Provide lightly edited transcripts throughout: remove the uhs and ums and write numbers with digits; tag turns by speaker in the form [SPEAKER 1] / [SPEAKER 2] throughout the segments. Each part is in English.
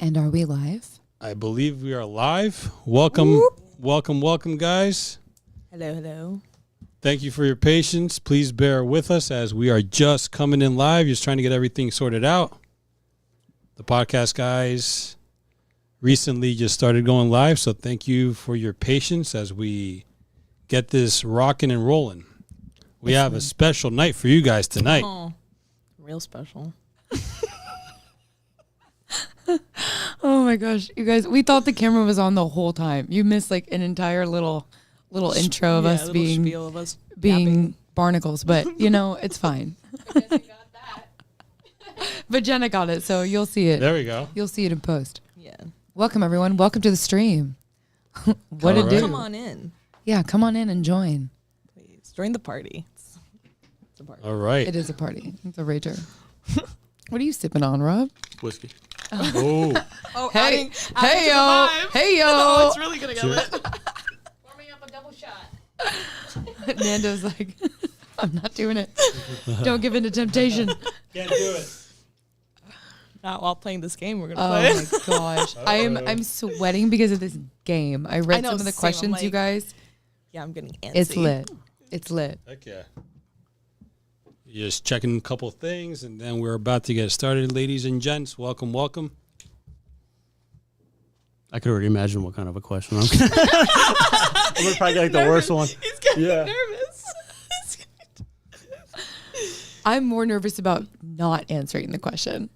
[SPEAKER 1] And are we live?
[SPEAKER 2] I believe we are live. Welcome, welcome, guys.
[SPEAKER 3] Hello.
[SPEAKER 2] Thank you for your patience. Please bear with us as we are just coming in live, just trying to get everything sorted out. The podcast guys recently just started going live, so thank you for your patience as we get this rocking and rolling. We have a special night for you guys tonight.
[SPEAKER 3] Oh, real special.
[SPEAKER 1] Oh my gosh, you guys, we thought the camera was on the whole time. You missed like an entire little intro of us being
[SPEAKER 3] yapping.
[SPEAKER 1] barnacles, but you know, it's fine. But Jenna got it, so you'll see it.
[SPEAKER 2] There we go.
[SPEAKER 1] You'll see it in post.
[SPEAKER 3] Yeah.
[SPEAKER 1] Welcome everyone. Welcome to the stream. What it do?
[SPEAKER 3] Come on in.
[SPEAKER 1] Yeah, come on in and join.
[SPEAKER 3] Please join the party. It's a party.
[SPEAKER 2] All right.
[SPEAKER 1] It is a party. It's a rager. What are you sipping on, Rob?
[SPEAKER 2] Whiskey. Oh.
[SPEAKER 3] Oh,
[SPEAKER 1] Hey,
[SPEAKER 3] adding
[SPEAKER 1] yo,
[SPEAKER 3] to the vibe.
[SPEAKER 1] hey yo.
[SPEAKER 3] Oh, it's really gonna get lit.
[SPEAKER 4] Warming up a double shot.
[SPEAKER 1] Nando's like, I'm not doing it. Don't give in to temptation.
[SPEAKER 2] Can't do it.
[SPEAKER 3] Not while playing this game. We're gonna
[SPEAKER 1] Oh
[SPEAKER 3] play.
[SPEAKER 1] my gosh. I'm sweating because of this game. I read some of the
[SPEAKER 3] same. I'm
[SPEAKER 1] questions, you
[SPEAKER 3] like,
[SPEAKER 1] guys.
[SPEAKER 3] Yeah, I'm getting antsy.
[SPEAKER 1] It's lit. It's lit.
[SPEAKER 2] Heck yeah. Just checking a couple things, and then we're about to get started. Ladies and gents, welcome.
[SPEAKER 5] I could already imagine what kind of a question I'm going to probably get like the worst one.
[SPEAKER 3] He's getting nervous.
[SPEAKER 1] I'm more nervous about not answering the question.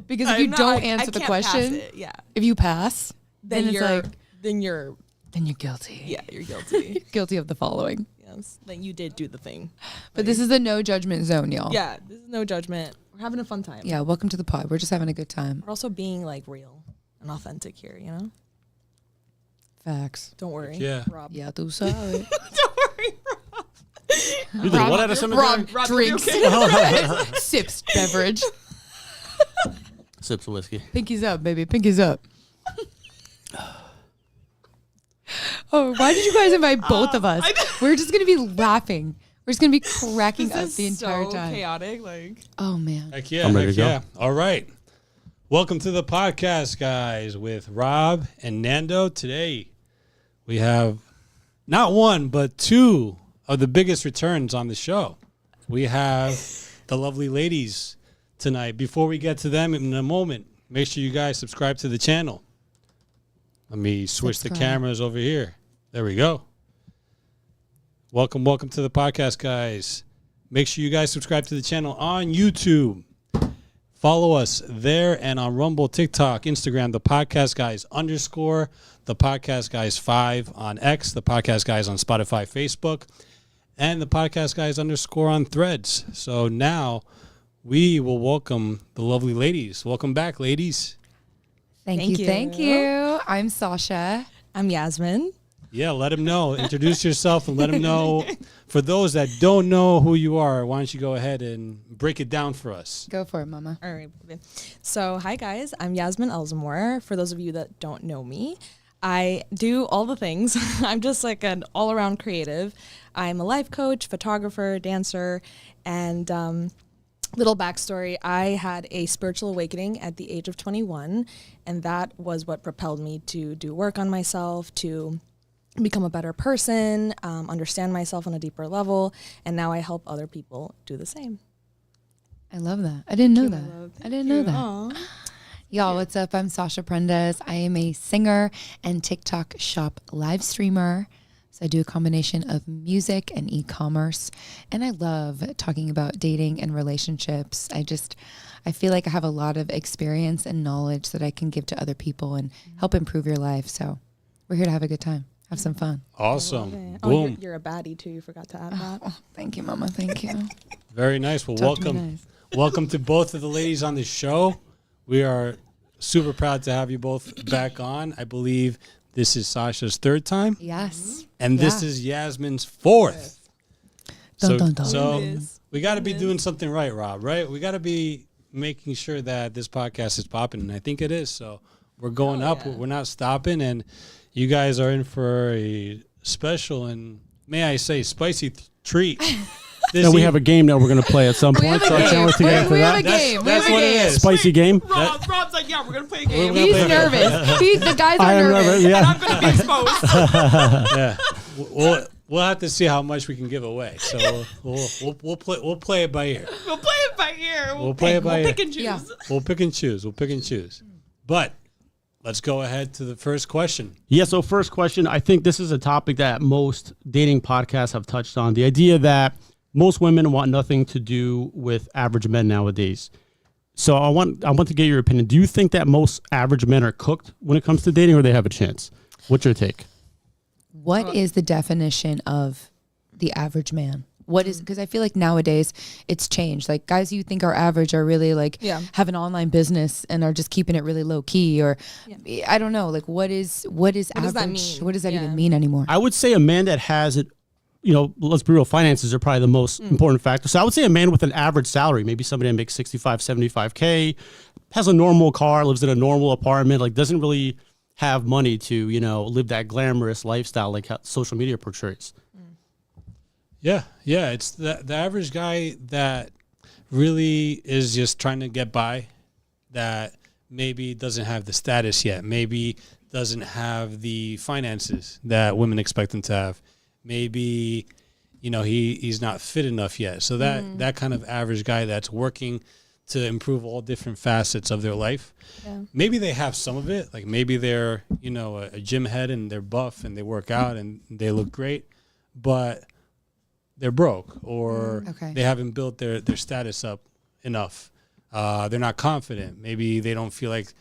[SPEAKER 1] Because if
[SPEAKER 3] I'm
[SPEAKER 1] you
[SPEAKER 3] not-
[SPEAKER 1] don't
[SPEAKER 3] I
[SPEAKER 1] answer the
[SPEAKER 3] can't pass
[SPEAKER 1] question,
[SPEAKER 3] it, yeah,
[SPEAKER 1] if you pass, then it's like,
[SPEAKER 3] then you're
[SPEAKER 1] then you're guilty.
[SPEAKER 3] yeah, you're guilty.
[SPEAKER 1] Guilty of the following.
[SPEAKER 3] Yes, then you did do the thing.
[SPEAKER 1] But this is a no judgment zone, y'all.
[SPEAKER 3] Yeah, this is no judgment. We're having a fun time.
[SPEAKER 1] Yeah, welcome to the pod. We're just having a good time.
[SPEAKER 3] We're also being like real and authentic here, you know?
[SPEAKER 1] Facts.
[SPEAKER 3] Don't worry.
[SPEAKER 2] Yeah.
[SPEAKER 3] Rob.
[SPEAKER 1] Yeah, tú sabes.
[SPEAKER 3] Don't worry, Rob.
[SPEAKER 5] You did what at a cemetery?
[SPEAKER 1] Rob drinks, sips beverage.
[SPEAKER 5] Sips of whiskey.
[SPEAKER 1] Pinkies up, baby. Pinkies up. Oh, why did you guys invite both of us? We're just going to be laughing. We're just going to be cracking up the entire
[SPEAKER 3] so
[SPEAKER 1] time.
[SPEAKER 3] chaotic. Like,
[SPEAKER 1] Oh, man.
[SPEAKER 2] Heck yeah.
[SPEAKER 5] I'm ready
[SPEAKER 2] Heck
[SPEAKER 5] to go.
[SPEAKER 2] yeah. All right. Welcome to the podcast, guys, with Rob and Nando. Today, we have not one, but two of the biggest returns on the show. We have the lovely ladies tonight. Before we get to them in a moment, make sure you guys subscribe to the channel. Let me switch the cameras over here. There we go. Welcome to the podcast, guys. Make sure you guys subscribe to the channel on YouTube. Follow us there and on Rumble, TikTok, Instagram, the podcast guys _ the podcast guys 5 on X, the podcast guys on Spotify, Facebook, and the podcast guys _ on Threads. So now we will welcome the lovely ladies. Welcome back, ladies.
[SPEAKER 1] Thank you. I'm Sasha.
[SPEAKER 3] I'm Yasmin.
[SPEAKER 2] Yeah, let them know. Introduce yourself and let them know. For those that don't know who you are, why don't you go ahead and break it down for us?
[SPEAKER 1] Go for it, mama.
[SPEAKER 3] All right. Baby. So, hi, guys. I'm Yasmin ELZOMOR. For those of you that don't know me, I do all the things. I'm just like an all-around creative. I'm a life coach, photographer, dancer, and little backstory, I had a spiritual awakening at the age of 21, and that was what propelled me to do work on myself, to become a better person, understand myself on a deeper level, and now I help other people do the same.
[SPEAKER 1] I love that. I didn't know
[SPEAKER 3] Thank you,
[SPEAKER 1] that.
[SPEAKER 3] love.
[SPEAKER 1] I didn't know that.
[SPEAKER 3] Aw.
[SPEAKER 1] Y'all, what's up? I'm Sasha PRENDES. I am a singer and TikTok shop live streamer. So I do a combination of music and e-commerce. And I love talking about dating and relationships. I feel like I have a lot of experience and knowledge that I can give to other people and help improve your life. So we're here to have a good time. Have some fun.
[SPEAKER 2] Awesome.
[SPEAKER 3] Okay.
[SPEAKER 2] Boom.
[SPEAKER 3] Oh, you're a baddie too. You forgot to add that.
[SPEAKER 1] Oh, thank you, Mama. Thank you.
[SPEAKER 2] Very nice. Well,
[SPEAKER 1] Talk to me
[SPEAKER 2] welcome.
[SPEAKER 1] nice.
[SPEAKER 2] Welcome to both of the ladies on the show. We are super proud to have you both back on. I believe this is Sasha's third time,
[SPEAKER 1] Yes.
[SPEAKER 2] and this is Yasmin's fourth.
[SPEAKER 1] Dun, dun, dun.
[SPEAKER 2] So
[SPEAKER 3] Yes.
[SPEAKER 2] we got to be doing something right, Rob, right? We got to be making sure that this podcast is popping, and I think it is. So we're going up.
[SPEAKER 3] yeah.
[SPEAKER 2] We're not stopping, and you guys are in for a special and, may I say, spicy treat.
[SPEAKER 5] And we have a game that we're going to play at some
[SPEAKER 1] We
[SPEAKER 5] point,
[SPEAKER 1] have
[SPEAKER 5] so
[SPEAKER 1] a
[SPEAKER 5] I can't
[SPEAKER 1] game.
[SPEAKER 5] wait to get into
[SPEAKER 1] We have a
[SPEAKER 5] that.
[SPEAKER 1] game. We
[SPEAKER 2] That's
[SPEAKER 1] have a
[SPEAKER 2] what it
[SPEAKER 1] game.
[SPEAKER 2] is.
[SPEAKER 5] Spicy game.
[SPEAKER 3] Rob's like, out. We're gonna play a game.
[SPEAKER 2] We're
[SPEAKER 1] He's
[SPEAKER 2] gonna play a
[SPEAKER 1] nervous. The guys
[SPEAKER 5] I
[SPEAKER 1] are
[SPEAKER 5] am
[SPEAKER 1] nervous.
[SPEAKER 5] nervous,
[SPEAKER 3] And
[SPEAKER 5] yeah.
[SPEAKER 3] I'm gonna be exposed.
[SPEAKER 2] Yeah, we'll have to see how much we can give away. So we'll play it by ear.
[SPEAKER 3] We'll play it by ear.
[SPEAKER 2] We'll play it by
[SPEAKER 3] We'll
[SPEAKER 2] ear.
[SPEAKER 3] pick and choose.
[SPEAKER 1] Yeah.
[SPEAKER 2] We'll pick and choose. We'll pick and choose. But let's go ahead to the first question.
[SPEAKER 5] Yeah, so first question, I think this is a topic that most dating podcasts have touched on. The idea that most women want nothing to do with average men nowadays. So I want to get your opinion. Do you think that most average men are cooked when it comes to dating, or they have a chance? What's your take?
[SPEAKER 1] What is the definition of the average man? What is, because I feel like nowadays it's changed. Like guys you think are average are really like
[SPEAKER 3] Yeah.
[SPEAKER 1] have an online business and are just keeping it really low key, or I don't know. Like what is average?
[SPEAKER 3] does that mean?
[SPEAKER 1] What does that
[SPEAKER 3] Yeah.
[SPEAKER 1] even mean anymore?
[SPEAKER 5] I would say a man that has it, let's be real, finances are probably the most important factor. So I would say a man with an average salary, maybe somebody that makes 65, 75K, has a normal car, lives in a normal apartment, like doesn't really have money to, live that glamorous lifestyle like how social media portrays.
[SPEAKER 2] Yeah, it's the average guy that really is just trying to get by, that maybe doesn't have the status yet, maybe doesn't have the finances that women expect him to have, maybe he's not fit enough yet. So that kind of average guy that's working to improve all different facets of their life.
[SPEAKER 3] Yeah.
[SPEAKER 2] Maybe they have some of it, like maybe they're a gym head and they're buff and they work out and they look great, but they're broke, or
[SPEAKER 1] Okay.
[SPEAKER 2] they haven't built their status up enough. They're not confident. Maybe they don't feel like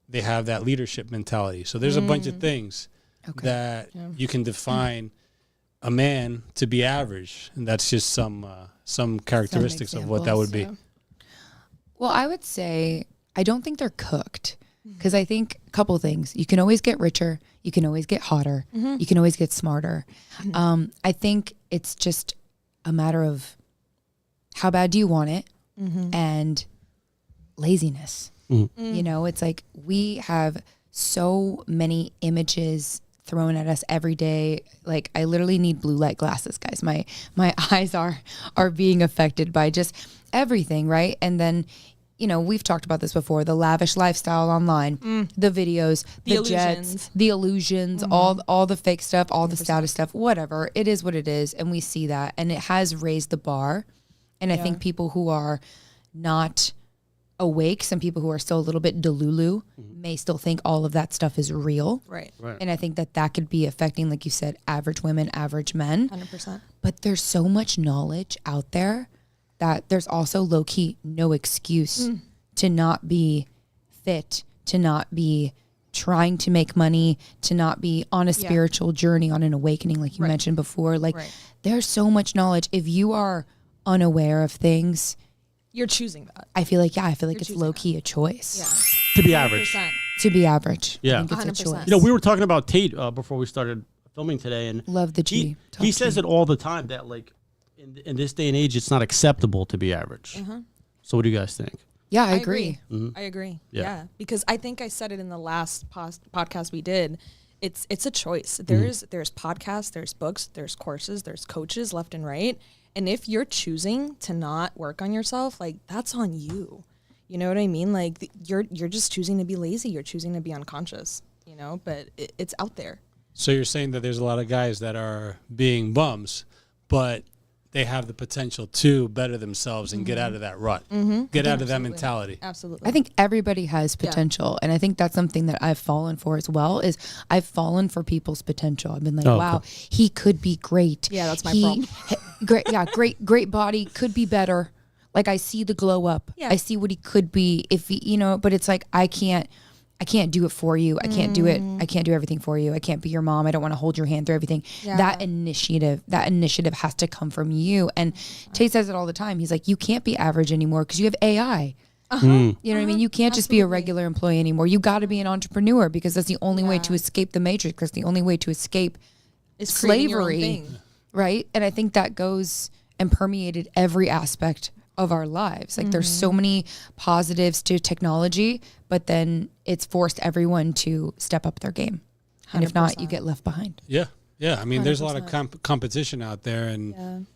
[SPEAKER 2] they have that leadership mentality. So there's a bunch of things that you can define a man to be average, and that's just some characteristics of what that would be.
[SPEAKER 3] Yeah.
[SPEAKER 1] Well, I would say I don't think they're cooked, because I think a couple things. You can always get richer. You can always get hotter. You can always get smarter. I think it's just a matter of how bad do you want it, and laziness. It's like we have so many images thrown at us every day. Like I literally need blue light glasses, guys. My eyes are being affected by just everything, right? And then we've talked about this before, the lavish lifestyle online, the videos, the jets, the illusions, all the fake stuff, all the status stuff, whatever. It is what it is. And we see that. And it has raised the bar. And I think people who are not awake, some people who are still a little bit delulu may still think all of that stuff is real.
[SPEAKER 3] Right.
[SPEAKER 1] And I think that could be affecting, like you said, average women, average men.
[SPEAKER 3] 100%.
[SPEAKER 1] But there's so much knowledge out there that there's also low-key no excuse to not be fit, to not be trying to make money, to not be on a spiritual journey, on an awakening, like you mentioned before. Like there's so much knowledge. If you are unaware of things,
[SPEAKER 3] You're choosing that.
[SPEAKER 1] I feel like it's low-key a choice
[SPEAKER 3] Yeah.
[SPEAKER 5] To be average.
[SPEAKER 3] 100%.
[SPEAKER 1] to be average.
[SPEAKER 5] Yeah.
[SPEAKER 1] I think it's a
[SPEAKER 3] 100%.
[SPEAKER 1] choice.
[SPEAKER 5] We were talking about Tate before we started filming today, and
[SPEAKER 1] Love the G.
[SPEAKER 5] he says it all the time that like in this day and age, it's not acceptable to be average. So what do you guys think?
[SPEAKER 1] Yeah, I agree.
[SPEAKER 3] I agree.
[SPEAKER 5] Yeah.
[SPEAKER 3] Yeah. Because I think I said it in the last podcast we did. It's a choice. There's podcasts, there's books, there's courses, there's coaches left and right. And if you're choosing to not work on yourself, like that's on you. You know what I mean? Like you're just choosing to be lazy. You're choosing to be unconscious, but it's out there.
[SPEAKER 2] So you're saying that there's a lot of guys that are being bums, but they have the potential to better themselves and get out of that rut, get out of that mentality.
[SPEAKER 3] Absolutely.
[SPEAKER 1] I think everybody has potential. And I think that's something that I've fallen for as well, is I've fallen for people's potential. I've been like, wow, he could be great.
[SPEAKER 3] Yeah, that's my problem.
[SPEAKER 1] Great. Yeah. Great body, could be better. Like I see the glow up.
[SPEAKER 3] Yeah.
[SPEAKER 1] I see what he could be if he, but it's like, I can't do it for you. I can't do it. I can't do everything for you. I can't be your mom. I don't want to hold your hand through everything.
[SPEAKER 3] Yeah.
[SPEAKER 1] That initiative has to come from you. And Tate says it all the time. He's like, you can't be average anymore because you have AI. You know what I mean? You can't just be a regular employee anymore. You got to be an entrepreneur, because that's the only way to escape the matrix. That's the only way to escape
[SPEAKER 3] It's creating your own
[SPEAKER 1] slavery.
[SPEAKER 3] thing.
[SPEAKER 1] Right? And I think that goes and permeated every aspect of our lives. Like there's so many positives to technology, but then it's forced everyone to step up their game. And if not, you get left behind.
[SPEAKER 2] Yeah. I mean, there's a lot of competition out there, and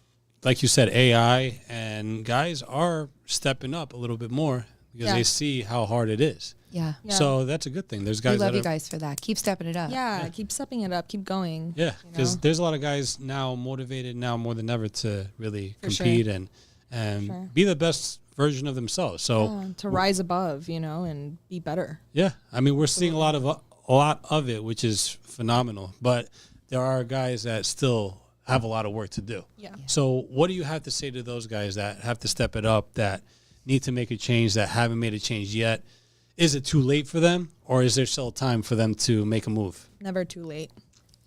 [SPEAKER 2] like you said, AI, and guys are stepping up a little bit more because they see how hard it is.
[SPEAKER 1] Yeah.
[SPEAKER 3] Yeah.
[SPEAKER 2] So that's a good thing. There's
[SPEAKER 1] We
[SPEAKER 2] guys
[SPEAKER 1] love
[SPEAKER 2] that
[SPEAKER 1] you
[SPEAKER 2] are,
[SPEAKER 1] guys for that. Keep stepping it up.
[SPEAKER 3] Yeah, keep stepping it up, keep going.
[SPEAKER 2] yeah,
[SPEAKER 3] you
[SPEAKER 2] because
[SPEAKER 3] know?
[SPEAKER 2] there's a lot of guys now motivated now more than ever to really
[SPEAKER 3] For sure.
[SPEAKER 2] compete and
[SPEAKER 3] Sure.
[SPEAKER 2] be the best version of themselves. So
[SPEAKER 3] Yeah, to rise above, you know, and be better.
[SPEAKER 2] yeah, I mean we're seeing a lot of it, which is phenomenal. But there are guys that still have a lot of work to do.
[SPEAKER 3] Yeah.
[SPEAKER 2] So what do you have to say to those guys that have to step it up, that need to make a change, that haven't made a change yet? Is it too late for them, or is there still time for them to make a move?
[SPEAKER 3] Never too late.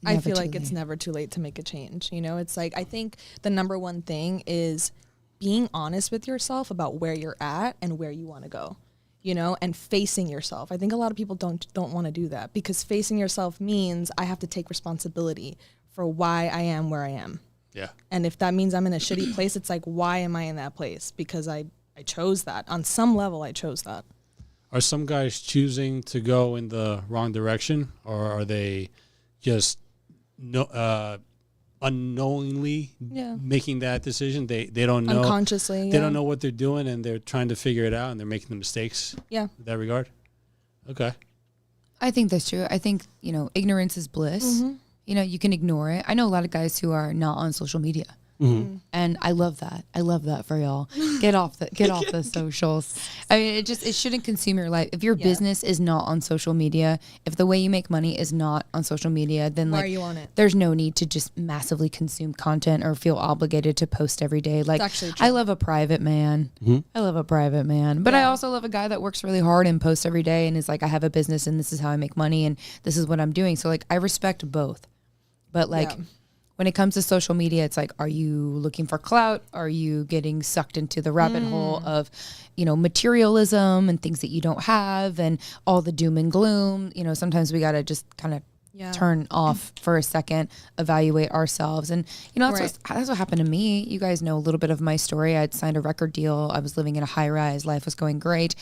[SPEAKER 3] I
[SPEAKER 1] Never
[SPEAKER 3] feel
[SPEAKER 1] too
[SPEAKER 3] like it's
[SPEAKER 1] late.
[SPEAKER 3] never too late to make a change. You know, it's like, I think the number one thing is being honest with yourself about where you're at and where you want to go, you know, and facing yourself. I think a lot of people don't want to do that, because facing yourself means I have to take responsibility for why I am where I am.
[SPEAKER 2] Yeah.
[SPEAKER 3] And if that means I'm in a shitty place, it's like, why am I in that place? Because I chose that. On some level, I chose that.
[SPEAKER 2] Are some guys choosing to go in the wrong direction, or are they just unknowingly
[SPEAKER 3] Yeah.
[SPEAKER 2] making that decision? They don't know.
[SPEAKER 3] Unconsciously.
[SPEAKER 2] They don't know what they're doing, and they're trying to figure it out, and they're making the mistakes
[SPEAKER 3] Yeah.
[SPEAKER 2] in that regard. Okay.
[SPEAKER 1] I think that's true. I think, you know, ignorance is bliss.
[SPEAKER 3] Mm-hmm.
[SPEAKER 1] You know, you can ignore it. I know a lot of guys who are not on social media. And I love that. I love that for y'all. Get off the socials. I mean, it shouldn't consume your life. If your business is not on social media, if the way you make money is not on social media, then
[SPEAKER 3] Why
[SPEAKER 1] like
[SPEAKER 3] are you on it?
[SPEAKER 1] there's no need to just massively consume content or feel obligated to post every day. Like
[SPEAKER 3] actually true.
[SPEAKER 1] I love a private man. I love a private man. But I also love a guy that works really hard and posts every day and is like, I have a business and this is how I make money and this is what I'm doing. So like I respect both. But like when it comes to social media, it's like, are you looking for clout? Are you getting sucked into the rabbit hole of, you know, materialism and things that you don't have and all the doom and gloom? You know, sometimes we got to just kind of turn off for a second, evaluate ourselves. And, you know, that's what happened to me. You guys know a little bit of my story. I'd signed a record deal. I was living in a high rise. Life was going great.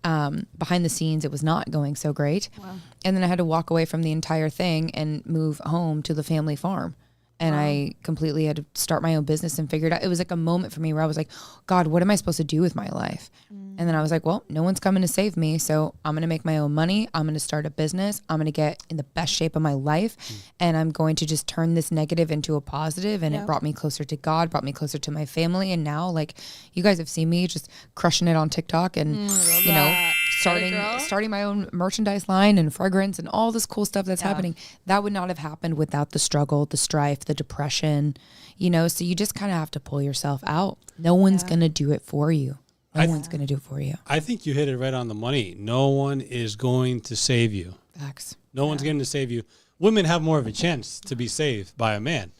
[SPEAKER 1] Behind the scenes, it was not going so great. Wow. And then I had to walk away from the entire thing and move home to the family farm. And I completely had to start my own business and figure it out. It was like a moment for me where I was like, God, what am I supposed to do with my life? And then I was like, well, no one's coming to save me. So I'm going to make my own money. I'm going to start a business. I'm going to get in the best shape of my life. And I'm going to just turn this negative into a positive. And it brought me closer to God, brought me closer to my family. And now, like, you guys have seen me just crushing it on TikTok and, you know, starting my own merchandise line and fragrance and all this cool stuff that's happening. That would not have happened without the struggle, the strife, the depression, you know, so you just kind of have to pull yourself out. No one's going to do it for you. No one's going to do it for you.
[SPEAKER 2] I think you hit it right on the money. No one is going to save you.
[SPEAKER 1] Facts.
[SPEAKER 2] No one's going to save you. Women have more of a chance to be saved by a man.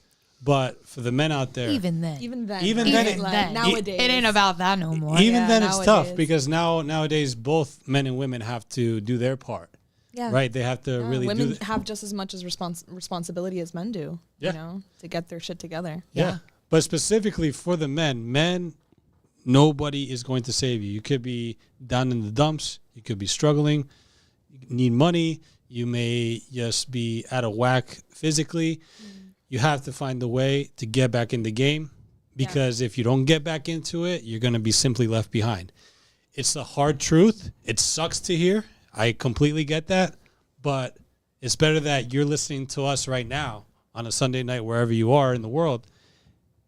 [SPEAKER 2] But for the men out there,
[SPEAKER 1] Even then.
[SPEAKER 3] Even then.
[SPEAKER 1] Nowadays. It ain't about that no more.
[SPEAKER 2] even then it's tough
[SPEAKER 3] nowadays.
[SPEAKER 2] because nowadays both men and women have to do their part.
[SPEAKER 3] Yeah.
[SPEAKER 2] Right? They have to really
[SPEAKER 3] women
[SPEAKER 2] do
[SPEAKER 3] have just as much as responsibility as men do,
[SPEAKER 2] Yeah.
[SPEAKER 3] you know, to get their shit together.
[SPEAKER 2] Yeah. But specifically for the men, nobody is going to save you. You could be down in the dumps. You could be struggling. You need money. You may just be out of whack physically. You have to find a way to get back in the game because if you don't get back into it, you're going to be simply left behind. It's the hard truth. It sucks to hear. I completely get that. But it's better that you're listening to us right now on a Sunday night, wherever you are in the world,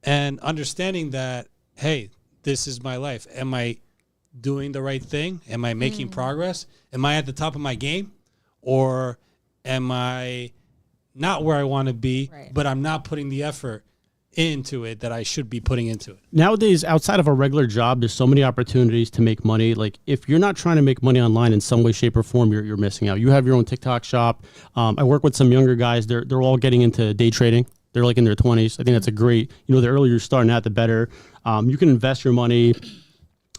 [SPEAKER 2] and understanding that, hey, this is my life. Am I doing the right thing? Am I making progress? Am I at the top of my game? Or am I not where I want to be, but I'm not putting the effort into it that I should be putting into it?
[SPEAKER 5] Nowadays, outside of a regular job, there's so many opportunities to make money. Like if you're not trying to make money online in some way, shape, or form, you're missing out. You have your own TikTok shop. I work with some younger guys. They're all getting into day trading. They're like in their 20s. I think that's a great, you know, the earlier you're starting out, the better. You can invest your money.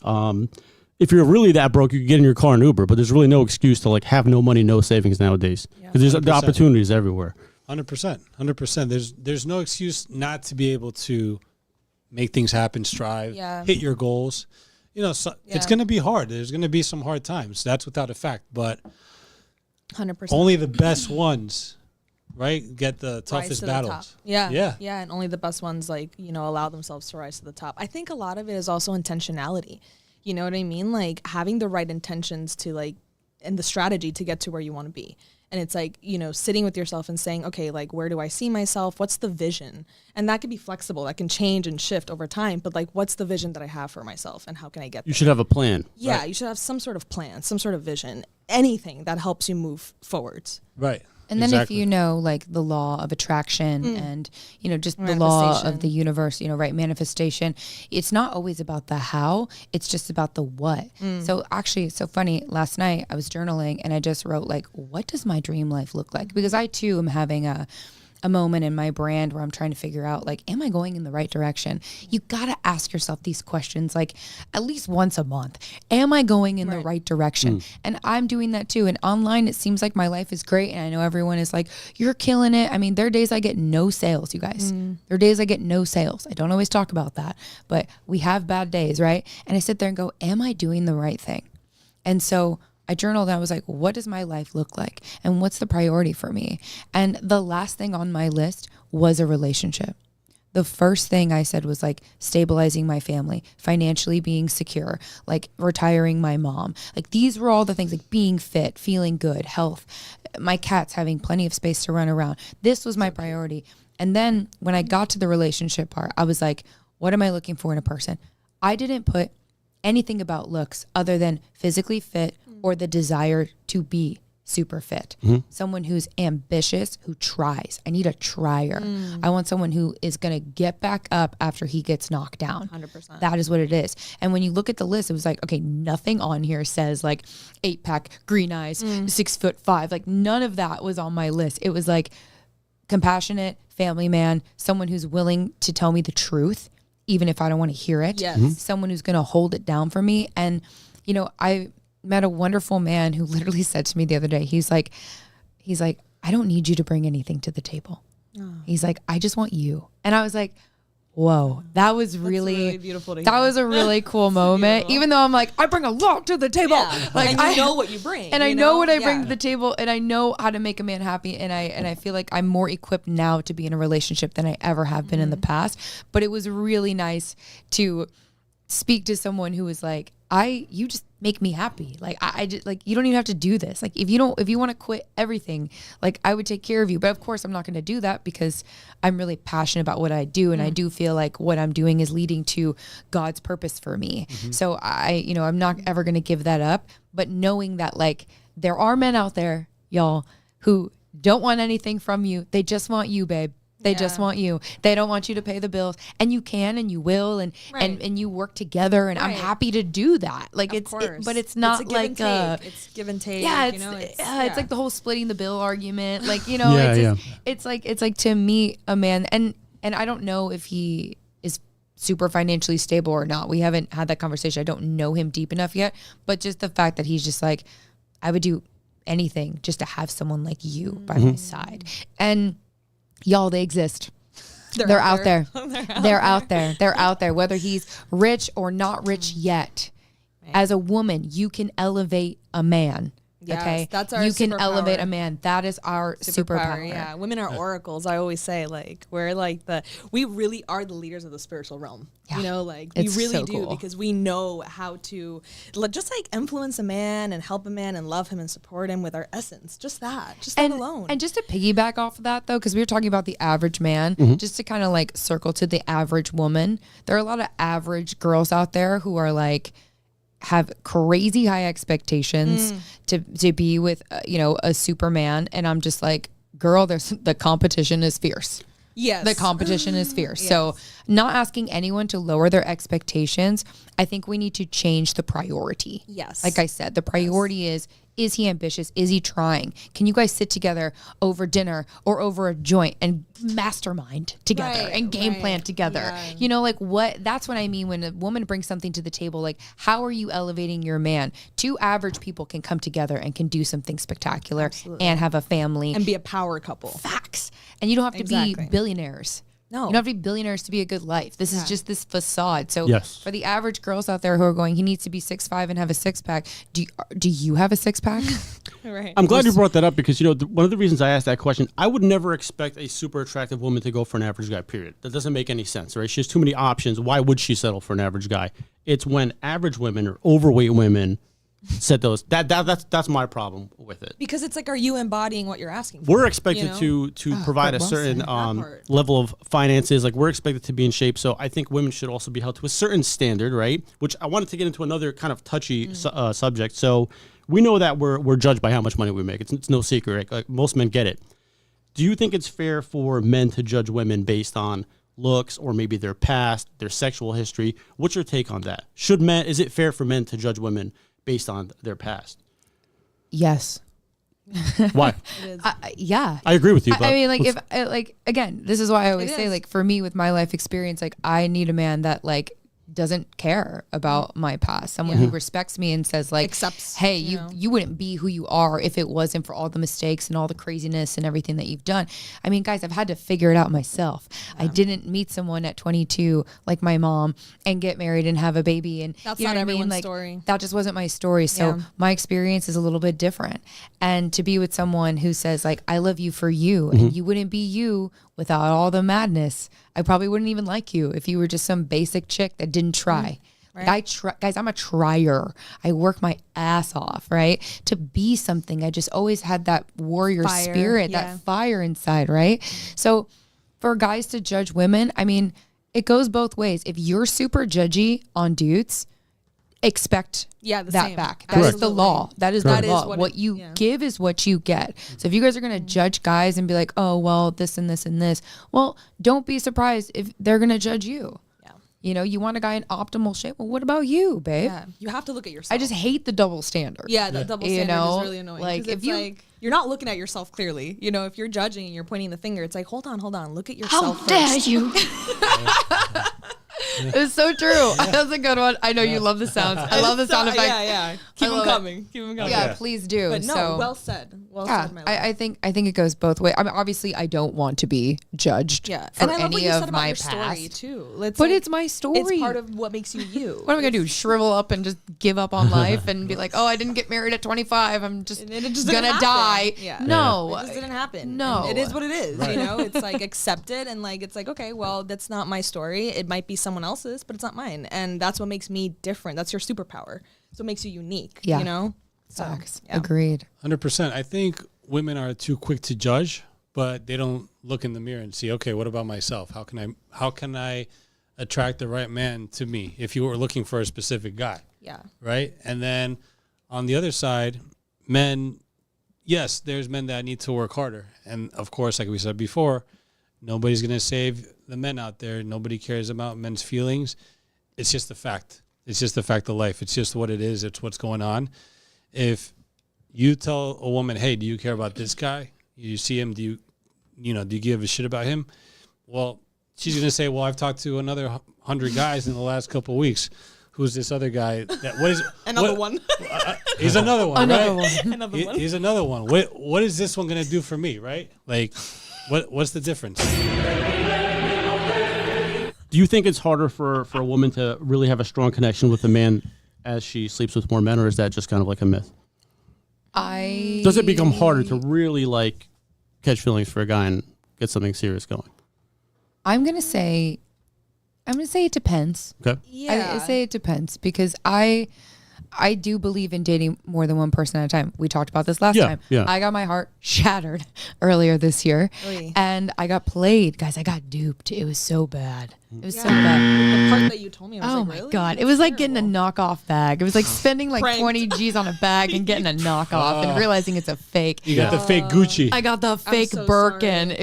[SPEAKER 5] If you're really that broke, you can get in your car and Uber, but there's really no excuse to like have no money, no savings nowadays because there's the opportunities everywhere.
[SPEAKER 2] 100%. There's no excuse not to be able to make things happen, strive, hit your goals. You know, it's going to be hard. There's going to be some hard times. That's without a fact. But
[SPEAKER 3] 100%.
[SPEAKER 2] only the best ones, right, get the toughest battles.
[SPEAKER 3] Yeah. And only the best ones, like, you know, allow themselves to rise to the top. I think a lot of it is also intentionality. You know what I mean? Like having the right intentions to like and the strategy to get to where you want to be. And it's like, you know, sitting with yourself and saying, okay, like, where do I see myself? What's the vision? And that can be flexible. That can change and shift over time. But like, what's the vision that I have for myself and how can I get there?
[SPEAKER 5] You should have a plan.
[SPEAKER 3] Yeah,
[SPEAKER 2] Right.
[SPEAKER 3] you should have some sort of plan, some sort of vision, anything that helps you move forwards.
[SPEAKER 2] Right.
[SPEAKER 1] And then
[SPEAKER 2] Exactly.
[SPEAKER 1] if you know, like, the law of attraction and, you know, just the law of
[SPEAKER 3] Manifestation.
[SPEAKER 1] the universe, you know, right, manifestation, it's not always about the how, it's just about the what. So actually, it's so funny, last night I was journaling and I just wrote, like, what does my dream life look like? Because I too am having a moment in my brand where I'm trying to figure out, like, am I going in the right direction? You got to ask yourself these questions, like, at least once a month. Am I going in the right direction? And I'm doing that too. And online, it seems like my life is great. And I know everyone is like, you're killing it. I mean, there are days I get no sales, you guys. There are days I get no sales. I don't always talk about that, but we have bad days, right? And I sit there and go, am I doing the right thing? And so I journaled and I was like, what does my life look like? And what's the priority for me? And the last thing on my list was a relationship. The first thing I said was like stabilizing my family, financially being secure, like retiring my mom. Like these were all the things, like being fit, feeling good, health, my cats having plenty of space to run around. This was my priority. And then when I got to the relationship part, I was like, what am I looking for in a person? I didn't put anything about looks other than physically fit or the desire to be super fit. Someone who's ambitious, who tries. I need a trier. I want someone who is going to get back up after he gets knocked down.
[SPEAKER 3] 100%.
[SPEAKER 1] That is what it is. And when you look at the list, it was like, okay, nothing on here says like 8-pack, green eyes, 6'5". Like none of that was on my list. It was like compassionate, family man, someone who's willing to tell me the truth, even if I don't want to hear it.
[SPEAKER 3] Yes.
[SPEAKER 1] Someone who's going to hold it down for me. And, you know, I met a wonderful man who literally said to me the other day, he's like, I don't need you to bring anything to the table. He's like, I just want you. And I was like, whoa, that was really
[SPEAKER 3] beautiful to
[SPEAKER 1] that
[SPEAKER 3] hear.
[SPEAKER 1] was a really cool moment.
[SPEAKER 3] beautiful.
[SPEAKER 1] even though I'm like, I bring a lot to the table. Like
[SPEAKER 3] and
[SPEAKER 1] I
[SPEAKER 3] you know what you bring.
[SPEAKER 1] and I
[SPEAKER 3] you
[SPEAKER 1] know what I bring
[SPEAKER 3] Yeah.
[SPEAKER 1] to the table, and I know how to make a man happy, and I feel like I'm more equipped now to be in a relationship than I ever have been in the past. But it was really nice to speak to someone who was like, you just make me happy. Like I just, like, you don't even have to do this. Like if you want to quit everything, like I would take care of you. But of course I'm not going to do that because I'm really passionate about what I do. And I do feel like what I'm doing is leading to God's purpose for me. So I'm not ever going to give that up, but knowing that like there are men out there, y'all, who don't want anything from you. They just want you, babe. They just want you. They don't want you to pay the bills, and you can, and you will, and and you work together, and I'm
[SPEAKER 3] Right.
[SPEAKER 1] happy to do that. Like
[SPEAKER 3] Of course.
[SPEAKER 1] but it's not
[SPEAKER 3] a give
[SPEAKER 1] like
[SPEAKER 3] and take. It's give and take.
[SPEAKER 1] yeah,
[SPEAKER 3] you
[SPEAKER 1] it's
[SPEAKER 3] know,
[SPEAKER 1] it's like the whole splitting the bill argument. Like
[SPEAKER 5] Yeah,
[SPEAKER 1] it's like to meet a man, and I don't know if he is super financially stable or not. We haven't had that conversation. I don't know him deep enough yet, but just the fact that he's just like, I would do anything just to have someone like you by my side. And y'all, they exist. They're out there. They're out there. They're out there. Whether he's rich or not rich yet, as a woman, you can elevate a man.
[SPEAKER 3] Yes,
[SPEAKER 1] Okay,
[SPEAKER 3] that's our
[SPEAKER 1] you can
[SPEAKER 3] superpower.
[SPEAKER 1] elevate a man. That is our superpower.
[SPEAKER 3] Yeah, women are oracles. I always say, like, we're like we really are the leaders of the spiritual realm.
[SPEAKER 1] Yeah.
[SPEAKER 3] You know, like we
[SPEAKER 1] It's
[SPEAKER 3] really
[SPEAKER 1] so
[SPEAKER 3] do
[SPEAKER 1] cool.
[SPEAKER 3] because we know how to just like influence a man and help a man and love him and support him with our essence. Just that alone.
[SPEAKER 1] And just to piggyback off of that, though, because we were talking about the average man, just to kind of like circle to the average woman, there are a lot of average girls out there who are like, have crazy high expectations to be with, a Superman. And I'm just like, girl, the competition is fierce.
[SPEAKER 3] yes,
[SPEAKER 1] The competition is fierce. So not asking anyone to lower their expectations. I think we need to change the priority.
[SPEAKER 3] Yes.
[SPEAKER 1] Like I said, the priority is he ambitious? Is he trying? Can you guys sit together over dinner or over a joint and mastermind together
[SPEAKER 3] Right,
[SPEAKER 1] and game
[SPEAKER 3] right.
[SPEAKER 1] plan together?
[SPEAKER 3] Yeah.
[SPEAKER 1] You know, like that's what I mean when a woman brings something to the table. Like, how are you elevating your man? Two average people can come together and can do something spectacular and have a family.
[SPEAKER 3] and be a power couple.
[SPEAKER 1] Facts. And you don't have to
[SPEAKER 3] Exactly.
[SPEAKER 1] be billionaires.
[SPEAKER 3] No.
[SPEAKER 1] You don't have to be billionaires to be a good life. This is just this facade. So
[SPEAKER 5] Yes.
[SPEAKER 1] for the average girls out there who are going, he needs to be 6'5" and have a 6-pack. Do you have a 6-pack?
[SPEAKER 3] Right.
[SPEAKER 5] I'm glad you brought that up because, one of the reasons I asked that question, I would never expect a super attractive woman to go for an average guy, period. That doesn't make any sense, right? She has too many options. Why would she settle for an average guy? It's when average women or overweight women set those. That's my problem with it.
[SPEAKER 3] Because it's like, are you embodying what you're asking for?
[SPEAKER 5] We're expected
[SPEAKER 3] you know?
[SPEAKER 5] to provide a
[SPEAKER 1] well
[SPEAKER 5] certain
[SPEAKER 1] said.
[SPEAKER 3] Part.
[SPEAKER 5] level of finances. Like we're expected to be in shape. So I think women should also be held to a certain standard, right? Which I wanted to get into another kind of touchy subject. So we know that we're judged by how much money we make. It's no secret. Right? Like most men get it. Do you think it's fair for men to judge women based on looks or maybe their past, their sexual history? What's your take on that? Is it fair for men to judge women based on their past?
[SPEAKER 1] Yes.
[SPEAKER 5] Why?
[SPEAKER 3] It is.
[SPEAKER 1] Yeah.
[SPEAKER 5] I agree with you. But
[SPEAKER 1] I mean, like, if like, again, this is why I always
[SPEAKER 3] It
[SPEAKER 1] say,
[SPEAKER 3] is.
[SPEAKER 1] like, for me with my life experience, like, I need a man that like doesn't care about my past, someone who respects me and says like,
[SPEAKER 3] Accepts,
[SPEAKER 1] hey,
[SPEAKER 3] you
[SPEAKER 1] you
[SPEAKER 3] know.
[SPEAKER 1] you wouldn't be who you are if it wasn't for all the mistakes and all the craziness and everything that you've done. I mean, guys, I've had to figure it out myself. I didn't meet someone at 22 like my mom and get married and have a baby, and
[SPEAKER 3] That's
[SPEAKER 1] you know
[SPEAKER 3] not
[SPEAKER 1] what I mean?
[SPEAKER 3] everyone's
[SPEAKER 1] Like,
[SPEAKER 3] story.
[SPEAKER 1] that just wasn't my story. So
[SPEAKER 3] Yeah.
[SPEAKER 1] my experience is a little bit different. And to be with someone who says like, I love you for you, and you wouldn't be you without all the madness. I probably wouldn't even like you if you were just some basic chick that didn't try. Like I try, guys, I'm a trier. I work my ass off, right? To be something. I just always had that warrior
[SPEAKER 3] Fire,
[SPEAKER 1] spirit,
[SPEAKER 3] yeah.
[SPEAKER 1] that fire inside, right? So for guys to judge women, I mean, it goes both ways. If you're super judgy on dudes, expect
[SPEAKER 3] The
[SPEAKER 1] that
[SPEAKER 3] same.
[SPEAKER 1] back. That is the
[SPEAKER 3] Absolutely.
[SPEAKER 1] law. That is the
[SPEAKER 3] That is
[SPEAKER 1] law.
[SPEAKER 3] what
[SPEAKER 1] What
[SPEAKER 3] it-
[SPEAKER 1] you
[SPEAKER 3] yeah.
[SPEAKER 1] give is what you get. So if you guys are going to judge guys and be like, oh, well, this and this and this, well, don't be surprised if they're going to judge you.
[SPEAKER 3] Yeah.
[SPEAKER 1] You know, you want a guy in optimal shape. Well, what about you, babe?
[SPEAKER 3] Yeah. You have to look at yourself.
[SPEAKER 1] I just hate the double standard.
[SPEAKER 3] Yeah, that double
[SPEAKER 1] You
[SPEAKER 3] standard
[SPEAKER 1] know,
[SPEAKER 3] is really annoying.
[SPEAKER 1] like,
[SPEAKER 3] 'Cause
[SPEAKER 1] if
[SPEAKER 3] it's
[SPEAKER 1] you-
[SPEAKER 3] like you're not looking at yourself clearly. You know, if you're judging and you're pointing the finger, it's like, hold on, look at
[SPEAKER 1] How
[SPEAKER 3] yourself
[SPEAKER 1] dare
[SPEAKER 3] first.
[SPEAKER 1] you? It's so true. That's a good one. I know you love the sounds. I love the sound effect.
[SPEAKER 3] Yeah. Keep them
[SPEAKER 1] love it.
[SPEAKER 3] coming. Keep them coming.
[SPEAKER 1] Yeah,
[SPEAKER 2] Okay.
[SPEAKER 1] please do.
[SPEAKER 3] But no,
[SPEAKER 1] so,
[SPEAKER 3] well said. Well
[SPEAKER 1] yeah,
[SPEAKER 3] said, my love.
[SPEAKER 1] I think it goes both ways. I mean, obviously, I don't want to be judged
[SPEAKER 3] Yeah,
[SPEAKER 1] for
[SPEAKER 3] and I love what
[SPEAKER 1] any
[SPEAKER 3] you said
[SPEAKER 1] of
[SPEAKER 3] about
[SPEAKER 1] my
[SPEAKER 3] your
[SPEAKER 1] past.
[SPEAKER 3] story too.
[SPEAKER 1] But it's my story.
[SPEAKER 3] It's part of what makes you you.
[SPEAKER 1] What am I gonna do? Shrivel up and just give up on life and be like, oh, I didn't get married at 25. I'm just,
[SPEAKER 3] And it just didn't
[SPEAKER 1] gonna
[SPEAKER 3] happen.
[SPEAKER 1] die.
[SPEAKER 3] Yeah.
[SPEAKER 1] No,
[SPEAKER 3] It just didn't happen.
[SPEAKER 1] No.
[SPEAKER 3] And it is what it is.
[SPEAKER 2] Right.
[SPEAKER 3] You know, it's like accept it and like it's like, okay, well, that's not my story. It might be someone else's, but it's not mine. And that's what makes me different. That's your superpower. So it makes you unique.
[SPEAKER 1] Yeah.
[SPEAKER 3] You know? So,
[SPEAKER 1] Facts.
[SPEAKER 3] yeah.
[SPEAKER 1] Agreed.
[SPEAKER 2] 100%. I think women are too quick to judge, but they don't look in the mirror and see, okay, what about myself? How can I attract the right man to me if you were looking for a specific guy,
[SPEAKER 3] Yeah.
[SPEAKER 2] right? And then on the other side, men, yes, there's men that need to work harder. And of course, like we said before, nobody's going to save the men out there. Nobody cares about men's feelings. It's just a fact. It's just a fact of life. It's just what it is. It's what's going on. If you tell a woman, hey, do you care about this guy? You see him, do you give a shit about him? Well, she's going to say, well, I've talked to another 100 guys in the last couple of weeks. Who's this other guy?
[SPEAKER 3] Another one.
[SPEAKER 2] He's another one,
[SPEAKER 1] Another
[SPEAKER 2] right?
[SPEAKER 1] one.
[SPEAKER 3] Another one.
[SPEAKER 2] He's another one. What is this one going to do for me, right? Like, what's the difference?
[SPEAKER 5] Do you think it's harder for a woman to really have a strong connection with a man as she sleeps with more men, or is that just kind of like a myth? Does it become harder to really like catch feelings for a guy and get something serious going?
[SPEAKER 1] I'm gonna say it depends.
[SPEAKER 5] Okay.
[SPEAKER 3] Yeah.
[SPEAKER 1] I say it depends because I do believe in dating more than one person at a time. We talked about this last
[SPEAKER 5] Yeah,
[SPEAKER 1] time.
[SPEAKER 5] yeah.
[SPEAKER 1] I got my heart shattered earlier this year,
[SPEAKER 3] Oy.
[SPEAKER 1] and I got played. Guys, I got duped. It was so bad. It was so
[SPEAKER 3] Yeah.
[SPEAKER 1] bad.
[SPEAKER 3] The part that you told me, I was
[SPEAKER 1] Oh
[SPEAKER 3] like,
[SPEAKER 1] my
[SPEAKER 3] really?
[SPEAKER 1] God. It
[SPEAKER 3] That's
[SPEAKER 1] was like getting a
[SPEAKER 3] terrible.
[SPEAKER 1] knockoff bag. It was like spending like
[SPEAKER 3] Pranked.
[SPEAKER 1] 20 G's on a bag and getting a knockoff and realizing it's a fake.
[SPEAKER 2] You got the fake Gucci.
[SPEAKER 1] I got the fake
[SPEAKER 3] so
[SPEAKER 1] Birkin.
[SPEAKER 3] sorry.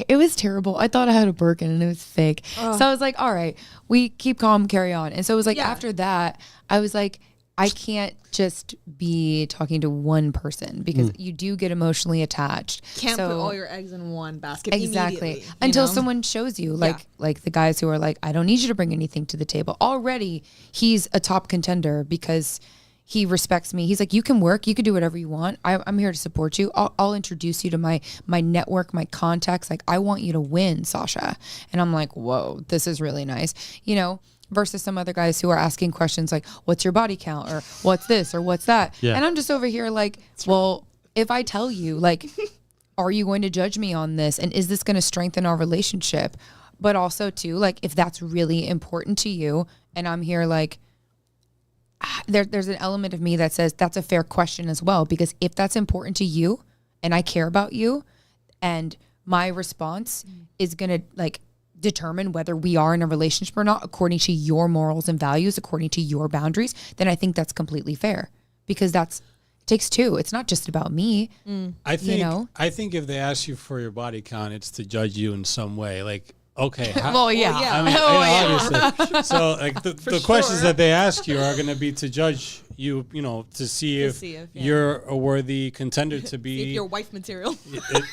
[SPEAKER 1] It was terrible. I thought I had a Birkin and it was fake. So I was like, all right, we keep calm, carry on. And so it was like
[SPEAKER 3] Yeah.
[SPEAKER 1] after that, I was like, I can't just be talking to one person because you do get emotionally attached.
[SPEAKER 3] Can't
[SPEAKER 1] So-
[SPEAKER 3] put all your eggs in one basket
[SPEAKER 1] Exactly.
[SPEAKER 3] immediately, you
[SPEAKER 1] Until
[SPEAKER 3] know?
[SPEAKER 1] someone shows you, like the guys who are like, I don't need you to bring anything to the table. Already, he's a top contender because he respects me. He's like, you can work, you can do whatever you want. I'm here to support you. I'll introduce you to my network, my contacts. Like, I want you to win, Sasha. And I'm like, whoa, this is really nice. You know, versus some other guys who are asking questions like, what's your body count? Or what's this? Or what's that?
[SPEAKER 5] Yeah.
[SPEAKER 1] And I'm just over here like, well, if I tell you, like, are you going to judge me on this? And is this going to strengthen our relationship? But also too, like, if that's really important to you and I'm here like, there's an element of me that says that's a fair question as well, because if that's important to you and I care about you, and my response is going to like determine whether we are in a relationship or not according to your morals and values, according to your boundaries, then I think that's completely fair, because it takes two. It's not just about me.
[SPEAKER 2] I think,
[SPEAKER 1] you know?
[SPEAKER 2] I think if they ask you for your body count, it's to judge you in some way. Like, okay.
[SPEAKER 1] Well, yeah.
[SPEAKER 2] I mean, obviously. So like the questions that they ask you are going to be to judge you, to see if you're a worthy contender to be.
[SPEAKER 3] See if you're wife material.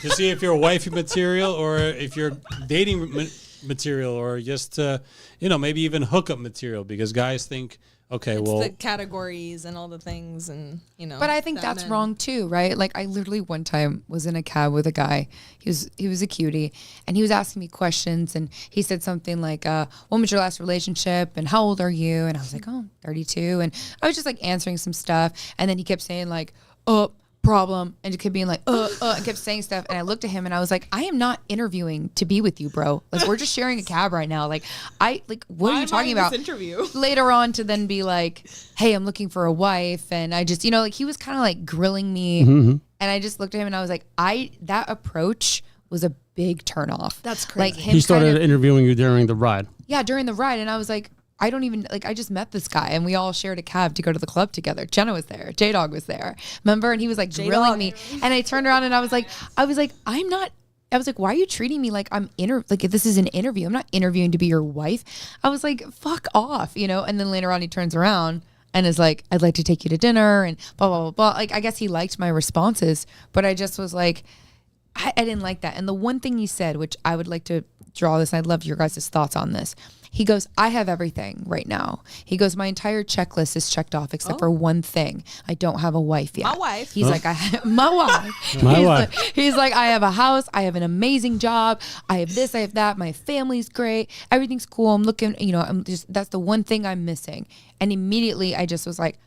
[SPEAKER 2] To see if you're wifey material, or if you're dating material, or just maybe even hookup material, because guys think, okay,
[SPEAKER 3] It's
[SPEAKER 2] well,
[SPEAKER 3] the categories and all the things, and
[SPEAKER 1] But I think that's wrong too, right? Like I literally one time was in a cab with a guy. He was a cutie, and he was asking me questions, and he said something like, "When was your last relationship? And how old are you?" And I was like, "Oh, 32." And I was just like answering some stuff, and then he kept saying like, problem, and it kept being like and kept saying stuff, and I looked at him and I was like, I am not interviewing to be with you, bro. Like we're just sharing a cab right now. Like what are you talking about?
[SPEAKER 3] Interview
[SPEAKER 1] Later on to then be like, hey, I'm looking for a wife, and I just like he was kind of like grilling me, and I just looked at him and I was like, that approach was a big turnoff.
[SPEAKER 3] That's crazy.
[SPEAKER 1] Like him
[SPEAKER 5] He started interviewing you during the ride.
[SPEAKER 1] Yeah, during the ride, and I was like, I don't even, like, I just met this guy, and we all shared a cab to go to the club together. Jenna was there. J-Dog was there. Remember? And he was, like, grilling me. And I turned around, and I was like, why are you treating me like if this is an interview? I'm not interviewing to be your wife. I was like, fuck off, And then later on, he turns around and is like, I'd like to take you to dinner, and blah, blah, blah, blah. Like, I guess he liked my responses, but I just was like, I didn't like that. And the one thing he said, which I would like to draw this, and I'd love your guys' thoughts on this. He goes, I have everything right now. He goes, my entire checklist is checked off except for one thing. I don't have a wife yet.
[SPEAKER 3] My wife.
[SPEAKER 1] He's like, my wife.
[SPEAKER 5] My wife.
[SPEAKER 1] He's like, I have a house. I have an amazing job. I have this. I have that. My family's great. Everything's cool. I'm looking, that's the one thing I'm missing. And immediately I just was like,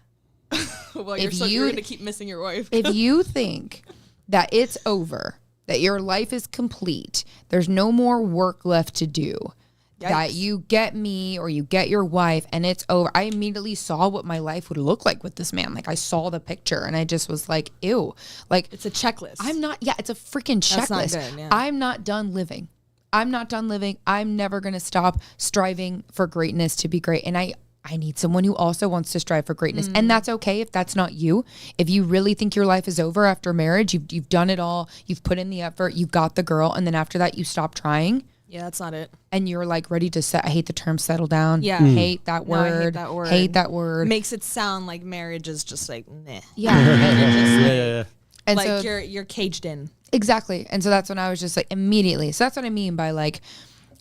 [SPEAKER 3] well, you're going to keep missing your wife.
[SPEAKER 1] if you think that it's over, that your life is complete, there's no more work left to do, that you get me or you get your wife and it's over. I immediately saw what my life would look like with this man. Like I saw the picture and I just was like, ew. Like
[SPEAKER 3] it's a checklist.
[SPEAKER 1] It's a freaking checklist.
[SPEAKER 3] That's not good, yeah.
[SPEAKER 1] I'm not done living. I'm never going to stop striving for greatness to be great. And I need someone who also wants to strive for greatness. And that's okay if that's not you. If you really think your life is over after marriage, you've done it all, you've put in the effort, you got the girl, and then after that you stop trying.
[SPEAKER 3] Yeah, that's not it.
[SPEAKER 1] And you're like ready to I hate the term settle down.
[SPEAKER 3] Yeah.
[SPEAKER 1] Hate that word.
[SPEAKER 3] No, I hate that word.
[SPEAKER 1] Hate that word.
[SPEAKER 3] Makes it sound like marriage is just like, meh.
[SPEAKER 1] Yeah.
[SPEAKER 5] Yeah.
[SPEAKER 3] And like so, you're caged in.
[SPEAKER 1] Exactly. And so that's when I was just like immediately. So that's what I mean by like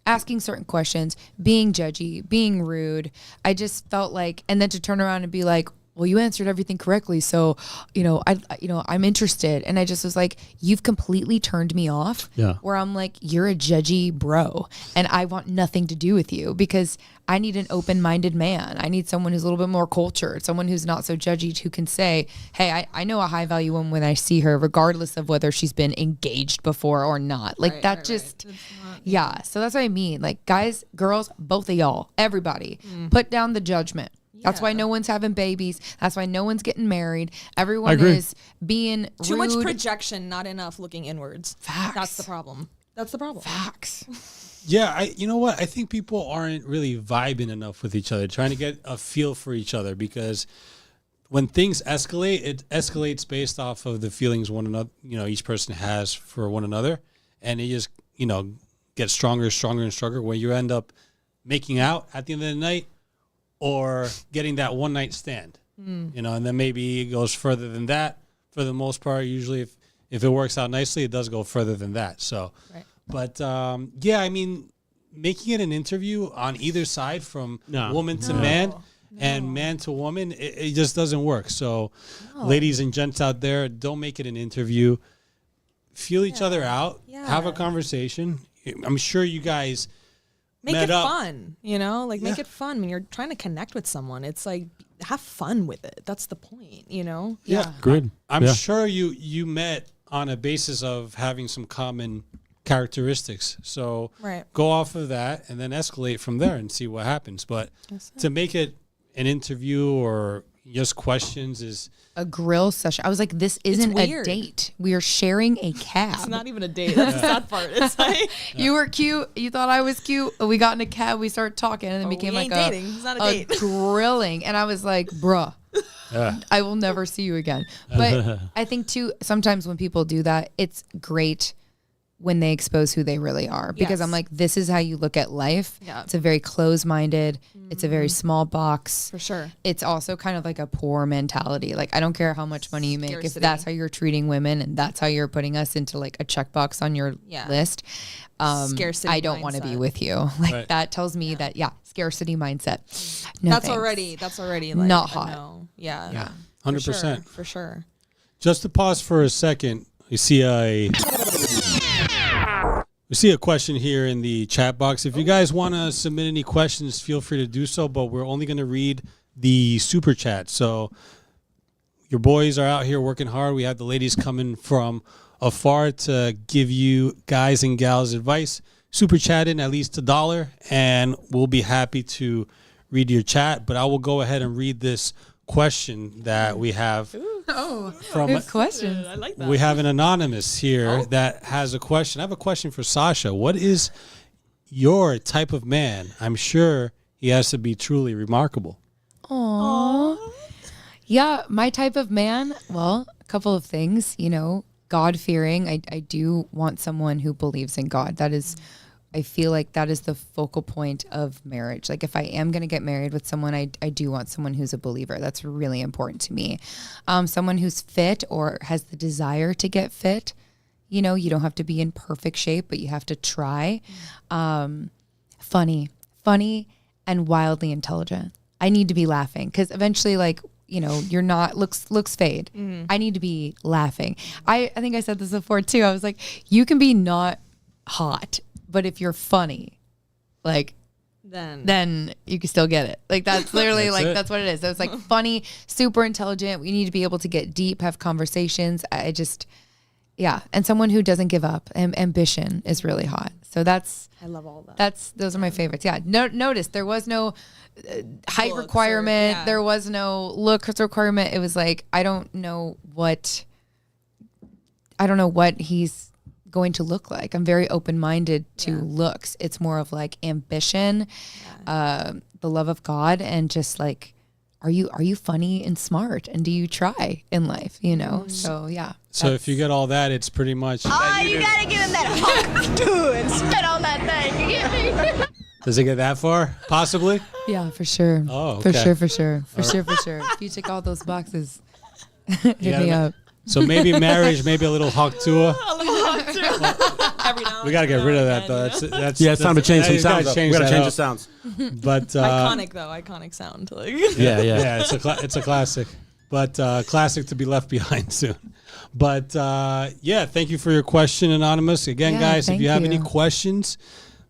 [SPEAKER 1] asking certain questions, being judgy, being rude. I just felt like, and then to turn around and be like, well, you answered everything correctly. So, I'm interested. And I just was like, you've completely turned me off.
[SPEAKER 5] Yeah.
[SPEAKER 1] Where I'm like, you're a judgy bro and I want nothing to do with you, because I need an open-minded man. I need someone who's a little bit more cultured, someone who's not so judgy, who can say, hey, I know a high value woman when I see her, regardless of whether she's been engaged before or not. Like yeah. So that's what I mean. Like guys, girls, both of y'all, everybody, put down the judgment. That's why no one's having babies. That's why no one's getting married. Everyone is being
[SPEAKER 3] too
[SPEAKER 1] rude.
[SPEAKER 3] much projection, not enough looking inwards.
[SPEAKER 1] Facts.
[SPEAKER 3] That's the problem.
[SPEAKER 1] Facts.
[SPEAKER 2] Yeah, you know what? I think people aren't really vibing enough with each other, trying to get a feel for each other, because when things escalate, it escalates based off of the feelings one another, each person has for one another, and it just, gets stronger and stronger when you end up making out at the end of the night or getting that one night stand, and then maybe it goes further than that. For the most part, usually if it works out nicely, it does go further than that. So,
[SPEAKER 3] right.
[SPEAKER 2] But I mean, making it an interview on either side, from woman to man and man to woman, it just doesn't work. So, ladies and gents out there, don't make it an interview. Feel each other out. Yeah. Have a conversation. I'm sure you guys
[SPEAKER 3] make it
[SPEAKER 2] up.
[SPEAKER 3] fun, make it fun when you're trying to connect with someone. It's like, have fun with it. That's the point,
[SPEAKER 2] Yeah.
[SPEAKER 5] Good.
[SPEAKER 2] I'm sure you met on a basis of having some common characteristics. So go off of that and then escalate from there and see what happens. But to make it an interview or, just questions is
[SPEAKER 1] A grill session. I was like, this isn't a
[SPEAKER 3] weird.
[SPEAKER 1] date. We are sharing a cab.
[SPEAKER 3] It's not even a date. That's the sad part. It's like
[SPEAKER 1] You were cute. You thought I was cute. We got in a cab. We started talking, and it became
[SPEAKER 3] we
[SPEAKER 1] like
[SPEAKER 3] ain't dating. It's not a date.
[SPEAKER 1] grilling. And I was like, bruh, I will never see you again. But I think too, sometimes when people do that, it's great when they expose who they really are, because I'm
[SPEAKER 3] Yes.
[SPEAKER 1] like, this is how you look at life.
[SPEAKER 3] Yeah.
[SPEAKER 1] It's a very closed-minded. It's a very small box.
[SPEAKER 3] for sure.
[SPEAKER 1] It's also kind of like a poor mentality. Like, I don't care how much money you make. If
[SPEAKER 3] Scarcity.
[SPEAKER 1] that's how you're treating women and that's how you're putting us into like a checkbox on your
[SPEAKER 3] Yeah.
[SPEAKER 1] list,
[SPEAKER 3] Scarcity
[SPEAKER 1] I don't want to be
[SPEAKER 3] mindset.
[SPEAKER 1] with you. Like
[SPEAKER 2] Right.
[SPEAKER 1] that tells me that, scarcity mindset. No
[SPEAKER 3] That's
[SPEAKER 1] thanks.
[SPEAKER 3] already like
[SPEAKER 1] Not
[SPEAKER 3] a
[SPEAKER 1] hot.
[SPEAKER 3] no. Yeah.
[SPEAKER 1] Yeah.
[SPEAKER 2] 100%.
[SPEAKER 3] For sure.
[SPEAKER 2] Just to pause for a second, we see a question here in the chat box. If you guys want to submit any questions, feel free to do so, but we're only going to read the super chat. So your boys are out here working hard. We have the ladies coming from afar to give you guys and gals advice. Super chat in at least $1, and we'll be happy to read your chat. But I will go ahead and read this question that we have from
[SPEAKER 1] Good questions.
[SPEAKER 3] I like that.
[SPEAKER 2] we have an anonymous here that has a question. I have a question for Sasha. What is your type of man? I'm sure he has to be truly remarkable.
[SPEAKER 1] Aww. Yeah, my type of man, well, a couple of things, God-fearing. I do want someone who believes in God. That is, I feel like that is the focal point of marriage. Like if I am going to get married with someone, I do want someone who's a believer. That's really important to me. Someone who's fit or has the desire to get fit. You don't have to be in perfect shape, but you have to try. Funny and wildly intelligent. I need to be laughing because eventually you're not looks fade. I need to be laughing. I think I said this before too. I was like, you can be not hot, but if you're funny, then you can still get it. Like that's literally that's what it is. So it's like funny, super intelligent. We need to be able to get deep, have conversations. And someone who doesn't give up. Ambition is really hot. So
[SPEAKER 3] I love all that.
[SPEAKER 1] those are my favorites. Yeah. Notice there was no height
[SPEAKER 3] Looks or-
[SPEAKER 1] requirement.
[SPEAKER 3] yeah.
[SPEAKER 1] There was no looks requirement. It was like, I don't know what he's going to look like. I'm very open-minded to looks. It's more of like ambition, the love of God, and just like, are you funny and smart, and do you try in life? So yeah.
[SPEAKER 2] So if you get all that, it's pretty much.
[SPEAKER 4] You gotta give him that hunk, dude, and spit on that thing. You get me?
[SPEAKER 2] Does it get that far? Possibly.
[SPEAKER 1] Yeah, for sure.
[SPEAKER 2] Oh,
[SPEAKER 1] for
[SPEAKER 2] okay.
[SPEAKER 1] sure, for sure. If you tick all those boxes, hit
[SPEAKER 2] gotta
[SPEAKER 1] me
[SPEAKER 2] ma-
[SPEAKER 1] up.
[SPEAKER 2] So maybe marriage, maybe a little Haktua.
[SPEAKER 3] Every now
[SPEAKER 2] We got to get rid of that, though.
[SPEAKER 3] and then,
[SPEAKER 2] That's
[SPEAKER 5] Yeah, it's time to change some sounds. We got to change the
[SPEAKER 2] the
[SPEAKER 5] sounds.
[SPEAKER 2] But
[SPEAKER 3] iconic sound. Like
[SPEAKER 2] yeah, it's a classic. But classic to be left behind soon. But thank you for your question, Anonymous. Again,
[SPEAKER 1] Yeah,
[SPEAKER 2] guys, if
[SPEAKER 1] thank
[SPEAKER 2] you have any
[SPEAKER 1] you.
[SPEAKER 2] questions,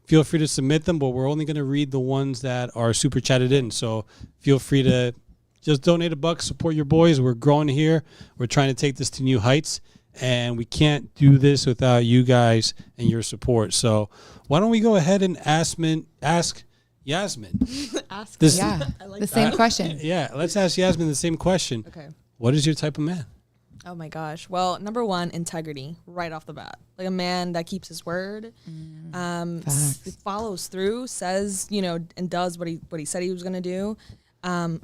[SPEAKER 2] feel free to submit them. But we're only going to read the ones that are super chatted in. So feel free to just donate $1, support your boys. We're growing here. We're trying to take this to new heights. And we can't do this without you guys and your support. So why don't we go ahead and ask Yasmin?
[SPEAKER 3] ask.
[SPEAKER 2] This,
[SPEAKER 1] Yeah,
[SPEAKER 3] I like
[SPEAKER 1] the
[SPEAKER 3] that.
[SPEAKER 1] same question.
[SPEAKER 2] Yeah, let's ask Yasmin the same question.
[SPEAKER 3] Okay.
[SPEAKER 2] What is your type of man?
[SPEAKER 3] Oh my gosh. Well, number one, integrity right off the bat. Like a man that keeps his word,
[SPEAKER 1] Facts.
[SPEAKER 3] follows through, says, and does what he said he was gonna do.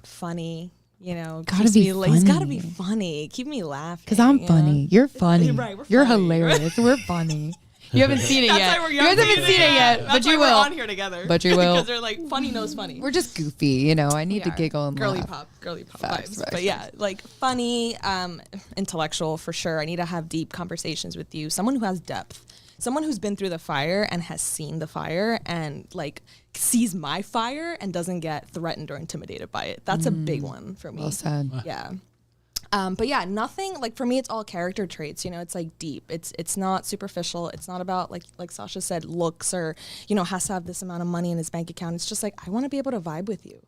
[SPEAKER 3] Funny,
[SPEAKER 1] Gotta
[SPEAKER 3] keeps
[SPEAKER 1] be
[SPEAKER 3] me he's gotta be
[SPEAKER 1] funny.
[SPEAKER 3] funny. Keep me laughing.
[SPEAKER 1] Because I'm funny. You're funny.
[SPEAKER 3] Right, we're
[SPEAKER 1] You're
[SPEAKER 3] funny.
[SPEAKER 1] hilarious. We're funny. You haven't seen it
[SPEAKER 3] That's
[SPEAKER 1] yet.
[SPEAKER 3] why we're
[SPEAKER 1] You guys haven't seen it yet,
[SPEAKER 3] That's
[SPEAKER 1] but you
[SPEAKER 3] why
[SPEAKER 1] will.
[SPEAKER 3] We're on here together.
[SPEAKER 1] But you will.
[SPEAKER 3] because they're like funny knows funny.
[SPEAKER 1] We're just goofy, I need to
[SPEAKER 3] Yeah.
[SPEAKER 1] giggle and
[SPEAKER 3] girly
[SPEAKER 1] laugh.
[SPEAKER 3] pop
[SPEAKER 1] Facts,
[SPEAKER 3] vibes.
[SPEAKER 1] facts,
[SPEAKER 3] But yeah, like funny, intellectual for sure. I need to have deep conversations with you. Someone who has depth. Someone who's been through the fire and has seen the fire and like sees my fire and doesn't get threatened or intimidated by it. That's a big one for me.
[SPEAKER 1] Well said.
[SPEAKER 3] Yeah. But yeah, nothing like for me. It's all character traits. It's like deep. It's not superficial. It's not about like Sasha said, looks or has to have this amount of money in his bank account. It's just like I want to be able to vibe with you.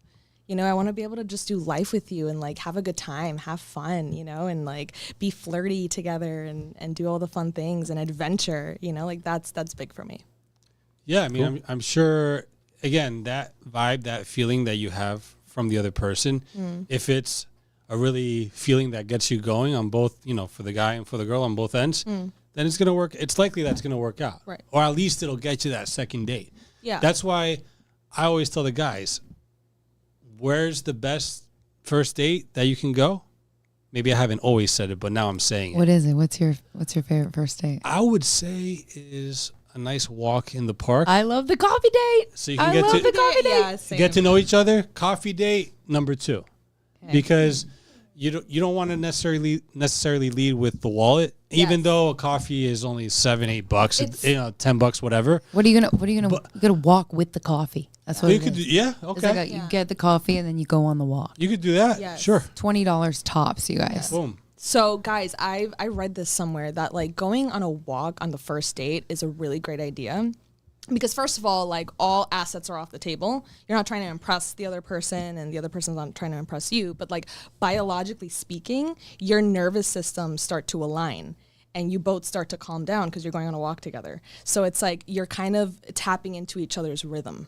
[SPEAKER 3] I want to be able to just do life with you and like have a good time, have fun, and like be flirty together and do all the fun things and adventure. Like that's big for me.
[SPEAKER 2] Yeah, I mean, I'm sure, again, that vibe, that feeling that you have from the other person, if it's really feeling that gets you going on both, for the guy and for the girl on both ends, then it's going to work. It's likely that's going to work out.
[SPEAKER 3] Right.
[SPEAKER 2] Or at least it'll get you that second date.
[SPEAKER 3] Yeah.
[SPEAKER 2] That's why I always tell the guys, where's the best first date that you can go? Maybe I haven't always said it, but now I'm saying it.
[SPEAKER 1] What is it? What's your favorite first date?
[SPEAKER 2] I would say is a nice walk in the park.
[SPEAKER 1] I love the coffee date.
[SPEAKER 2] So you can
[SPEAKER 1] I
[SPEAKER 2] get
[SPEAKER 1] love
[SPEAKER 2] to
[SPEAKER 1] the coffee date.
[SPEAKER 3] Yeah, same.
[SPEAKER 2] get to know each other. Coffee date number 2, because you don't want to necessarily lead with the wallet, even though a coffee is only $7-8, $10, whatever.
[SPEAKER 1] What are you gonna walk with the coffee? That's what
[SPEAKER 2] You
[SPEAKER 1] it
[SPEAKER 2] could
[SPEAKER 1] is.
[SPEAKER 2] do, yeah,
[SPEAKER 1] It's
[SPEAKER 2] okay.
[SPEAKER 1] like you get the coffee and then you go on the walk.
[SPEAKER 2] You could do that.
[SPEAKER 3] Yes.
[SPEAKER 2] Sure.
[SPEAKER 1] $20 tops, you guys.
[SPEAKER 2] Boom.
[SPEAKER 3] So guys, I read this somewhere that like going on a walk on the first date is a really great idea. Because first of all, like all assets are off the table. You're not trying to impress the other person and the other person's not trying to impress you. But like biologically speaking, your nervous systems start to align and you both start to calm down because you're going on a walk together. So it's like you're kind of tapping into each other's rhythm.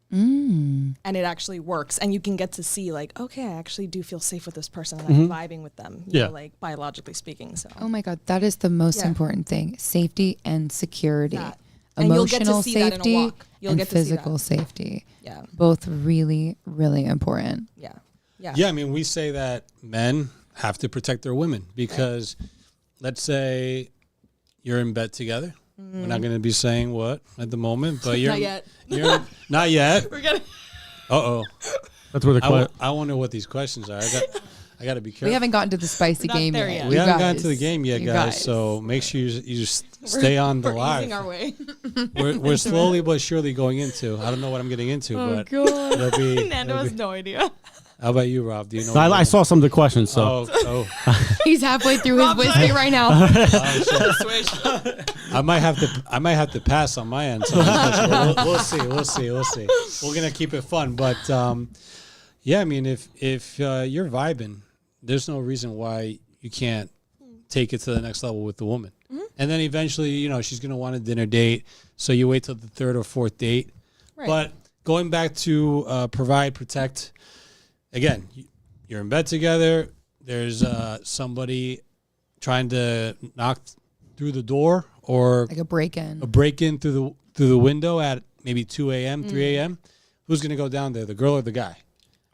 [SPEAKER 3] And it actually works. And you can get to see like, okay, I actually do feel safe with this person and I'm vibing with them, you know, like biologically speaking. So
[SPEAKER 1] Oh my God, that is the most important thing. Safety and security.
[SPEAKER 3] That. And you'll get to
[SPEAKER 1] Emotional
[SPEAKER 3] see that in a
[SPEAKER 1] safety
[SPEAKER 3] walk. You'll
[SPEAKER 1] and
[SPEAKER 3] get to see
[SPEAKER 1] physical
[SPEAKER 3] that.
[SPEAKER 1] safety.
[SPEAKER 3] Yeah.
[SPEAKER 1] Both really, really important.
[SPEAKER 3] Yeah. Yeah.
[SPEAKER 2] Yeah, I mean, we say that men have to protect their women because let's say you're in bed together. We're not going to be saying what at the moment, but you're
[SPEAKER 3] Not yet.
[SPEAKER 2] You're not yet.
[SPEAKER 3] We're gonna
[SPEAKER 2] Uh-oh.
[SPEAKER 5] That's where the
[SPEAKER 2] I wonder what these questions are. I got to be careful.
[SPEAKER 1] We haven't gotten to the spicy
[SPEAKER 3] Not
[SPEAKER 1] game
[SPEAKER 3] there
[SPEAKER 1] yet.
[SPEAKER 3] yet.
[SPEAKER 2] We
[SPEAKER 1] you
[SPEAKER 2] haven't
[SPEAKER 1] guys.
[SPEAKER 2] gotten to the game yet,
[SPEAKER 1] You
[SPEAKER 2] guys. So make sure you just stay on the
[SPEAKER 3] we're
[SPEAKER 2] live.
[SPEAKER 3] easing our way.
[SPEAKER 2] We're slowly but surely going into. I don't know what I'm getting into, but
[SPEAKER 1] God.
[SPEAKER 2] it'll be.
[SPEAKER 3] Nando has no idea.
[SPEAKER 2] How about you, Rob? Do you know?
[SPEAKER 5] I saw some of the questions, so
[SPEAKER 1] He's halfway through his whiskey right now.
[SPEAKER 2] I might have to pass on my end. So we'll see. We're gonna keep it fun, but yeah, I mean, if you're vibing, there's no reason why you can't take it to the next level with the woman. And then eventually, she's gonna want a dinner date, so you wait till the third or fourth date.
[SPEAKER 3] Right.
[SPEAKER 2] But going back to provide, protect. Again, you're in bed together. There's somebody trying to knock through the door or
[SPEAKER 1] Like a break-in.
[SPEAKER 2] a break-in through the window at maybe 2 a.m., 3 a.m. Who's going to go down there, the girl or the guy?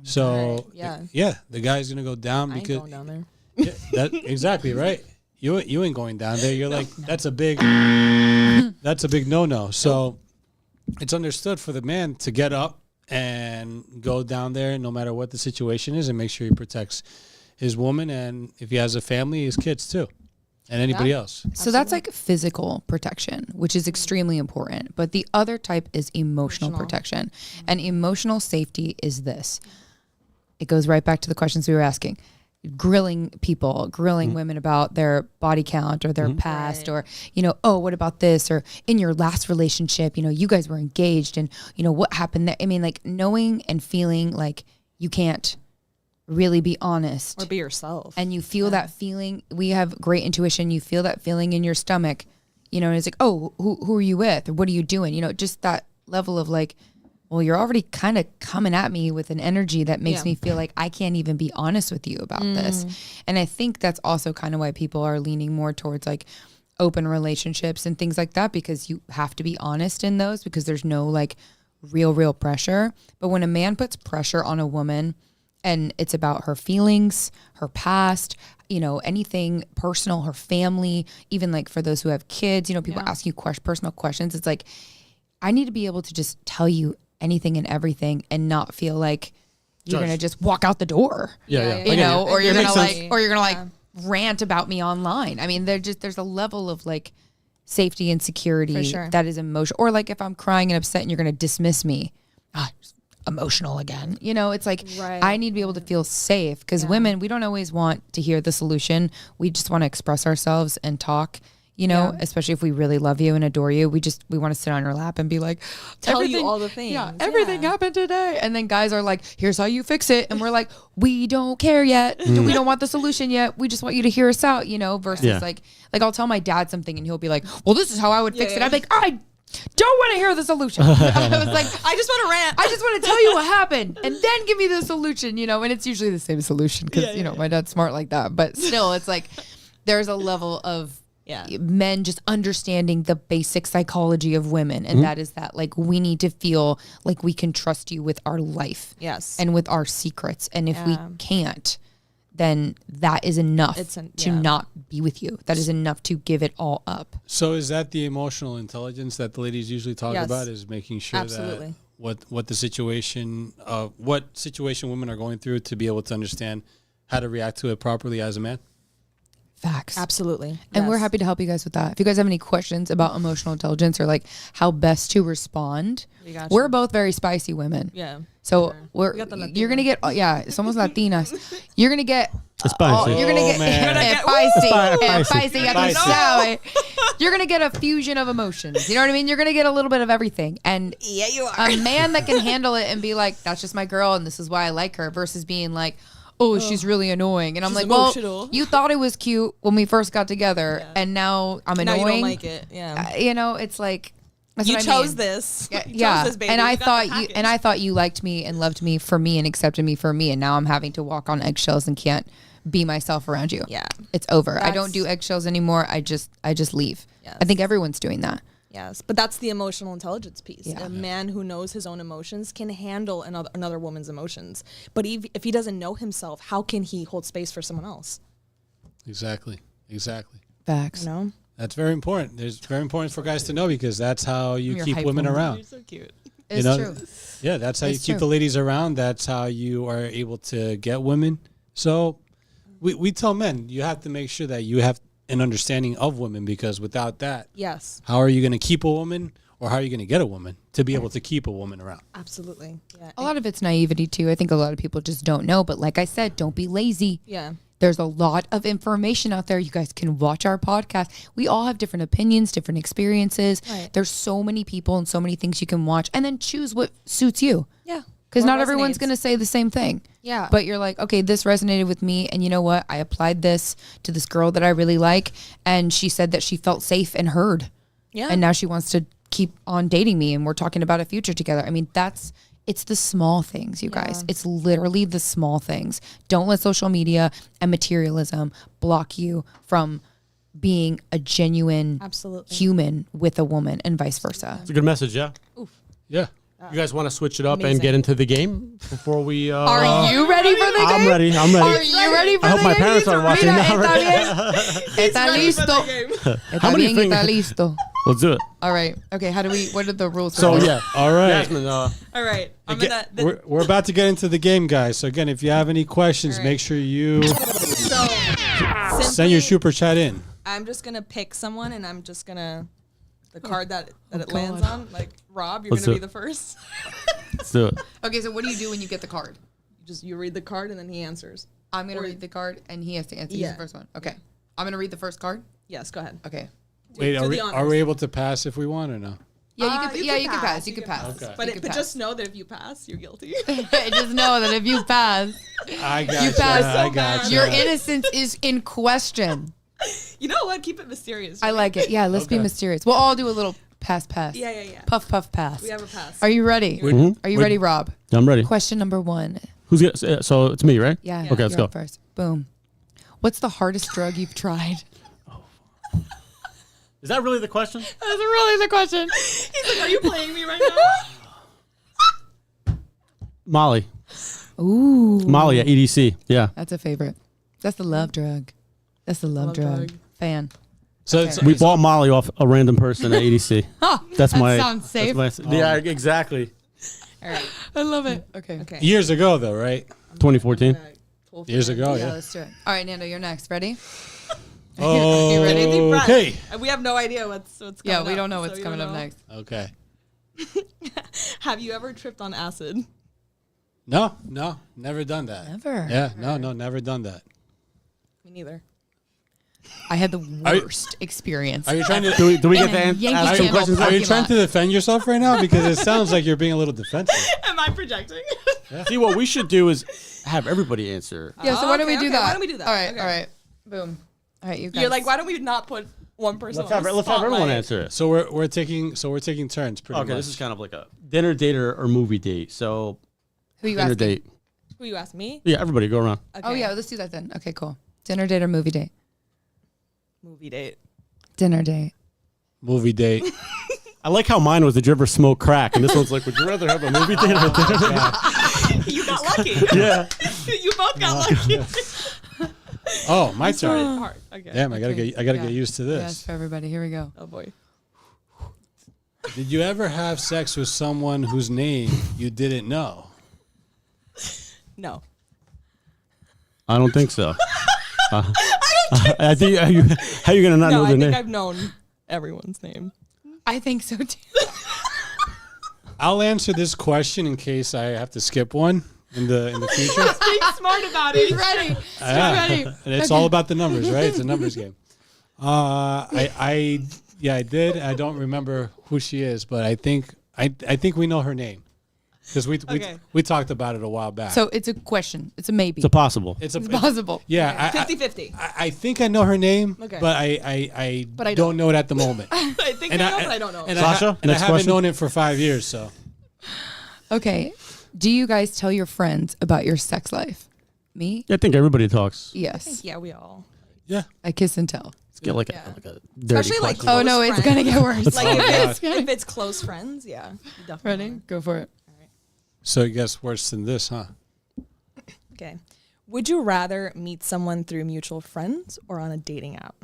[SPEAKER 2] So,
[SPEAKER 3] yeah.
[SPEAKER 2] the guy's going to go down
[SPEAKER 3] I ain't
[SPEAKER 2] because
[SPEAKER 3] going down there.
[SPEAKER 2] Yeah, that exactly right. You ain't going down there. You're like that's a big no-no. So it's understood for the man to get up and go down there no matter what the situation is and make sure he protects his woman and if he has a family, his kids too. And anybody else.
[SPEAKER 1] So that's like physical protection, which is extremely important. But the other type is emotional protection. And emotional safety is this. It goes right back to the questions we were asking. Grilling women about their body count or their past or, oh, what about this? Or in your last relationship, you guys were engaged and, what happened there? I mean, like knowing and feeling like you can't really be honest.
[SPEAKER 3] Or be yourself.
[SPEAKER 1] And you feel that feeling. We have great intuition. You feel that feeling in your stomach, and it's like, oh, who are you with? Or what are you doing? Just that level of like, well, you're already kind of coming at me with an energy that makes me feel like I can't even be honest with you about this. And I think that's also kind of why people are leaning more towards like open relationships and things like that, because you have to be honest in those because there's no like real pressure. But when a man puts pressure on a woman and it's about her feelings, her past, anything personal, her family, even like for those who have kids, people ask you personal questions. It's like, I need to be able to just tell you anything and everything and not feel like you're going to just walk out the door, or you're going to like rant about me online. I mean, there's a level of like safety and security that is emotional. Or like if I'm crying and upset and you're going to dismiss me, emotional again. It's like I need to be able to feel safe because women, we don't always want to hear the solution. We just want to express ourselves and talk. Especially if we really love you and adore you, we want to sit on your lap and be like,
[SPEAKER 3] tell you all the things.
[SPEAKER 1] Yeah, everything happened today. And then guys are like, here's how you fix it. And we're like, we don't care yet. We don't want the solution yet. We just want you to hear us out, versus like I'll tell my dad something and he'll be like, well, this is how I would fix it. I'm like, I don't want to hear the solution. I was like,
[SPEAKER 3] I just want to rant.
[SPEAKER 1] I just want to tell you what happened and then give me the solution, and it's usually the same solution because, my dad's smart like that. But still, it's like there's a level of men just understanding the basic psychology of women. And that is that, like, we need to feel like we can trust you with our life.
[SPEAKER 3] Yes.
[SPEAKER 1] And with our secrets. And if we can't, then that is enough to not be with you. That is enough to give it all up.
[SPEAKER 2] So is that the emotional intelligence that the ladies usually talk about, is making sure that what situation women are going through to be able to understand how to react to it properly as a man?
[SPEAKER 1] Facts.
[SPEAKER 3] Absolutely.
[SPEAKER 1] And we're happy to help you guys with that. If you guys have any questions about emotional intelligence or like how best to respond, we're both very spicy women.
[SPEAKER 3] Yeah.
[SPEAKER 1] So you're going to get, somos Latinas. You're going to get,
[SPEAKER 5] spicy.
[SPEAKER 1] You're going to get spicy. You're going to get a fusion of emotions. You know what I mean? You're going to get a little bit of everything. And
[SPEAKER 3] you are.
[SPEAKER 1] A man that can handle it and be like, that's just my girl and this is why I like her, versus being like, oh, she's really annoying. And I'm like, emotional. Well, you thought it was cute when we first got together, and now I'm annoying.
[SPEAKER 3] Now you don't like it. Yeah.
[SPEAKER 1] It's like, that's
[SPEAKER 3] you
[SPEAKER 1] what
[SPEAKER 3] chose
[SPEAKER 1] I mean.
[SPEAKER 3] this.
[SPEAKER 1] Yeah.
[SPEAKER 3] Chose this, baby.
[SPEAKER 1] And I thought you liked me and loved me for me and accepted me for me, and now I'm having to walk on eggshells and can't be myself around you. Yeah. It's over. I don't do eggshells anymore. I just leave. Yes. I think everyone's doing that.
[SPEAKER 3] Yes, but that's the emotional intelligence piece. Yeah. A man who knows his own emotions can handle another woman's emotions. But if he doesn't know himself, how can he hold space for someone else?
[SPEAKER 2] Exactly.
[SPEAKER 1] Facts.
[SPEAKER 2] That's very important. It's very important for guys to know, because that's how you keep women around.
[SPEAKER 3] You're so cute.
[SPEAKER 1] It's true.
[SPEAKER 2] Yeah, that's how you keep the ladies around. That's how you are able to get women. So we tell men, you have to make sure that you have an understanding of women, because without that, how are you going to keep a woman, or how are you going to get a woman to be able to keep a woman around?
[SPEAKER 3] Absolutely. Yeah.
[SPEAKER 1] A lot of it's naivety too. I think a lot of people just don't know, but like I said, don't be lazy.
[SPEAKER 3] Yeah.
[SPEAKER 1] There's a lot of information out there. You guys can watch our podcast. We all have different opinions, different experiences. Right. There's so many people and so many things you can watch, and then choose what suits you.
[SPEAKER 3] Yeah.
[SPEAKER 1] Because not everyone's going to say the same thing. Yeah. But you're like, okay, this resonated with me. And you know what? I applied this to this girl that I really like. And she said that she felt safe and heard. Yeah. And now she wants to keep on dating me. And we're talking about a future together. I mean, it's the small things, you guys. It's literally the small things. Don't let social media and materialism block you from being a genuine human with a woman, and vice versa.
[SPEAKER 5] It's a good message, yeah.
[SPEAKER 3] Oof.
[SPEAKER 2] Yeah.
[SPEAKER 5] You guys want to switch it up and get into the game before we...
[SPEAKER 1] Are you ready for the game?
[SPEAKER 5] I'm ready.
[SPEAKER 1] Are you ready for the game?
[SPEAKER 5] I hope my parents are watching now.
[SPEAKER 1] Está listo.
[SPEAKER 5] How many fingers?
[SPEAKER 1] Está listo.
[SPEAKER 5] Let's do it.
[SPEAKER 1] All right. Okay, what are the rules?
[SPEAKER 5] So, yeah.
[SPEAKER 2] All right.
[SPEAKER 5] Jasmine,
[SPEAKER 3] all right.
[SPEAKER 2] We're about to get into the game, guys. So, again, if you have any questions, make sure you send your super chat in.
[SPEAKER 3] I'm just going to pick someone, and I'm just going to... The card that it lands on, like, Rob, you're going to be the first.
[SPEAKER 5] Let's do it.
[SPEAKER 1] Okay, so what do you do when you get the card?
[SPEAKER 3] You read the card and then he answers.
[SPEAKER 1] I'm going to read the card and he has to answer. He's the first one. Okay. I'm going to read the first card?
[SPEAKER 3] Yes, go ahead.
[SPEAKER 1] Okay.
[SPEAKER 2] Wait, are we able to pass if we want or no?
[SPEAKER 1] Yeah, you can pass. You can pass.
[SPEAKER 3] Okay. But just know that if you pass, you're guilty.
[SPEAKER 1] Just know that if you pass,
[SPEAKER 2] I got you.
[SPEAKER 1] Your innocence is in question.
[SPEAKER 3] You know what? Keep it mysterious.
[SPEAKER 1] Right? I like it. Yeah, let's be mysterious. We'll all do a little pass.
[SPEAKER 3] Yeah.
[SPEAKER 1] Puff, pass.
[SPEAKER 3] We have a pass.
[SPEAKER 1] Are you ready? Are you ready, Rob?
[SPEAKER 5] I'm ready.
[SPEAKER 1] Question number 1.
[SPEAKER 5] So it's me, right?
[SPEAKER 1] Yeah.
[SPEAKER 5] Okay, let's go.
[SPEAKER 1] First. Boom. What's the hardest drug you've tried?
[SPEAKER 5] Is that really the question?
[SPEAKER 1] That's really the question.
[SPEAKER 3] He's like, are you playing me right now?
[SPEAKER 5] Molly.
[SPEAKER 1] Ooh.
[SPEAKER 5] Molly at EDC. Yeah.
[SPEAKER 1] That's a favorite. That's the love drug. That's the love drug. Fan.
[SPEAKER 2] So
[SPEAKER 5] we bought Molly off a random person at EDC.
[SPEAKER 1] That sounds safe.
[SPEAKER 5] Yeah, exactly.
[SPEAKER 3] All right.
[SPEAKER 1] I love it. Okay.
[SPEAKER 2] Years ago, though, right?
[SPEAKER 5] 2014.
[SPEAKER 2] Years ago,
[SPEAKER 1] yeah. Let's do it. All right, Nando, you're next. Ready?
[SPEAKER 2] Oh,
[SPEAKER 1] you ready?
[SPEAKER 2] Okay.
[SPEAKER 3] We have no idea what's coming up.
[SPEAKER 1] Yeah, we don't know what's coming up next.
[SPEAKER 2] Okay.
[SPEAKER 3] Have you ever tripped on acid?
[SPEAKER 2] No, never done that.
[SPEAKER 1] Never.
[SPEAKER 2] Yeah, no, never done that.
[SPEAKER 3] Me neither.
[SPEAKER 1] I had the worst experience.
[SPEAKER 2] Are you trying to?
[SPEAKER 5] Do we get to ask some questions?
[SPEAKER 2] Are you trying to defend yourself right now? Because it sounds like you're being a little defensive.
[SPEAKER 3] Am I projecting?
[SPEAKER 5] Yeah. See, what we should do is have everybody answer.
[SPEAKER 1] Yeah. So why don't we do that?
[SPEAKER 3] Why don't we do that?
[SPEAKER 1] All right. Boom. All right, you guys.
[SPEAKER 3] You're like, why don't we not put one person.
[SPEAKER 5] Let's have everyone answer it.
[SPEAKER 2] So we're taking turns. Pretty
[SPEAKER 5] Okay,
[SPEAKER 2] much.
[SPEAKER 5] this is kind of like a dinner date or movie date. So
[SPEAKER 1] Who you
[SPEAKER 5] dinner
[SPEAKER 1] asking?
[SPEAKER 5] date.
[SPEAKER 3] Who you ask me?
[SPEAKER 5] Yeah, everybody go around.
[SPEAKER 3] Okay.
[SPEAKER 1] Oh yeah, let's do that then. Okay, cool. Dinner date or movie date?
[SPEAKER 3] Movie date.
[SPEAKER 1] Dinner date.
[SPEAKER 2] Movie date.
[SPEAKER 5] I like how mine was, did you ever smoke crack? And this one's like, would you rather have a movie date or a dinner date?
[SPEAKER 3] You got lucky.
[SPEAKER 5] Yeah.
[SPEAKER 3] You both got lucky.
[SPEAKER 2] Oh, my turn.
[SPEAKER 3] Hard. Okay.
[SPEAKER 2] Damn, I gotta get used to
[SPEAKER 1] Yes,
[SPEAKER 2] this.
[SPEAKER 1] for everybody. Here we go.
[SPEAKER 3] Oh boy.
[SPEAKER 2] Did you ever have sex with someone whose name you didn't know?
[SPEAKER 3] No.
[SPEAKER 5] I don't think so. I think, how you going to not know
[SPEAKER 3] No, I
[SPEAKER 5] their
[SPEAKER 3] think
[SPEAKER 5] name?
[SPEAKER 3] I've known everyone's name.
[SPEAKER 1] I think so too.
[SPEAKER 2] I'll answer this question in case I have to skip one in the future.
[SPEAKER 3] Being smart about it.
[SPEAKER 1] Ready.
[SPEAKER 2] Yeah. And it's all about the numbers, right? It's a numbers game. I did. I don't remember who she is, but I think we know her name because we talked about it a while back.
[SPEAKER 1] So it's a question. It's a maybe.
[SPEAKER 5] It's a possible.
[SPEAKER 2] it's
[SPEAKER 1] possible.
[SPEAKER 2] Yeah,
[SPEAKER 3] 50-50.
[SPEAKER 2] I think I know her name,
[SPEAKER 3] Okay.
[SPEAKER 2] but I
[SPEAKER 1] I
[SPEAKER 2] don't know it at the moment.
[SPEAKER 3] I think I know, but I don't know.
[SPEAKER 2] And
[SPEAKER 5] Sasha,
[SPEAKER 2] I
[SPEAKER 5] next
[SPEAKER 2] haven't
[SPEAKER 5] question.
[SPEAKER 2] known it for 5 years, so
[SPEAKER 1] Okay. Do you guys tell your friends about your sex life? Me?
[SPEAKER 5] I think everybody talks.
[SPEAKER 1] Yes.
[SPEAKER 3] Yeah, we all.
[SPEAKER 2] yeah.
[SPEAKER 1] I kiss and tell.
[SPEAKER 5] Let's get like
[SPEAKER 3] Yeah.
[SPEAKER 5] a dirty
[SPEAKER 3] Especially like
[SPEAKER 5] question.
[SPEAKER 1] Oh no, it's
[SPEAKER 3] friends.
[SPEAKER 1] gonna get worse.
[SPEAKER 3] Like if it's close friends, yeah. Definitely.
[SPEAKER 1] Ready? Go for it.
[SPEAKER 2] So it gets worse than this, huh?
[SPEAKER 3] Okay. Would you rather meet someone through mutual friends or on a dating app?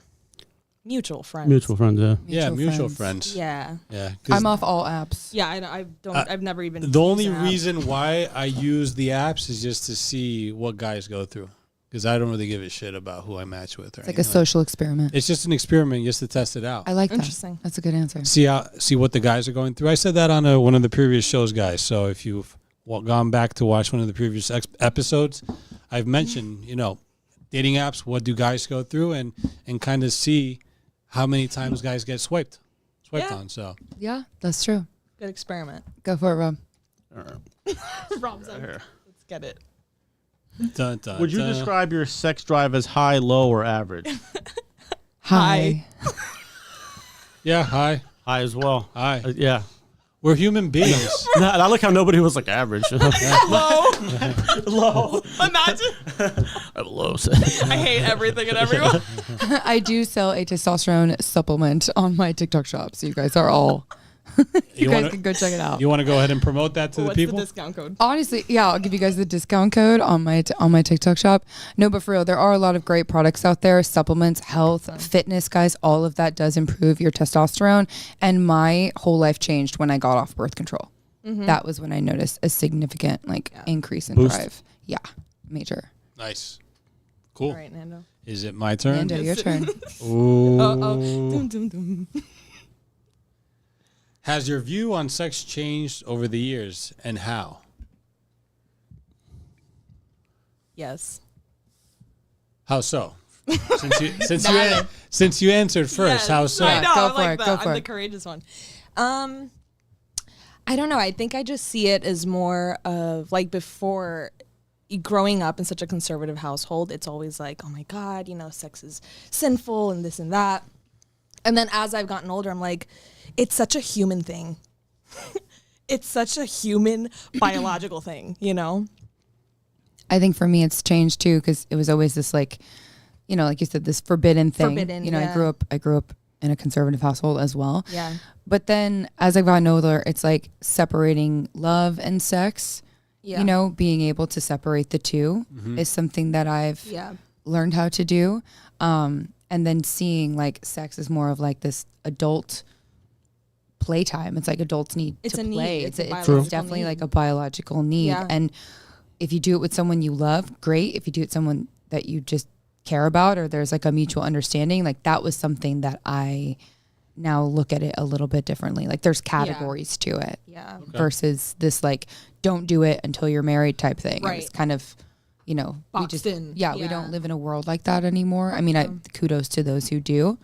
[SPEAKER 3] Mutual friends.
[SPEAKER 5] Mutual friends, yeah.
[SPEAKER 2] Yeah, mutual friends.
[SPEAKER 3] Yeah.
[SPEAKER 2] Yeah. 'Cause
[SPEAKER 1] I'm off all apps.
[SPEAKER 3] Yeah, I don't. I've never even.
[SPEAKER 2] the only
[SPEAKER 3] used an app.
[SPEAKER 2] reason why I use the apps is just to see what guys go through. Because I don't really give a shit about who I match with. Or
[SPEAKER 1] It's like a social experiment.
[SPEAKER 2] It's just an experiment just to test it out.
[SPEAKER 1] I like that.
[SPEAKER 3] Interesting.
[SPEAKER 1] That's a good answer.
[SPEAKER 2] See what the guys are going through. I said that on one of the previous shows, guys. So if you've gone back to watch one of the previous episodes, I've mentioned, dating apps. What do guys go through, and kind of see how many times guys get swiped
[SPEAKER 3] Yeah.
[SPEAKER 2] on. So
[SPEAKER 1] Yeah, that's true.
[SPEAKER 3] Good experiment.
[SPEAKER 1] Go for it, Rob.
[SPEAKER 3] Rob's like, let's get it.
[SPEAKER 2] dun, dun,
[SPEAKER 5] Would you
[SPEAKER 2] dun.
[SPEAKER 5] describe your sex drive as high, low, or average?
[SPEAKER 1] Hi.
[SPEAKER 2] Yeah, hi.
[SPEAKER 5] High as well.
[SPEAKER 2] Hi.
[SPEAKER 5] Yeah.
[SPEAKER 2] We're human beings.
[SPEAKER 5] No, I like how nobody was like average.
[SPEAKER 3] Low.
[SPEAKER 5] Low.
[SPEAKER 3] Imagine.
[SPEAKER 5] I'm low.
[SPEAKER 3] I hate everything and everyone.
[SPEAKER 1] I do sell a testosterone supplement on my TikTok shop, so you guys are all. you guys
[SPEAKER 2] wanna-
[SPEAKER 1] can go check it out.
[SPEAKER 2] You want to go ahead and promote that to
[SPEAKER 3] What's
[SPEAKER 2] the people?
[SPEAKER 3] the discount code?
[SPEAKER 1] Honestly, yeah, I'll give you guys the discount code on my TikTok shop. No, but for real, there are a lot of great products out there, supplements, health, fitness, guys. All of that does improve your testosterone. And my whole life changed when I got off birth control. That was when I noticed a significant increase in
[SPEAKER 5] Boost.
[SPEAKER 1] drive. Yeah, major.
[SPEAKER 2] Nice. Cool.
[SPEAKER 3] All right, Nando.
[SPEAKER 2] Is it my turn?
[SPEAKER 1] Nando, your turn.
[SPEAKER 2] Ooh.
[SPEAKER 3] Dum, dum, dum.
[SPEAKER 2] Has your view on sex changed over the years, and how?
[SPEAKER 3] Yes.
[SPEAKER 2] How so? Since you answered first,
[SPEAKER 3] Yes,
[SPEAKER 2] how so?
[SPEAKER 3] I know.
[SPEAKER 1] Go
[SPEAKER 3] I'm
[SPEAKER 1] for
[SPEAKER 3] like
[SPEAKER 1] it,
[SPEAKER 3] the,
[SPEAKER 1] go
[SPEAKER 3] I'm
[SPEAKER 1] for
[SPEAKER 3] the
[SPEAKER 1] it.
[SPEAKER 3] courageous one. I don't know. I think I just see it as more of like before growing up in such a conservative household, it's always like, oh my God, sex is sinful and this and that. And then as I've gotten older, I'm like, it's such a human thing. It's such a human biological thing,
[SPEAKER 1] I think for me, it's changed too, because it was always this like you said, this forbidden thing.
[SPEAKER 3] Forbidden,
[SPEAKER 1] I grew up in a conservative household as well.
[SPEAKER 3] Yeah.
[SPEAKER 1] But then as I've gotten older, it's like separating love and sex.
[SPEAKER 3] Yeah.
[SPEAKER 1] Being able to separate the two is something that I've
[SPEAKER 3] Yeah.
[SPEAKER 1] learned how to do. And then seeing like sex is more of like this adult playtime. It's like adults need
[SPEAKER 3] It's
[SPEAKER 1] to
[SPEAKER 3] a need.
[SPEAKER 1] play.
[SPEAKER 3] It's a
[SPEAKER 1] It's
[SPEAKER 3] biological
[SPEAKER 1] definitely
[SPEAKER 3] need.
[SPEAKER 1] like a biological need.
[SPEAKER 3] Yeah.
[SPEAKER 1] And if you do it with someone you love, great. If you do it with someone that you just care about, or there's like a mutual understanding, like that was something that I now look at it a little bit differently. Like there's categories to it
[SPEAKER 3] Yeah.
[SPEAKER 1] versus this like don't do it until you're married type thing.
[SPEAKER 3] Right.
[SPEAKER 1] It's kind of, we
[SPEAKER 3] Boxed
[SPEAKER 1] just
[SPEAKER 3] in.
[SPEAKER 1] we
[SPEAKER 3] Yeah.
[SPEAKER 1] don't live in a world like that anymore. I mean, kudos to those who do.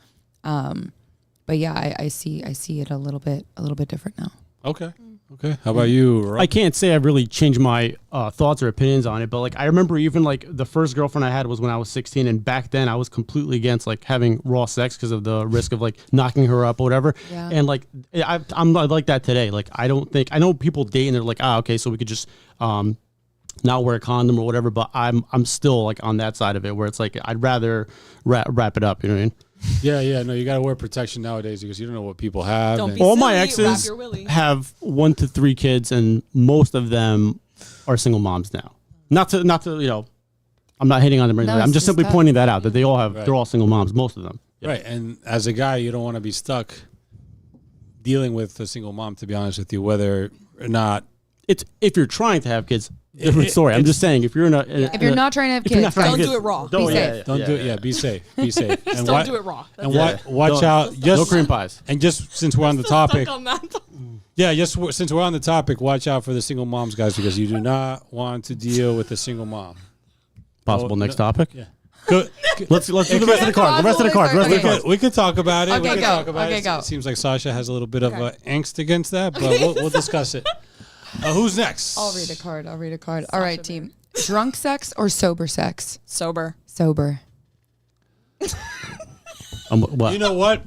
[SPEAKER 1] But yeah, I see it a little bit different now.
[SPEAKER 2] Okay. Okay. How about you, Rob?
[SPEAKER 5] I can't say I've really changed my thoughts or opinions on it, but like I remember even like the first girlfriend I had was when I was 16, and back then I was completely against like having raw sex because of the risk of like knocking her up or whatever.
[SPEAKER 1] Yeah.
[SPEAKER 5] And like I'm not like that today. Like I don't think I know people date and they're like, okay, so we could just not wear a condom or whatever. But I'm still like on that side of it where it's like I'd rather wrap it up. You know what I mean?
[SPEAKER 2] Yeah. No, you got to wear protection nowadays because you don't know what people have.
[SPEAKER 3] Don't
[SPEAKER 2] and-
[SPEAKER 3] be
[SPEAKER 5] All my
[SPEAKER 3] silly, wrap
[SPEAKER 5] exes
[SPEAKER 3] your willy.
[SPEAKER 5] have 1 to 3 kids, and most of them are single moms now. Not to you know, I'm not hating on them or anything.
[SPEAKER 1] No,
[SPEAKER 5] I'm
[SPEAKER 1] it's
[SPEAKER 5] just
[SPEAKER 1] just
[SPEAKER 5] simply
[SPEAKER 1] tough.
[SPEAKER 5] pointing that out that they all have
[SPEAKER 2] Right.
[SPEAKER 5] they're all single moms, most of them. Yeah.
[SPEAKER 2] Right. And as a guy, you don't want to be stuck dealing with a single mom, to be honest with you, whether or not.
[SPEAKER 5] It's if you're trying to have kids, different story. I'm just saying if you're in a
[SPEAKER 1] If you're not trying to have
[SPEAKER 5] if you're
[SPEAKER 1] kids,
[SPEAKER 5] not trying to
[SPEAKER 3] Don't
[SPEAKER 5] have
[SPEAKER 3] do
[SPEAKER 5] kids,
[SPEAKER 3] it raw.
[SPEAKER 5] Don't,
[SPEAKER 1] Be
[SPEAKER 5] yeah,
[SPEAKER 1] safe.
[SPEAKER 5] yeah,
[SPEAKER 2] Don't
[SPEAKER 5] yeah,
[SPEAKER 2] do it. Yeah, be safe. Be safe. And
[SPEAKER 3] Don't do it raw.
[SPEAKER 2] And
[SPEAKER 5] Yeah.
[SPEAKER 2] watch
[SPEAKER 5] Don't-
[SPEAKER 2] out. Just
[SPEAKER 5] No cream pies.
[SPEAKER 2] And just since we're on the topic,
[SPEAKER 3] Stuck on that.
[SPEAKER 2] yeah, just since we're on the topic, watch out for the single moms, guys, because you do not want to deal with a single mom.
[SPEAKER 5] Possible
[SPEAKER 2] Oh,
[SPEAKER 5] next
[SPEAKER 2] no.
[SPEAKER 5] topic.
[SPEAKER 2] Yeah. Good.
[SPEAKER 5] Let's do the rest of the cards. The rest of the cards. The rest of the cards.
[SPEAKER 2] We could talk about it.
[SPEAKER 1] Okay,
[SPEAKER 2] we could
[SPEAKER 1] go.
[SPEAKER 2] talk about
[SPEAKER 1] Okay,
[SPEAKER 2] it.
[SPEAKER 1] go.
[SPEAKER 2] It seems like Sasha has a little bit of
[SPEAKER 3] Okay.
[SPEAKER 2] angst against that, but we'll discuss it. Who's next?
[SPEAKER 1] I'll read a card. All right, team. Drunk sex or sober sex?
[SPEAKER 3] Sober.
[SPEAKER 1] Sober.
[SPEAKER 5] What?
[SPEAKER 2] You know what?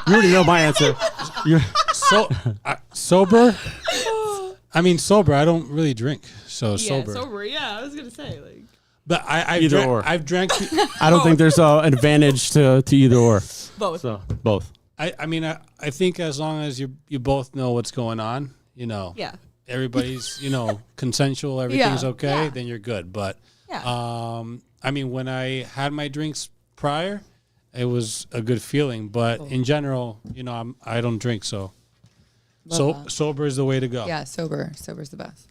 [SPEAKER 5] You already know my answer. You're,
[SPEAKER 2] So sober. I mean, sober. I don't really drink, so sober.
[SPEAKER 3] Sober. Yeah, I was gonna say like.
[SPEAKER 2] But I've
[SPEAKER 5] Either
[SPEAKER 2] drank,
[SPEAKER 5] or.
[SPEAKER 2] I've drank.
[SPEAKER 5] I don't think there's an advantage to either or.
[SPEAKER 3] Both.
[SPEAKER 5] So both.
[SPEAKER 2] I mean, I think as long as you both know what's going on, you know,
[SPEAKER 3] Yeah.
[SPEAKER 2] everybody's consensual, everything's
[SPEAKER 1] Yeah.
[SPEAKER 2] okay,
[SPEAKER 3] Yeah.
[SPEAKER 2] then you're good. But
[SPEAKER 3] Yeah.
[SPEAKER 2] I mean, when I had my drinks prior, it was a good feeling. But in general, I don't drink, so
[SPEAKER 1] Love that.
[SPEAKER 2] sober is the way to go.
[SPEAKER 1] Yeah, sober. Sober's the best.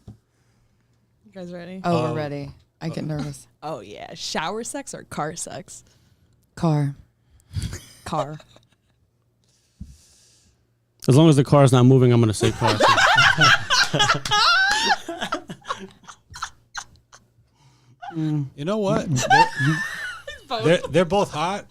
[SPEAKER 3] You guys ready?
[SPEAKER 1] Oh, we're ready. I get nervous.
[SPEAKER 3] Oh yeah. Shower sex or car sex?
[SPEAKER 1] Car.
[SPEAKER 3] Car.
[SPEAKER 5] As long as the car's not moving, I'm going to say car.
[SPEAKER 2] You know what? They're both hot,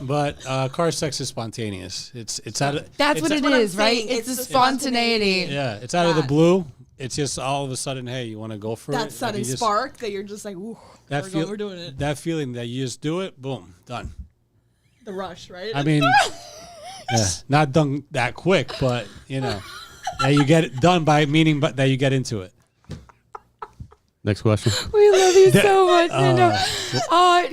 [SPEAKER 2] but car sex is spontaneous. It's out of
[SPEAKER 1] That's what it is, right?
[SPEAKER 3] saying.
[SPEAKER 1] It's
[SPEAKER 3] It's
[SPEAKER 1] the
[SPEAKER 3] the
[SPEAKER 1] spontaneity.
[SPEAKER 2] yeah, it's out of the blue. It's just all of a sudden, hey, you want to go for it?
[SPEAKER 3] That
[SPEAKER 2] Like,
[SPEAKER 3] sudden
[SPEAKER 2] you just-
[SPEAKER 3] spark that you're just like, ooh,
[SPEAKER 2] That
[SPEAKER 3] we're doing it.
[SPEAKER 2] That feeling that you just do it, boom, done.
[SPEAKER 3] The rush, right?
[SPEAKER 2] I mean, yeah, not done that quick, but that you get it done by meaning, but that you get into it.
[SPEAKER 5] Next question.
[SPEAKER 1] We love you so much, Nando.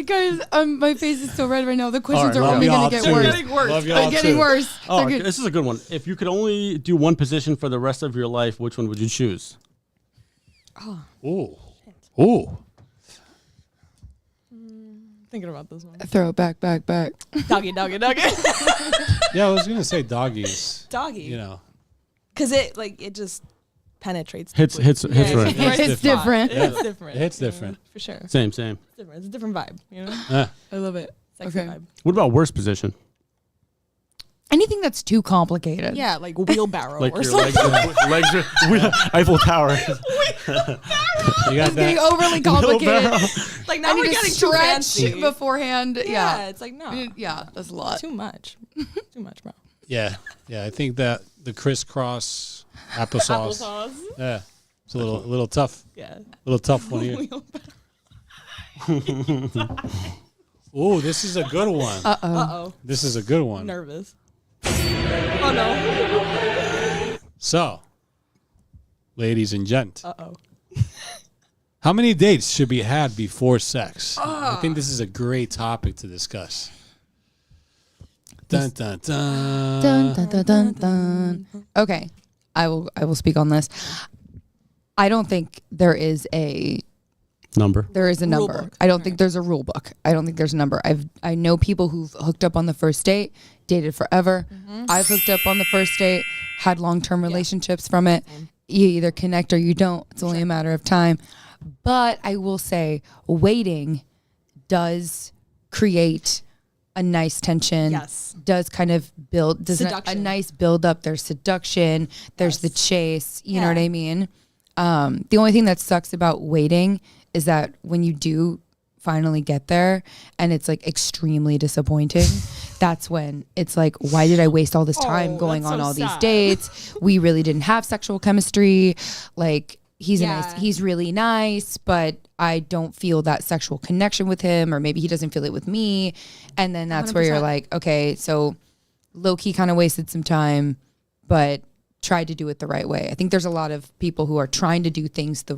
[SPEAKER 1] Guys, my face is so red right now. The questions
[SPEAKER 5] All
[SPEAKER 1] are
[SPEAKER 5] right,
[SPEAKER 1] only
[SPEAKER 2] love
[SPEAKER 1] going to
[SPEAKER 2] y'all
[SPEAKER 1] get
[SPEAKER 2] too.
[SPEAKER 1] worse.
[SPEAKER 3] getting worse.
[SPEAKER 2] Love y'all
[SPEAKER 1] They're getting
[SPEAKER 2] too.
[SPEAKER 1] worse.
[SPEAKER 5] Oh,
[SPEAKER 1] They're good.
[SPEAKER 5] this is a good one. If you could only do one position for the rest of your life, which one would you choose?
[SPEAKER 2] Ooh.
[SPEAKER 3] Thinking about this one.
[SPEAKER 1] Throw it back.
[SPEAKER 3] Doggy.
[SPEAKER 2] Yeah, I was gonna say doggies.
[SPEAKER 3] Doggy.
[SPEAKER 2] You know,
[SPEAKER 3] Because it just penetrates.
[SPEAKER 5] Hits
[SPEAKER 3] deeply.
[SPEAKER 5] hits
[SPEAKER 3] Yeah,
[SPEAKER 5] right.
[SPEAKER 1] It's different.
[SPEAKER 3] It's different.
[SPEAKER 2] It hits
[SPEAKER 3] you know,
[SPEAKER 2] different.
[SPEAKER 3] for sure.
[SPEAKER 5] Same.
[SPEAKER 3] It's different. It's a different vibe. You know,
[SPEAKER 1] I love it.
[SPEAKER 3] sexy
[SPEAKER 1] Okay.
[SPEAKER 3] vibe.
[SPEAKER 5] What about worst position?
[SPEAKER 1] Anything that's too complicated.
[SPEAKER 3] Yeah, like wheelbarrow
[SPEAKER 5] Like
[SPEAKER 3] or
[SPEAKER 5] your
[SPEAKER 3] something.
[SPEAKER 5] legs are Eiffel Tower.
[SPEAKER 2] you got
[SPEAKER 1] It's getting
[SPEAKER 2] that.
[SPEAKER 1] overly complicated.
[SPEAKER 3] Like now
[SPEAKER 1] I
[SPEAKER 3] we're
[SPEAKER 1] need to
[SPEAKER 3] getting too
[SPEAKER 1] stretch
[SPEAKER 3] fancy.
[SPEAKER 1] beforehand.
[SPEAKER 3] Yeah,
[SPEAKER 1] Yeah.
[SPEAKER 3] it's like no,
[SPEAKER 1] Yeah, that's a lot.
[SPEAKER 3] too much, too much, bro.
[SPEAKER 2] Yeah. I think that the crisscross applesauce. Yeah, it's a little tough.
[SPEAKER 3] Yeah.
[SPEAKER 2] Little tough one here. Ooh, this is a good one.
[SPEAKER 3] Uh-oh.
[SPEAKER 2] This is a good one.
[SPEAKER 3] Nervous. Oh no.
[SPEAKER 2] So, ladies and gents,
[SPEAKER 3] Uh-oh.
[SPEAKER 2] how many dates should be had before sex? I think this is a great topic to discuss. Dun dun dun.
[SPEAKER 1] Dun, dun, dun, dun, dun. Okay, I will speak on this. I don't think there is a
[SPEAKER 5] Number.
[SPEAKER 1] number.
[SPEAKER 3] book.
[SPEAKER 1] I don't think there's a rule book. I don't think there's a number. I know people who've hooked up on the first date, dated forever. I've hooked up on the first date, had long-term relationships from it. You either connect or you don't. It's only a matter of time. But I will say waiting does create a nice tension.
[SPEAKER 3] Yes.
[SPEAKER 1] Does kind of build a
[SPEAKER 3] Seduction.
[SPEAKER 1] nice build up. There's seduction. There's the chase. You know
[SPEAKER 3] Yeah.
[SPEAKER 1] what I mean? The only thing that sucks about waiting is that when you do finally get there and it's like extremely disappointing, that's when it's like, why did I waste all this time going
[SPEAKER 3] that's
[SPEAKER 1] on
[SPEAKER 3] so
[SPEAKER 1] all these
[SPEAKER 3] sad.
[SPEAKER 1] dates? We really didn't have sexual chemistry. Like
[SPEAKER 3] Yeah.
[SPEAKER 1] he's really nice, but I don't feel that sexual connection with him, or maybe he doesn't feel it with me. And then that's where you're
[SPEAKER 3] 100%.
[SPEAKER 1] like, okay, so low key kind of wasted some time, but tried to do it the right way. I think there's a lot of people who are trying to do things the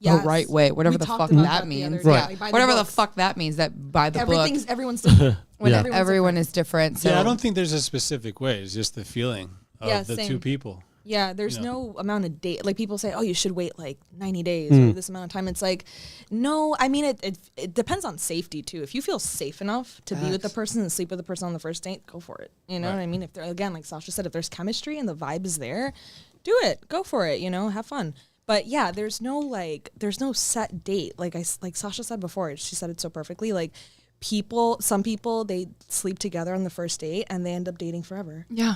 [SPEAKER 1] right way, whatever
[SPEAKER 3] We
[SPEAKER 1] the
[SPEAKER 3] talked
[SPEAKER 1] fuck
[SPEAKER 3] about
[SPEAKER 1] that
[SPEAKER 3] the
[SPEAKER 1] means.
[SPEAKER 3] other day,
[SPEAKER 1] Yeah.
[SPEAKER 3] like, by the
[SPEAKER 1] Whatever the
[SPEAKER 3] books.
[SPEAKER 1] fuck that means, that by the book,
[SPEAKER 3] Everyone's different.
[SPEAKER 5] Yeah.
[SPEAKER 1] everyone is different. So
[SPEAKER 2] Yeah, I don't think there's a specific way. It's just the feeling of
[SPEAKER 3] Yeah,
[SPEAKER 2] the
[SPEAKER 3] same.
[SPEAKER 2] two people.
[SPEAKER 3] Yeah, there's no amount of date. Like people say, oh, you should wait like 90 days
[SPEAKER 5] Hmm.
[SPEAKER 3] or this amount of time. It's like, no, I mean, it depends on safety too. If you feel safe enough to be with the person and sleep with the person on the first date, go for it. You know what I mean? If there, again, like Sasha said, if there's chemistry and the vibe is there, do it. Go for it. You know, have fun. But yeah, there's no set date. Like Sasha said before, she said it so perfectly. Like some people, they sleep together on the first date and they end up dating forever.
[SPEAKER 1] yeah,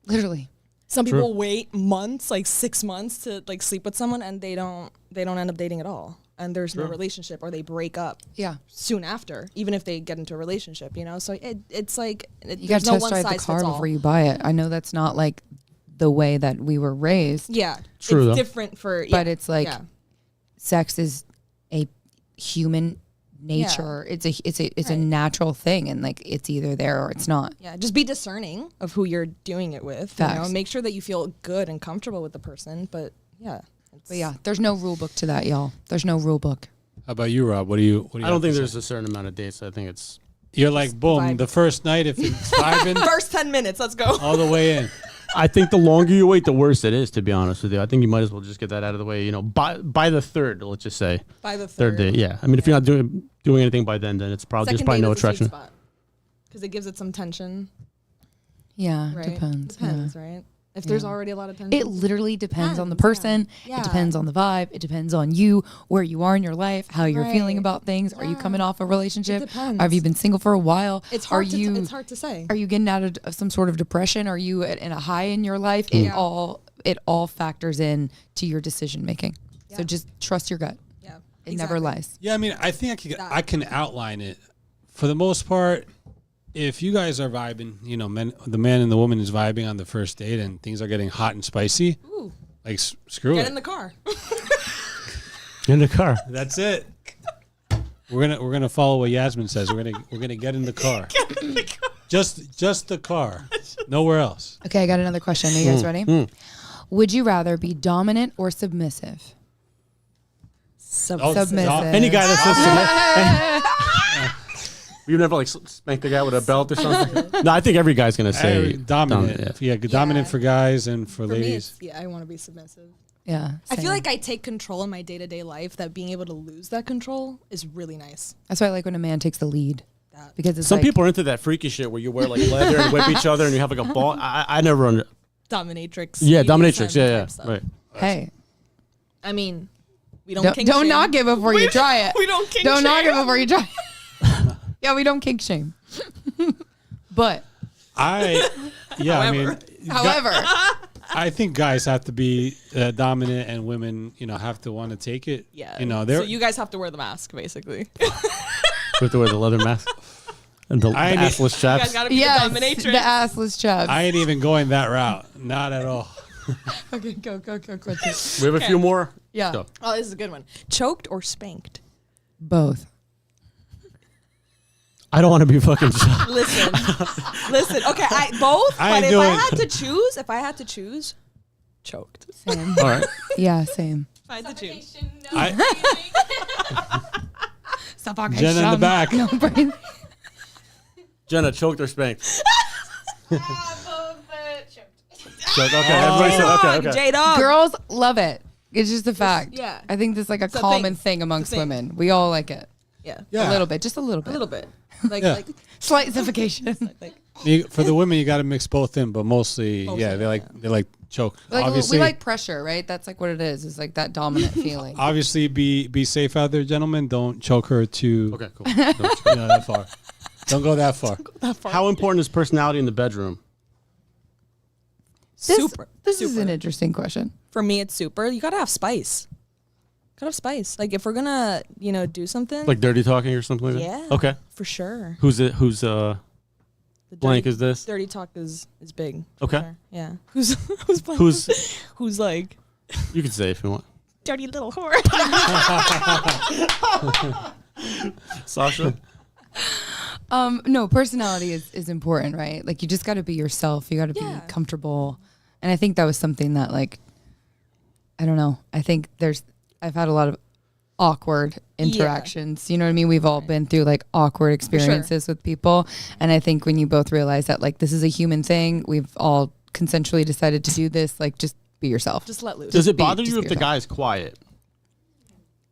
[SPEAKER 1] literally.
[SPEAKER 3] Some people wait months, like 6 months, to like sleep with someone, and they don't end up dating at all, and there's no relationship, or they break up
[SPEAKER 1] Yeah.
[SPEAKER 3] soon after, even if they get into a relationship. You know, so it's like
[SPEAKER 1] You got
[SPEAKER 3] there's
[SPEAKER 1] to
[SPEAKER 3] no
[SPEAKER 1] test
[SPEAKER 3] one
[SPEAKER 1] drive the
[SPEAKER 3] size
[SPEAKER 1] car
[SPEAKER 3] fits all.
[SPEAKER 1] before you buy it. I know that's not like the way that we were raised.
[SPEAKER 3] Yeah,
[SPEAKER 5] True,
[SPEAKER 3] it's
[SPEAKER 5] though.
[SPEAKER 3] different for.
[SPEAKER 1] But
[SPEAKER 3] yeah,
[SPEAKER 1] it's like
[SPEAKER 3] yeah.
[SPEAKER 1] sex is a human nature. It's a natural thing, and like it's either there or it's not.
[SPEAKER 3] Yeah, just be discerning of who you're doing it with. You know,
[SPEAKER 1] Facts.
[SPEAKER 3] make sure that you feel good and comfortable with the person. But yeah,
[SPEAKER 1] But yeah, there's no rule book to that, y'all. There's no rule book.
[SPEAKER 2] How about you, Rob? What do you?
[SPEAKER 5] I don't think there's a certain amount of dates. I think it's
[SPEAKER 2] You're like boom,
[SPEAKER 3] vibe.
[SPEAKER 2] the first night if it's vibing
[SPEAKER 3] first 10 minutes, let's go.
[SPEAKER 2] all the way in.
[SPEAKER 5] I think the longer you wait, the worse it is, to be honest with you. I think you might as well just get that out of the way, you know, by the third, let's just say.
[SPEAKER 3] By the
[SPEAKER 5] Third day, yeah. I mean, if you're not doing anything by then it's probably there's probably no attraction.
[SPEAKER 3] Because it gives it some tension.
[SPEAKER 1] Yeah,
[SPEAKER 3] Right?
[SPEAKER 1] depends.
[SPEAKER 3] Depends, right? If there's already a lot of tension.
[SPEAKER 1] It literally depends on the
[SPEAKER 3] Depends,
[SPEAKER 1] person.
[SPEAKER 3] yeah.
[SPEAKER 1] It depends on the vibe. It depends on you, where you are in your life, how you're feeling
[SPEAKER 3] Right.
[SPEAKER 1] about things. Are you coming off a relationship?
[SPEAKER 3] It depends.
[SPEAKER 1] Have you been single for a while?
[SPEAKER 3] It's hard.
[SPEAKER 1] Are
[SPEAKER 3] It's hard to say.
[SPEAKER 1] Are you getting out of some sort of depression? Are you in a high in your life? It all factors in to your decision making. So
[SPEAKER 3] Yeah.
[SPEAKER 1] just trust your gut.
[SPEAKER 3] Yeah.
[SPEAKER 1] It never lies.
[SPEAKER 2] Yeah, I mean, I think I can outline it. For the most part, if you guys are vibing, you know, the man and the woman is vibing on the first date and things are getting hot and spicy,
[SPEAKER 3] Ooh.
[SPEAKER 2] like screw
[SPEAKER 3] Get
[SPEAKER 2] it.
[SPEAKER 3] in the car.
[SPEAKER 5] In the car.
[SPEAKER 2] That's it. We're gonna follow what Yasmin says. We're gonna get in the car. Just the car. Nowhere else.
[SPEAKER 1] Okay, I got another question. Are you guys ready? Would you rather be dominant or submissive?
[SPEAKER 2] Oh,
[SPEAKER 1] Submissive.
[SPEAKER 5] Any guy that says you've never like spanked the guy with a belt or something? No, I think every guy's gonna say
[SPEAKER 2] dominant. Yeah, dominant for guys and for
[SPEAKER 3] For me,
[SPEAKER 2] ladies.
[SPEAKER 3] I want to be submissive.
[SPEAKER 1] Yeah.
[SPEAKER 3] I feel
[SPEAKER 1] same.
[SPEAKER 3] like I take control in my day-to-day life. That being able to lose that control is really nice.
[SPEAKER 1] That's why I like when a man takes the lead.
[SPEAKER 3] That.
[SPEAKER 1] Because it's
[SPEAKER 5] Some
[SPEAKER 1] like,
[SPEAKER 5] people are into that freaky shit where you wear like leather and whip each other and you have like a ball. I never under.
[SPEAKER 3] Dominatrix.
[SPEAKER 5] Yeah,
[SPEAKER 3] BDSM
[SPEAKER 5] dominatrix. Yeah,
[SPEAKER 3] type stuff.
[SPEAKER 5] right.
[SPEAKER 1] hey,
[SPEAKER 3] I mean, we don't
[SPEAKER 1] don't
[SPEAKER 3] kink shame.
[SPEAKER 1] knock it before you try it.
[SPEAKER 3] We don't kink
[SPEAKER 1] Don't
[SPEAKER 3] shame.
[SPEAKER 1] knock it before you try it. Yeah, we don't kink shame. But,
[SPEAKER 2] I mean,
[SPEAKER 1] however,
[SPEAKER 2] I think guys have to be dominant and women, you know, have to want to take it.
[SPEAKER 3] Yeah.
[SPEAKER 2] You know,
[SPEAKER 3] so
[SPEAKER 2] they're.
[SPEAKER 3] you guys have to wear the mask, basically.
[SPEAKER 5] You have to wear the leather mask and the
[SPEAKER 2] I need-
[SPEAKER 5] assless
[SPEAKER 3] You guys
[SPEAKER 5] chaps.
[SPEAKER 3] gotta be
[SPEAKER 1] yes,
[SPEAKER 3] the
[SPEAKER 1] the
[SPEAKER 3] dominatrix.
[SPEAKER 1] assless chaps.
[SPEAKER 2] I ain't even going that route. Not at all.
[SPEAKER 1] Okay, go.
[SPEAKER 5] We have a few more.
[SPEAKER 1] Yeah,
[SPEAKER 5] Go.
[SPEAKER 3] Oh, this is a good one. Choked or spanked?
[SPEAKER 1] both.
[SPEAKER 5] I don't want to be fucking shot.
[SPEAKER 3] Listen. Okay, both.
[SPEAKER 2] I
[SPEAKER 3] But
[SPEAKER 2] ain't
[SPEAKER 3] if
[SPEAKER 2] doing
[SPEAKER 3] I had to choose, choked. If
[SPEAKER 1] Same.
[SPEAKER 5] All right.
[SPEAKER 1] Yeah, same.
[SPEAKER 3] I had to choose.
[SPEAKER 1] Stop talking.
[SPEAKER 2] Jen in the back.
[SPEAKER 1] No, brain.
[SPEAKER 5] Jenna, choked or spanked?
[SPEAKER 4] Both choked.
[SPEAKER 5] Okay, everybody said okay.
[SPEAKER 3] J Dog.
[SPEAKER 1] Girls love it. It's just a fact.
[SPEAKER 3] yeah.
[SPEAKER 1] I think this is like a
[SPEAKER 3] It's a
[SPEAKER 1] common
[SPEAKER 3] thing.
[SPEAKER 1] thing amongst
[SPEAKER 3] thing.
[SPEAKER 1] women. We all like it.
[SPEAKER 3] Yeah.
[SPEAKER 2] Yeah.
[SPEAKER 1] A little bit, just a little bit.
[SPEAKER 3] A little bit.
[SPEAKER 2] Yeah.
[SPEAKER 3] Like
[SPEAKER 1] Slight suffocation.
[SPEAKER 2] For the women, you got to mix both in, but mostly, yeah, they like choke.
[SPEAKER 1] Like,
[SPEAKER 2] obviously,
[SPEAKER 1] we like pressure, right? That's like what it is. It's like that dominant feeling.
[SPEAKER 2] obviously, be safe out there, gentlemen. Don't choke her too.
[SPEAKER 5] Okay, cool.
[SPEAKER 2] That far. Don't go that far.
[SPEAKER 5] How important is personality in the bedroom?
[SPEAKER 1] This,
[SPEAKER 3] super.
[SPEAKER 1] This is
[SPEAKER 3] super.
[SPEAKER 1] an interesting question.
[SPEAKER 3] For me, it's super. You gotta have spice. Gotta have spice. Like if we're gonna, do something,
[SPEAKER 5] Like dirty talking or something like that?
[SPEAKER 3] yeah,
[SPEAKER 5] Okay.
[SPEAKER 3] for sure.
[SPEAKER 5] Who's
[SPEAKER 3] The
[SPEAKER 5] blank
[SPEAKER 3] dirty,
[SPEAKER 5] is this?
[SPEAKER 3] dirty talk is big. for
[SPEAKER 5] Okay.
[SPEAKER 3] sure. Yeah. Who's blank? Who's like
[SPEAKER 5] You can say if you want.
[SPEAKER 3] dirty little whore?
[SPEAKER 5] Sasha?
[SPEAKER 1] No, personality is important, right? Like you just got to be yourself. You got to
[SPEAKER 3] Yeah.
[SPEAKER 1] be comfortable. And I think that was something that like, I don't know. I think I've had a lot of awkward interactions. You know what I mean? We've all been through like awkward experiences with people. And I think when you both realize that like, this is a human thing, we've all consensually decided to do this, like just be yourself.
[SPEAKER 3] Just let loose.
[SPEAKER 5] Does it
[SPEAKER 1] be-
[SPEAKER 5] bother
[SPEAKER 1] just
[SPEAKER 5] you
[SPEAKER 1] be
[SPEAKER 5] if the
[SPEAKER 1] yourself.
[SPEAKER 5] guy's quiet?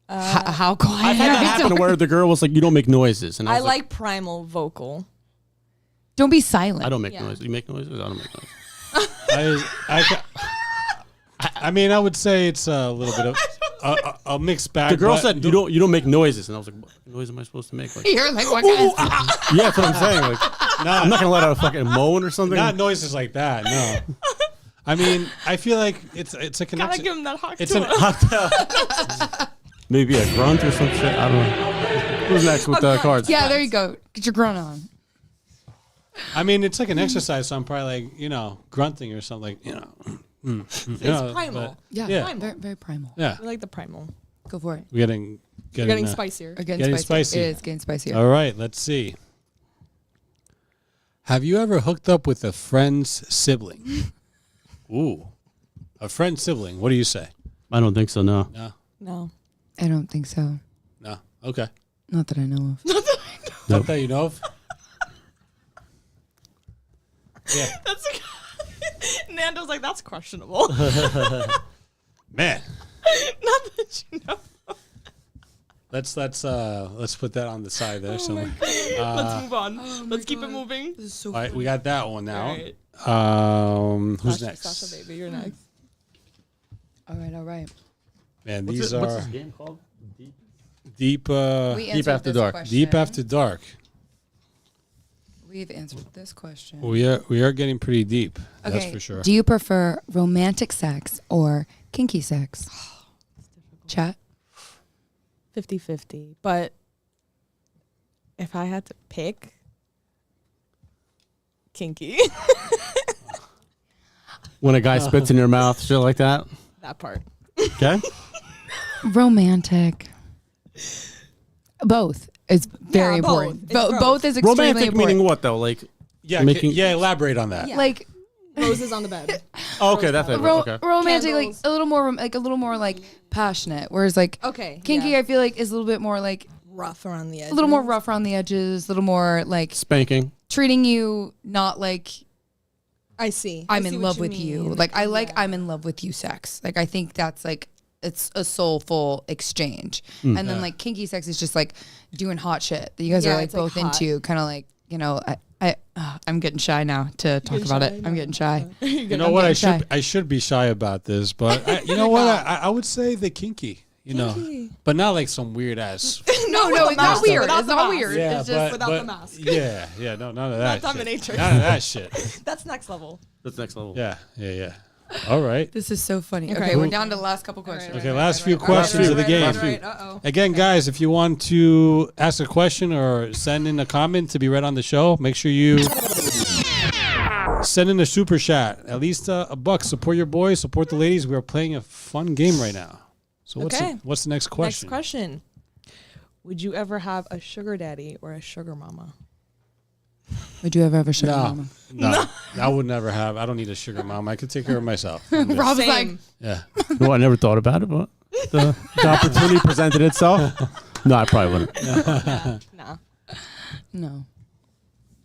[SPEAKER 1] How quiet?
[SPEAKER 5] I've had that
[SPEAKER 1] are you
[SPEAKER 5] happen
[SPEAKER 1] doing?
[SPEAKER 5] where the girl was like, you don't make noises. And I
[SPEAKER 3] I
[SPEAKER 5] was
[SPEAKER 3] like primal vocal.
[SPEAKER 1] Don't be silent.
[SPEAKER 5] I don't make
[SPEAKER 3] Yeah.
[SPEAKER 5] noises. You make noises? I don't make noises.
[SPEAKER 2] I mean, I would say it's a little bit of a mixed bag.
[SPEAKER 5] The girl
[SPEAKER 2] but
[SPEAKER 5] said you don't make noises, and I was like, what noise am I supposed to make? Like,
[SPEAKER 1] You're like, what kind of
[SPEAKER 5] yeah, that's what I'm saying. Like, I'm not gonna let out a fucking moan or something.
[SPEAKER 2] Not noises like that. No. I mean, I feel like it's a
[SPEAKER 3] Gotta
[SPEAKER 2] connection.
[SPEAKER 3] give him that hawk
[SPEAKER 2] It's
[SPEAKER 3] to
[SPEAKER 2] an
[SPEAKER 3] it.
[SPEAKER 5] Maybe a grunt or some shit. I don't know. Who's next with the cards?
[SPEAKER 1] Yeah, there you go. Get your grunt on.
[SPEAKER 2] I mean, it's like an exercise, so I'm probably like, grunting or something,
[SPEAKER 3] It's primal.
[SPEAKER 1] Yeah,
[SPEAKER 2] Yeah.
[SPEAKER 1] Primal. Very, very primal.
[SPEAKER 2] Yeah.
[SPEAKER 3] We like the primal.
[SPEAKER 1] Go for it.
[SPEAKER 2] We're getting
[SPEAKER 3] We're getting spicier.
[SPEAKER 1] Or
[SPEAKER 2] Getting spicy.
[SPEAKER 1] It is getting spicier.
[SPEAKER 2] All right, let's see. Have you ever hooked up with a friend's sibling? Ooh. A friend's sibling. What do you say?
[SPEAKER 5] I don't think so. No.
[SPEAKER 2] No.
[SPEAKER 3] No.
[SPEAKER 1] I don't think so.
[SPEAKER 2] No. Okay.
[SPEAKER 1] Not that I know of.
[SPEAKER 2] Not that you know of? Yeah.
[SPEAKER 3] That's Nando's like, that's questionable.
[SPEAKER 2] Man.
[SPEAKER 3] Not that you know.
[SPEAKER 2] Let's put that on the side there somewhere.
[SPEAKER 3] Let's move on. Let's keep it moving.
[SPEAKER 1] This is so
[SPEAKER 2] All right, we got that one now.
[SPEAKER 3] All right.
[SPEAKER 2] Who's
[SPEAKER 3] Sasha,
[SPEAKER 2] next?
[SPEAKER 3] Sasha, baby, you're next.
[SPEAKER 1] All right.
[SPEAKER 2] Man,
[SPEAKER 5] What's
[SPEAKER 2] these
[SPEAKER 5] it- what's
[SPEAKER 2] are
[SPEAKER 5] this game called?
[SPEAKER 2] deep
[SPEAKER 1] We answered
[SPEAKER 5] After
[SPEAKER 1] this
[SPEAKER 5] Dark.
[SPEAKER 1] question.
[SPEAKER 2] deep after dark.
[SPEAKER 1] We've answered this question.
[SPEAKER 2] We are getting pretty deep.
[SPEAKER 1] Okay.
[SPEAKER 2] That's for sure.
[SPEAKER 1] Do you prefer romantic sex or kinky sex? Chat.
[SPEAKER 3] 50-50. But if I had to pick, kinky.
[SPEAKER 5] When a guy spits in your mouth, shit like that.
[SPEAKER 3] That part.
[SPEAKER 5] Okay.
[SPEAKER 1] Romantic. Both is very
[SPEAKER 3] Yeah, both.
[SPEAKER 1] important.
[SPEAKER 3] It's both.
[SPEAKER 1] Both is extremely
[SPEAKER 5] Romantic
[SPEAKER 1] important.
[SPEAKER 5] meaning what though? Like,
[SPEAKER 2] Yeah,
[SPEAKER 5] making-
[SPEAKER 2] elaborate on that.
[SPEAKER 3] Yeah.
[SPEAKER 1] Like
[SPEAKER 3] Roses on the bed.
[SPEAKER 5] oh, okay, that's it. Okay.
[SPEAKER 1] romantic, like
[SPEAKER 3] Candles.
[SPEAKER 1] a little more like passionate. Whereas like
[SPEAKER 3] Okay.
[SPEAKER 1] kinky,
[SPEAKER 3] yeah.
[SPEAKER 1] I feel like is a little bit more like
[SPEAKER 3] Rough around the edge.
[SPEAKER 1] a little more rough around the edges, a little more like
[SPEAKER 5] Spanking.
[SPEAKER 1] treating you not like
[SPEAKER 3] I see.
[SPEAKER 1] I'm
[SPEAKER 3] I see
[SPEAKER 1] in
[SPEAKER 3] what
[SPEAKER 1] love
[SPEAKER 3] you
[SPEAKER 1] with you.
[SPEAKER 3] mean.
[SPEAKER 1] Like I like
[SPEAKER 3] Yeah.
[SPEAKER 1] I'm in love with you sex. Like I think that's like it's a soulful exchange. And then like kinky sex is just like doing hot shit that you guys
[SPEAKER 3] Yeah,
[SPEAKER 1] are like
[SPEAKER 3] it's, like,
[SPEAKER 1] both
[SPEAKER 3] hot.
[SPEAKER 1] into, kind of like, I'm getting shy now to talk
[SPEAKER 3] getting
[SPEAKER 1] about
[SPEAKER 3] shy?
[SPEAKER 1] it. I'm getting shy.
[SPEAKER 2] You know
[SPEAKER 1] I'm
[SPEAKER 2] what?
[SPEAKER 1] getting
[SPEAKER 2] I should be shy about this, but you know what? I would say the kinky. You know, but not like some weird ass.
[SPEAKER 1] No,
[SPEAKER 3] with
[SPEAKER 1] it's
[SPEAKER 3] the
[SPEAKER 1] not
[SPEAKER 3] mask.
[SPEAKER 1] weird.
[SPEAKER 3] Without
[SPEAKER 1] It's
[SPEAKER 3] the
[SPEAKER 1] not
[SPEAKER 3] mask.
[SPEAKER 1] weird.
[SPEAKER 2] Yeah,
[SPEAKER 1] It's just
[SPEAKER 3] without the mask.
[SPEAKER 2] Yeah, no, none of that.
[SPEAKER 3] Not
[SPEAKER 2] shit.
[SPEAKER 3] dominatrix.
[SPEAKER 2] None of that shit.
[SPEAKER 3] That's next level.
[SPEAKER 5] That's next level.
[SPEAKER 2] Yeah. All right.
[SPEAKER 1] this is so funny. Okay,
[SPEAKER 3] Okay.
[SPEAKER 1] we're down to the last couple questions.
[SPEAKER 2] Okay, last few questions of the game.
[SPEAKER 3] Uh-oh.
[SPEAKER 2] Again, guys, if you want to ask a question or send in a comment to be read on the show, make sure you send in a super chat. At least a buck. Support your boys. Support the ladies. We are playing a fun game right now. So what's the next question?
[SPEAKER 3] Next question. Would you ever have a sugar daddy or a sugar mama?
[SPEAKER 1] Would you ever have a sugar
[SPEAKER 2] No,
[SPEAKER 1] mama?
[SPEAKER 2] no, I would never have. I don't need a sugar mom. I could take care of myself. I'm good.
[SPEAKER 1] Rob was like,
[SPEAKER 3] Same.
[SPEAKER 2] Yeah.
[SPEAKER 5] No, I never thought about it, but the opportunity presented itself. No, I probably wouldn't.
[SPEAKER 3] Nah.
[SPEAKER 1] no.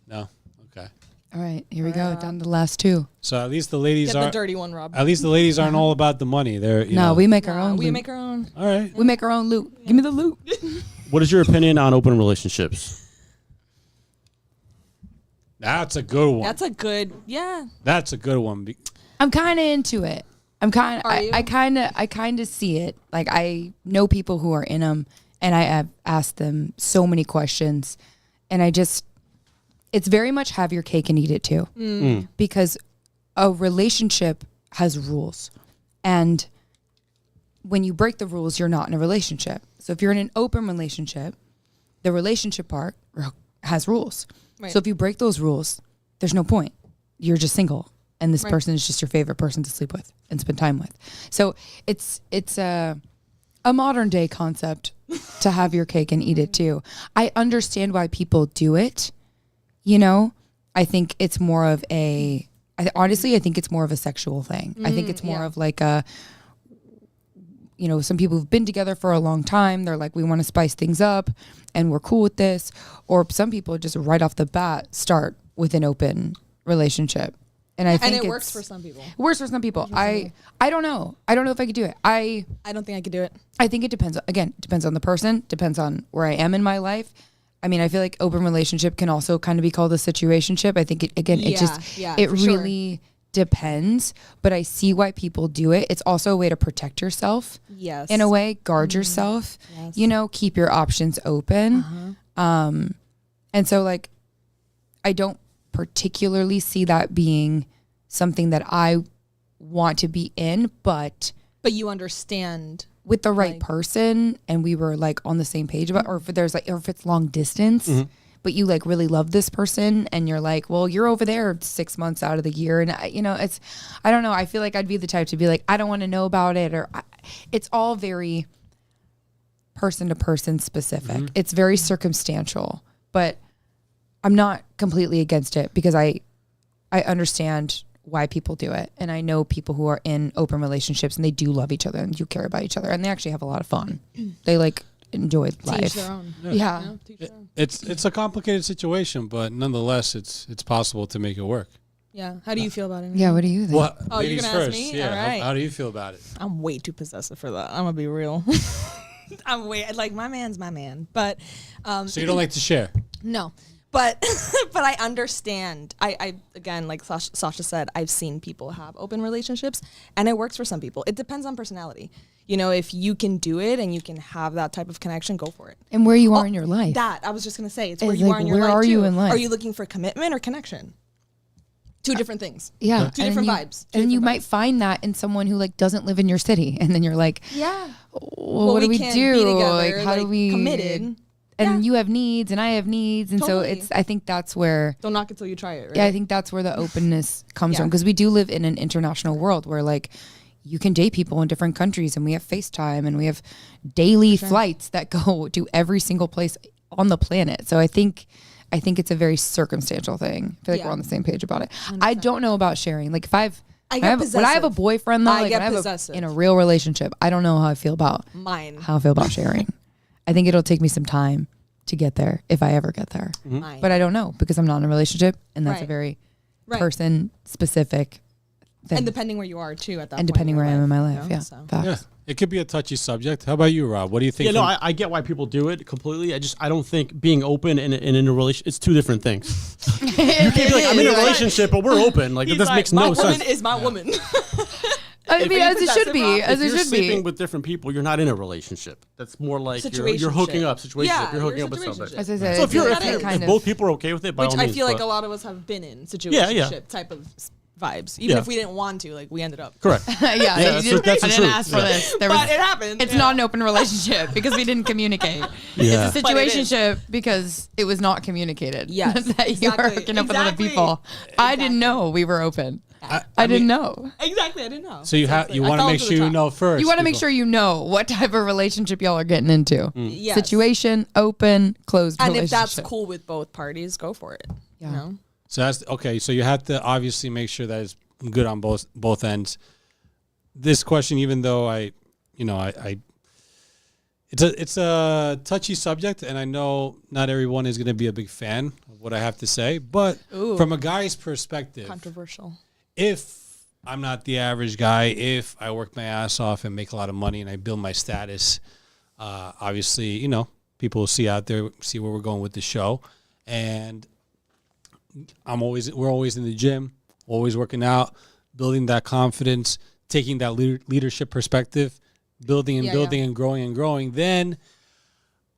[SPEAKER 2] No. Okay.
[SPEAKER 1] All right, here we go. Down to the last two.
[SPEAKER 2] So at least the ladies
[SPEAKER 3] Get the
[SPEAKER 2] are.
[SPEAKER 3] dirty one, Rob.
[SPEAKER 2] At least the ladies aren't all about the money. They're you
[SPEAKER 1] No,
[SPEAKER 2] know.
[SPEAKER 1] we make our own.
[SPEAKER 3] We
[SPEAKER 1] loot.
[SPEAKER 3] make our own.
[SPEAKER 2] All right.
[SPEAKER 1] We make our own loot. Give me the loot.
[SPEAKER 5] What is your opinion on open relationships?
[SPEAKER 2] That's a good one.
[SPEAKER 3] That's a good, yeah.
[SPEAKER 2] That's a good one.
[SPEAKER 1] I'm kind of into it. I'm kind of.
[SPEAKER 3] Are you?
[SPEAKER 1] I kind of see it. Like I know people who are in them, and I have asked them so many questions, and it's very much have your cake and eat it too, because a relationship has rules, and when you break the rules, you're not in a relationship. So if you're in an open relationship, the relationship part has rules.
[SPEAKER 3] Right.
[SPEAKER 1] So if you break those rules, there's no point. You're just single, and this person is just your favorite person to sleep with and spend time with. So it's a modern day concept to have your cake and eat it too. I understand why people do it. You know, I think it's more of honestly, I think it's more of a sexual thing. I think it's more of like some people who've been together for a long time, they're like, we want to spice things up and we're cool with this. Or some people just right off the bat start with an open relationship. And I think
[SPEAKER 3] it works for some people.
[SPEAKER 1] It works for some people. I don't know. I don't know if I could do it.
[SPEAKER 3] I don't think I could do it.
[SPEAKER 1] I think it depends. Again, it depends on the person, depends on where I am in my life. I mean, I feel like open relationship can also kind of be called a situationship. I think it really depends, but I see why people do it. It's also a way to protect yourself.
[SPEAKER 3] Yes.
[SPEAKER 1] In a way, guard yourself, keep your options open. And so like, I don't particularly see that being something that I want to be in, but
[SPEAKER 3] you understand
[SPEAKER 1] with the right person, and we were like on the same page about, or if it's long distance, but you like really love this person, and you're like, well, you're over there 6 months out of the year, and I don't know. I feel like I'd be the type to be like, I don't want to know about it, or it's all very person to person specific. It's very circumstantial, but I'm not completely against it because I understand why people do it. And I know people who are in open relationships and they do love each other and do care about each other and they actually have a lot of fun. They like enjoy life.
[SPEAKER 3] Teach their own.
[SPEAKER 1] Yeah.
[SPEAKER 2] It's a complicated situation, but nonetheless, it's possible to make it work.
[SPEAKER 3] Yeah. How do you feel about it?
[SPEAKER 1] Yeah. What do you think?
[SPEAKER 2] Well,
[SPEAKER 3] Oh, you're
[SPEAKER 2] ladies
[SPEAKER 3] gonna ask
[SPEAKER 2] first.
[SPEAKER 3] me?
[SPEAKER 2] Yeah.
[SPEAKER 3] All right.
[SPEAKER 2] How do you feel about it?
[SPEAKER 3] I'm way too possessive for that. I'm gonna be real. I'm way like my man's my man, but
[SPEAKER 2] So you don't like to share?
[SPEAKER 3] no. But but I understand. I again, like Sasha said, I've seen people have open relationships, and it works for some people. It depends on personality. If you can do it and you can have that type of connection, go for it.
[SPEAKER 1] And where you are in your life.
[SPEAKER 3] That I was just gonna say, it's
[SPEAKER 1] It's
[SPEAKER 3] where you
[SPEAKER 1] like,
[SPEAKER 3] are in your
[SPEAKER 1] where
[SPEAKER 3] life
[SPEAKER 1] are
[SPEAKER 3] too.
[SPEAKER 1] you in life?
[SPEAKER 3] Are you looking for commitment or connection? Two different things.
[SPEAKER 1] Yeah.
[SPEAKER 3] Two different vibes.
[SPEAKER 1] And then you might find that in someone who like doesn't live in your city. And then you're like,
[SPEAKER 3] Yeah.
[SPEAKER 1] well, what do we
[SPEAKER 3] can't
[SPEAKER 1] do?
[SPEAKER 3] be together,
[SPEAKER 1] Like, how do we
[SPEAKER 3] committed?
[SPEAKER 1] And you have needs and I have needs. And
[SPEAKER 3] Totally.
[SPEAKER 1] so I think that's where,
[SPEAKER 3] Don't knock it till you try it, right?
[SPEAKER 1] yeah, I think that's where the openness comes
[SPEAKER 3] Yeah.
[SPEAKER 1] from. Because we do live in an international world where like you can date people in different countries and we have FaceTime and we have daily flights that go to every single place on the planet. So I think it's a very circumstantial thing. I feel like we're on the same page about it.
[SPEAKER 3] 100%.
[SPEAKER 1] I don't know about sharing. Like if
[SPEAKER 3] I get
[SPEAKER 1] when I have a
[SPEAKER 3] possessive.
[SPEAKER 1] boyfriend though,
[SPEAKER 3] I
[SPEAKER 1] like
[SPEAKER 3] get
[SPEAKER 1] when I have
[SPEAKER 3] possessive.
[SPEAKER 1] in a real relationship, I don't know how I feel about
[SPEAKER 3] Mine.
[SPEAKER 1] sharing. I think it'll take me some time to get there if I ever get there.
[SPEAKER 3] Mine.
[SPEAKER 1] But I don't know because I'm not in a relationship and that's a
[SPEAKER 3] Right.
[SPEAKER 1] very
[SPEAKER 3] Right.
[SPEAKER 1] person specific thing.
[SPEAKER 3] And depending where you are too at that
[SPEAKER 1] And
[SPEAKER 3] point
[SPEAKER 1] depending where I am in my life. Yeah.
[SPEAKER 3] So.
[SPEAKER 1] Facts.
[SPEAKER 2] Yeah. It could be a touchy subject. How about you, Rob? What do you think?
[SPEAKER 5] Yeah, no, I get why people do it completely. I don't think being open and in a relationship, it's two different things. You can't be like, I'm in a relationship, but we're open. Like, this makes no sense.
[SPEAKER 3] My woman is my woman.
[SPEAKER 1] I mean, as it should
[SPEAKER 3] possessive,
[SPEAKER 1] be.
[SPEAKER 3] Rob?
[SPEAKER 1] As
[SPEAKER 5] If
[SPEAKER 1] it
[SPEAKER 5] you're
[SPEAKER 1] should
[SPEAKER 5] sleeping
[SPEAKER 1] be.
[SPEAKER 5] with different people, you're not in a relationship. That's more like you're
[SPEAKER 3] Situationship.
[SPEAKER 5] hooking up. Situationship.
[SPEAKER 3] Yeah,
[SPEAKER 5] you're hooking
[SPEAKER 3] you're
[SPEAKER 5] up with somebody.
[SPEAKER 3] situationship.
[SPEAKER 1] As I said,
[SPEAKER 5] So if
[SPEAKER 1] it's
[SPEAKER 3] that is.
[SPEAKER 1] kind
[SPEAKER 5] if
[SPEAKER 1] of-
[SPEAKER 5] both people are okay with it, by
[SPEAKER 3] Which
[SPEAKER 5] all
[SPEAKER 3] I
[SPEAKER 5] means.
[SPEAKER 3] feel like
[SPEAKER 5] but-
[SPEAKER 3] a lot of us have been in situationship
[SPEAKER 5] Yeah.
[SPEAKER 3] type of vibes. Even
[SPEAKER 5] Yeah.
[SPEAKER 3] if we didn't want to, like we ended up.
[SPEAKER 5] Correct.
[SPEAKER 1] yeah, you
[SPEAKER 5] that's
[SPEAKER 1] didn't,
[SPEAKER 5] the
[SPEAKER 1] I didn't
[SPEAKER 5] truth.
[SPEAKER 1] ask for
[SPEAKER 5] Yeah.
[SPEAKER 1] this.
[SPEAKER 3] But it happened.
[SPEAKER 1] It's
[SPEAKER 3] yeah.
[SPEAKER 1] not an open relationship because we didn't communicate.
[SPEAKER 5] Yeah.
[SPEAKER 1] It's a
[SPEAKER 3] But it is.
[SPEAKER 1] situationship because it was not communicated.
[SPEAKER 3] Yes,
[SPEAKER 1] that you were
[SPEAKER 3] exactly.
[SPEAKER 1] hooking up with other
[SPEAKER 3] Exactly.
[SPEAKER 1] people. I didn't know we were open. I didn't know.
[SPEAKER 3] Exactly, I didn't know.
[SPEAKER 2] So you
[SPEAKER 3] it's
[SPEAKER 2] you
[SPEAKER 3] like, I
[SPEAKER 2] want to
[SPEAKER 3] fell
[SPEAKER 2] make
[SPEAKER 3] to
[SPEAKER 2] sure
[SPEAKER 3] the
[SPEAKER 2] you
[SPEAKER 3] top.
[SPEAKER 2] know first.
[SPEAKER 1] You want to make
[SPEAKER 2] before-
[SPEAKER 1] sure you know what type of relationship y'all are getting into.
[SPEAKER 3] Yes.
[SPEAKER 1] Situation, open, closed
[SPEAKER 3] And
[SPEAKER 1] relationship.
[SPEAKER 3] if that's cool with both parties, go for it.
[SPEAKER 1] Yeah.
[SPEAKER 3] You know?
[SPEAKER 2] So that's okay. So you have to obviously make sure that it's good on both ends. This question, even though it's a touchy subject, and I know not everyone is going to be a big fan of what I have to say, but from a guy's perspective,
[SPEAKER 3] Controversial.
[SPEAKER 2] if I'm not the average guy, if I work my ass off and make a lot of money and I build my status, obviously, people will see out there, see where we're going with the show, and we're always in the gym, always working out, building that confidence, taking that leadership perspective, building and growing. Then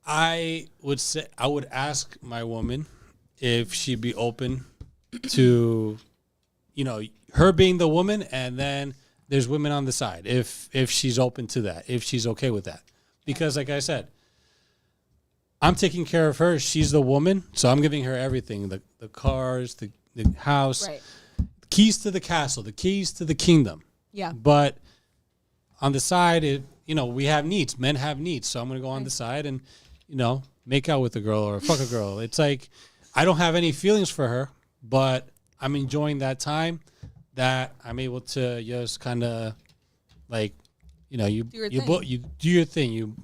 [SPEAKER 2] I would ask my woman if she'd be open to, her being the woman and then there's women on the side if she's open to that, if she's okay with that. Because like I said, I'm taking care of her. She's the woman, so I'm giving her everything, the cars, the house,
[SPEAKER 3] Right.
[SPEAKER 2] keys to the castle, the keys to the kingdom.
[SPEAKER 3] Yeah.
[SPEAKER 2] But on the side, we have needs. Men have needs. So I'm going to go on the side and, make out with a girl or fuck a girl. It's like I don't have any feelings for her, but I'm enjoying that time that I'm able to just kind of like, you do your thing. You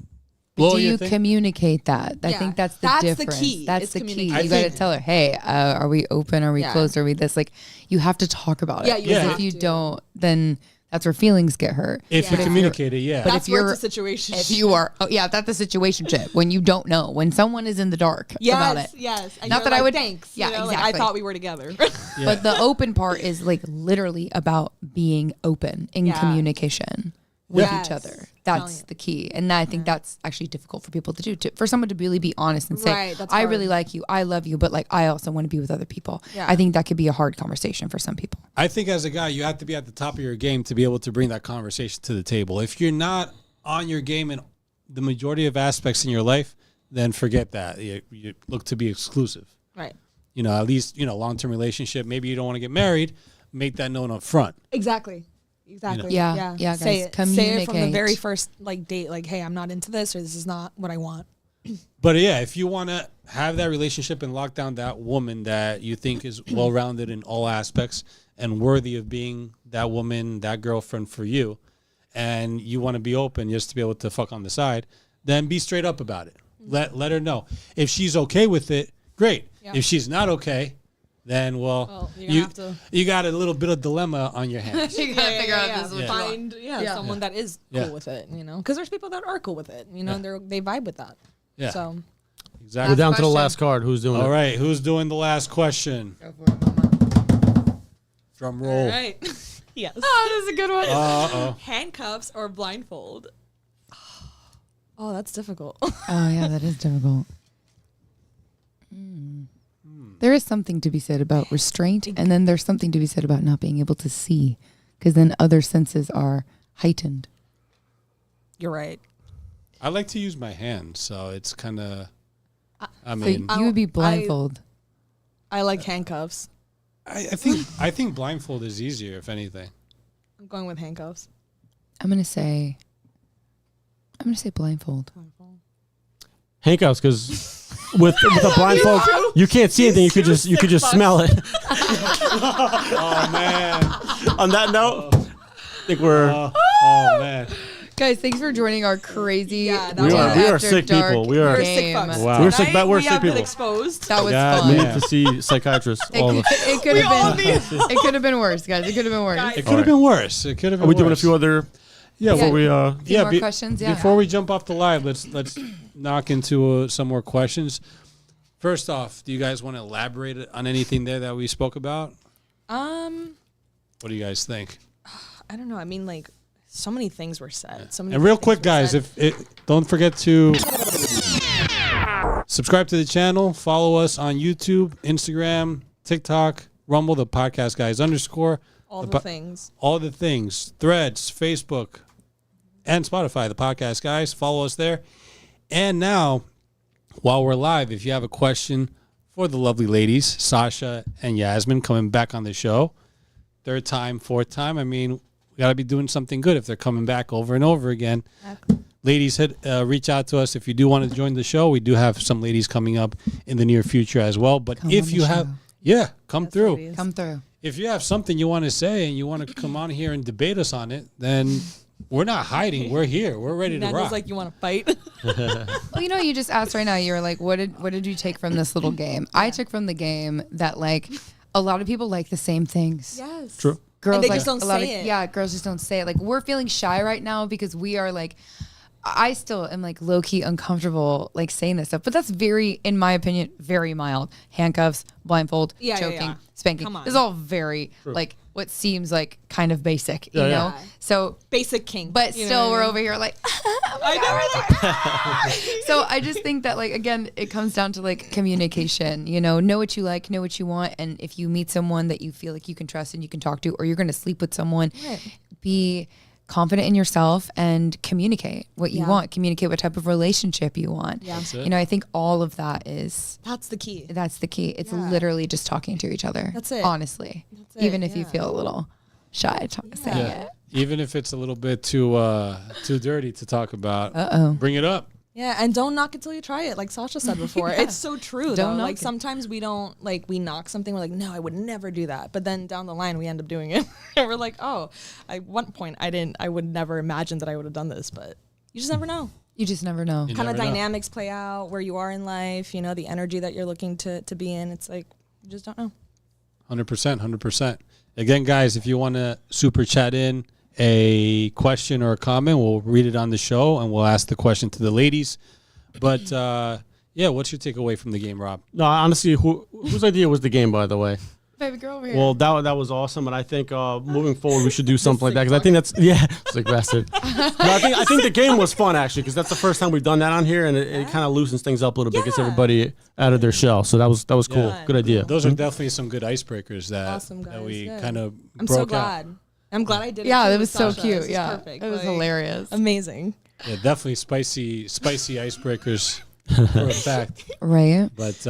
[SPEAKER 2] blow
[SPEAKER 1] Do
[SPEAKER 2] your
[SPEAKER 1] you
[SPEAKER 2] thing.
[SPEAKER 1] communicate that? I
[SPEAKER 3] Yeah.
[SPEAKER 1] think that's the
[SPEAKER 3] That's the
[SPEAKER 1] difference.
[SPEAKER 3] key,
[SPEAKER 1] That's
[SPEAKER 3] is
[SPEAKER 1] the key.
[SPEAKER 3] communication.
[SPEAKER 1] You got to
[SPEAKER 2] think-
[SPEAKER 1] tell her, hey, are we open? Are we
[SPEAKER 3] Yeah.
[SPEAKER 1] closed? Are we this? Like, you have to talk about it.
[SPEAKER 3] Yeah, you
[SPEAKER 1] Because
[SPEAKER 3] have
[SPEAKER 1] if you
[SPEAKER 3] to.
[SPEAKER 1] don't, then that's where feelings get hurt.
[SPEAKER 2] If you
[SPEAKER 3] Yeah.
[SPEAKER 2] communicate it, yeah.
[SPEAKER 1] But
[SPEAKER 3] That's
[SPEAKER 1] if
[SPEAKER 3] where
[SPEAKER 1] you're
[SPEAKER 3] it's a situation.
[SPEAKER 1] if you are, that's the situationship when you don't know, when someone is in the dark about it.
[SPEAKER 3] Yes. And
[SPEAKER 1] Not
[SPEAKER 3] you're
[SPEAKER 1] that I
[SPEAKER 3] like,
[SPEAKER 1] would-
[SPEAKER 3] Thanks.
[SPEAKER 1] Yeah,
[SPEAKER 3] I
[SPEAKER 1] exactly.
[SPEAKER 3] thought we were together.
[SPEAKER 1] But the open part is like literally about being open in
[SPEAKER 3] Yeah.
[SPEAKER 1] communication with
[SPEAKER 3] Yes.
[SPEAKER 1] each other.
[SPEAKER 3] Telling
[SPEAKER 1] That's
[SPEAKER 3] you.
[SPEAKER 1] the key. And I think that's actually difficult for people to do. For someone to really be honest and say,
[SPEAKER 3] Right, that's
[SPEAKER 1] I
[SPEAKER 3] hard.
[SPEAKER 1] really like you, I love you, but like I also want to be with other people.
[SPEAKER 3] Yeah.
[SPEAKER 1] I think that could be a hard conversation for some people.
[SPEAKER 2] I think as a guy, you have to be at the top of your game to be able to bring that conversation to the table. If you're not on your game in the majority of aspects in your life, then forget that. You look to be exclusive.
[SPEAKER 3] Right.
[SPEAKER 2] At least, long-term relationship. Maybe you don't want to get married. Make that known up front.
[SPEAKER 3] Exactly. Exactly.
[SPEAKER 1] Yeah, yeah,
[SPEAKER 3] Say
[SPEAKER 1] guys,
[SPEAKER 3] it. Say it from the
[SPEAKER 1] communicate.
[SPEAKER 3] very first date. Like, hey, I'm not into this, or this is not what I want.
[SPEAKER 2] But yeah, if you want to have that relationship and lock down that woman that you think is well-rounded in all aspects and worthy of being that woman, that girlfriend for you, and you want to be open just to be able to fuck on the side, then be straight up about it. Let her know. If she's okay with it, great.
[SPEAKER 3] Yeah.
[SPEAKER 2] If she's not okay, then
[SPEAKER 3] Well, you're gonna have to-
[SPEAKER 2] you got a little bit of dilemma on your hands.
[SPEAKER 1] You gotta figure out this is what you want.
[SPEAKER 3] Find someone that is
[SPEAKER 2] Yeah.
[SPEAKER 3] cool with it. Because there's people that are cool with it. They vibe with that.
[SPEAKER 2] Yeah,
[SPEAKER 3] So
[SPEAKER 2] exactly.
[SPEAKER 5] We're down to the
[SPEAKER 1] question.
[SPEAKER 5] last card. Who's doing
[SPEAKER 2] All
[SPEAKER 5] it?
[SPEAKER 2] right, who's doing the last question? Drum roll.
[SPEAKER 3] all right. Yes.
[SPEAKER 1] Oh, that's a good one.
[SPEAKER 2] Uh-oh.
[SPEAKER 3] Handcuffs or blindfold? Oh, that's difficult.
[SPEAKER 1] Oh, yeah, that is difficult. There is something to be said about restraint, and then there's something to be said about not being able to see, because then other senses are heightened.
[SPEAKER 3] You're right.
[SPEAKER 2] I like to use my hands, so it's kind of. I
[SPEAKER 1] So
[SPEAKER 2] mean,
[SPEAKER 1] you would be blindfold.
[SPEAKER 3] I like handcuffs.
[SPEAKER 2] I think blindfold is easier, if anything.
[SPEAKER 3] I'm going with handcuffs.
[SPEAKER 1] I'm gonna say blindfold.
[SPEAKER 5] Handcuffs, because with a blindfold, you can't see anything. You could just smell it.
[SPEAKER 2] Oh man!
[SPEAKER 5] On that note, I think we're
[SPEAKER 2] Oh man!
[SPEAKER 1] Guys, thanks for joining our crazy.
[SPEAKER 3] Yeah, that
[SPEAKER 5] We
[SPEAKER 3] was-
[SPEAKER 5] are
[SPEAKER 1] After
[SPEAKER 5] sick
[SPEAKER 1] Dark
[SPEAKER 5] people. We are
[SPEAKER 3] We're sick
[SPEAKER 1] game.
[SPEAKER 3] fucks.
[SPEAKER 2] Wow.
[SPEAKER 5] We're sick, but we're
[SPEAKER 3] we
[SPEAKER 5] sick
[SPEAKER 3] have been
[SPEAKER 5] people.
[SPEAKER 3] exposed.
[SPEAKER 1] That was
[SPEAKER 2] God,
[SPEAKER 1] fun.
[SPEAKER 5] We
[SPEAKER 2] Yeah.
[SPEAKER 5] need to see psychiatrists. All of us.
[SPEAKER 1] It could have been. It could have been worse, guys. It could have been worse.
[SPEAKER 3] Guys.
[SPEAKER 2] It could have been worse. It could have
[SPEAKER 5] Are
[SPEAKER 2] been.
[SPEAKER 5] we doing a
[SPEAKER 2] worse.
[SPEAKER 5] few other?
[SPEAKER 2] Yeah,
[SPEAKER 5] Before we
[SPEAKER 1] Few more questions, yeah.
[SPEAKER 2] Before we jump off the live, let's knock into some more questions. First off, do you guys want to elaborate on anything there that we spoke about? What do you guys think?
[SPEAKER 3] I don't know. I mean, so many things were said. So many
[SPEAKER 2] And real
[SPEAKER 3] things
[SPEAKER 2] quick,
[SPEAKER 3] were
[SPEAKER 2] guys,
[SPEAKER 3] said.
[SPEAKER 2] don't forget to subscribe to the channel, follow us on YouTube, Instagram, TikTok, Rumble, the podcast guys _
[SPEAKER 3] all
[SPEAKER 2] the
[SPEAKER 3] the
[SPEAKER 2] po-
[SPEAKER 3] things.
[SPEAKER 2] all the things, Threads, Facebook, and Spotify, the podcast guys. Follow us there. And now, while we're live, if you have a question for the lovely ladies, Sasha and Yasmin, coming back on the show, third time, fourth time. I mean, we got to be doing something good if they're coming back over and over again.
[SPEAKER 3] Exactly.
[SPEAKER 2] Ladies, reach out to us if you do want to join the show. We do have some ladies coming up in the near future as well. But
[SPEAKER 1] Come
[SPEAKER 2] if
[SPEAKER 1] on
[SPEAKER 2] you
[SPEAKER 1] the
[SPEAKER 2] have,
[SPEAKER 1] show.
[SPEAKER 2] yeah, come
[SPEAKER 3] Yes,
[SPEAKER 2] through.
[SPEAKER 3] ladies.
[SPEAKER 1] Come through.
[SPEAKER 2] If you have something you want to say and you want to come on here and debate us on it, then we're not hiding. We're here. We're ready to
[SPEAKER 3] Nando's
[SPEAKER 2] rock.
[SPEAKER 3] like, you want to fight?
[SPEAKER 1] Well, you just asked right now. You were like, "What did you take from this little game?" I took from the game that a lot of people like the same things.
[SPEAKER 3] Yes.
[SPEAKER 5] True.
[SPEAKER 1] Girls
[SPEAKER 3] And they
[SPEAKER 1] like
[SPEAKER 3] just don't
[SPEAKER 1] a lot
[SPEAKER 3] say
[SPEAKER 1] of,
[SPEAKER 3] it.
[SPEAKER 1] Yeah, girls just don't say it. We're feeling shy right now because we are I still am low key uncomfortable saying this stuff, but that's very, in my opinion, very mild. Handcuffs, blindfold,
[SPEAKER 3] Yeah,
[SPEAKER 1] choking,
[SPEAKER 3] yeah.
[SPEAKER 1] spanking.
[SPEAKER 3] Come on.
[SPEAKER 1] This is all very what seems kind of basic, you
[SPEAKER 5] Yeah,
[SPEAKER 1] know.
[SPEAKER 3] yeah.
[SPEAKER 1] So,
[SPEAKER 3] Basic king.
[SPEAKER 1] but
[SPEAKER 3] You know
[SPEAKER 1] still,
[SPEAKER 3] what
[SPEAKER 1] we're
[SPEAKER 3] I mean?
[SPEAKER 1] over here
[SPEAKER 3] I know.
[SPEAKER 1] So I just think that again, it comes down to communication. Know what you like, know what you want, and if you meet someone that you feel like you can trust and you can talk to, or you're going to sleep with someone, be confident in yourself and communicate what you
[SPEAKER 3] Yeah.
[SPEAKER 1] want, communicate what type of relationship you want.
[SPEAKER 3] Yeah.
[SPEAKER 2] That's it.
[SPEAKER 1] You know, I think all of that is,
[SPEAKER 3] That's the key.
[SPEAKER 1] that's the key. It's
[SPEAKER 3] Yeah.
[SPEAKER 1] literally just talking to each other.
[SPEAKER 3] That's it.
[SPEAKER 1] Honestly.
[SPEAKER 3] That's
[SPEAKER 1] Even
[SPEAKER 3] it,
[SPEAKER 1] if you
[SPEAKER 3] yeah.
[SPEAKER 1] feel a little shy saying
[SPEAKER 2] Yeah.
[SPEAKER 1] it.
[SPEAKER 2] Even if it's a little bit too dirty to talk about,
[SPEAKER 1] Uh-oh.
[SPEAKER 2] bring it up.
[SPEAKER 3] Yeah, and don't knock it till you try it, like Sasha said before. It's so true.
[SPEAKER 1] Don't
[SPEAKER 3] though.
[SPEAKER 1] knock
[SPEAKER 3] Like
[SPEAKER 1] it.
[SPEAKER 3] sometimes we don't we knock something. We're like, no, I would never do that. But then down the line, we end up doing it, and we're like, oh, at one point, I would never imagine that I would have done this. But you just never know.
[SPEAKER 1] You just never know.
[SPEAKER 2] You
[SPEAKER 3] Kind of
[SPEAKER 2] never know.
[SPEAKER 3] dynamics play out where you are in life. You know, the energy that you're looking to be in. It's like you just don't know.
[SPEAKER 2] 100%, 100%. Again, guys, if you want to super chat in a question or a comment, we'll read it on the show and we'll ask the question to the ladies. But yeah, what's your takeaway from the game, Rob?
[SPEAKER 5] No, honestly, whose idea was the game, by the way?
[SPEAKER 1] Baby girl over here.
[SPEAKER 5] Well, that was awesome, and I think moving forward we should do something like that because I think that's sick bastard. No, I think the game was fun actually because that's the first time we've done that on here, and it kind of loosens things up a little bit, gets
[SPEAKER 3] Yeah.
[SPEAKER 5] everybody out of their shell. So that was cool,
[SPEAKER 2] Yeah.
[SPEAKER 5] good idea.
[SPEAKER 2] Those are definitely some good icebreakers that,
[SPEAKER 3] Awesome,
[SPEAKER 2] that
[SPEAKER 3] guys,
[SPEAKER 2] we
[SPEAKER 3] yeah.
[SPEAKER 2] kind of
[SPEAKER 3] I'm
[SPEAKER 2] broke
[SPEAKER 3] so
[SPEAKER 2] out.
[SPEAKER 3] glad. I'm glad I did it.
[SPEAKER 1] yeah,
[SPEAKER 3] too
[SPEAKER 1] it
[SPEAKER 3] with
[SPEAKER 1] was so
[SPEAKER 3] Sasha.
[SPEAKER 1] cute.
[SPEAKER 3] This is
[SPEAKER 1] Yeah.
[SPEAKER 3] perfect.
[SPEAKER 1] It was
[SPEAKER 3] Like,
[SPEAKER 1] hilarious.
[SPEAKER 3] Amazing.
[SPEAKER 2] Yeah, definitely spicy icebreakers for a fact.
[SPEAKER 1] Right?
[SPEAKER 2] But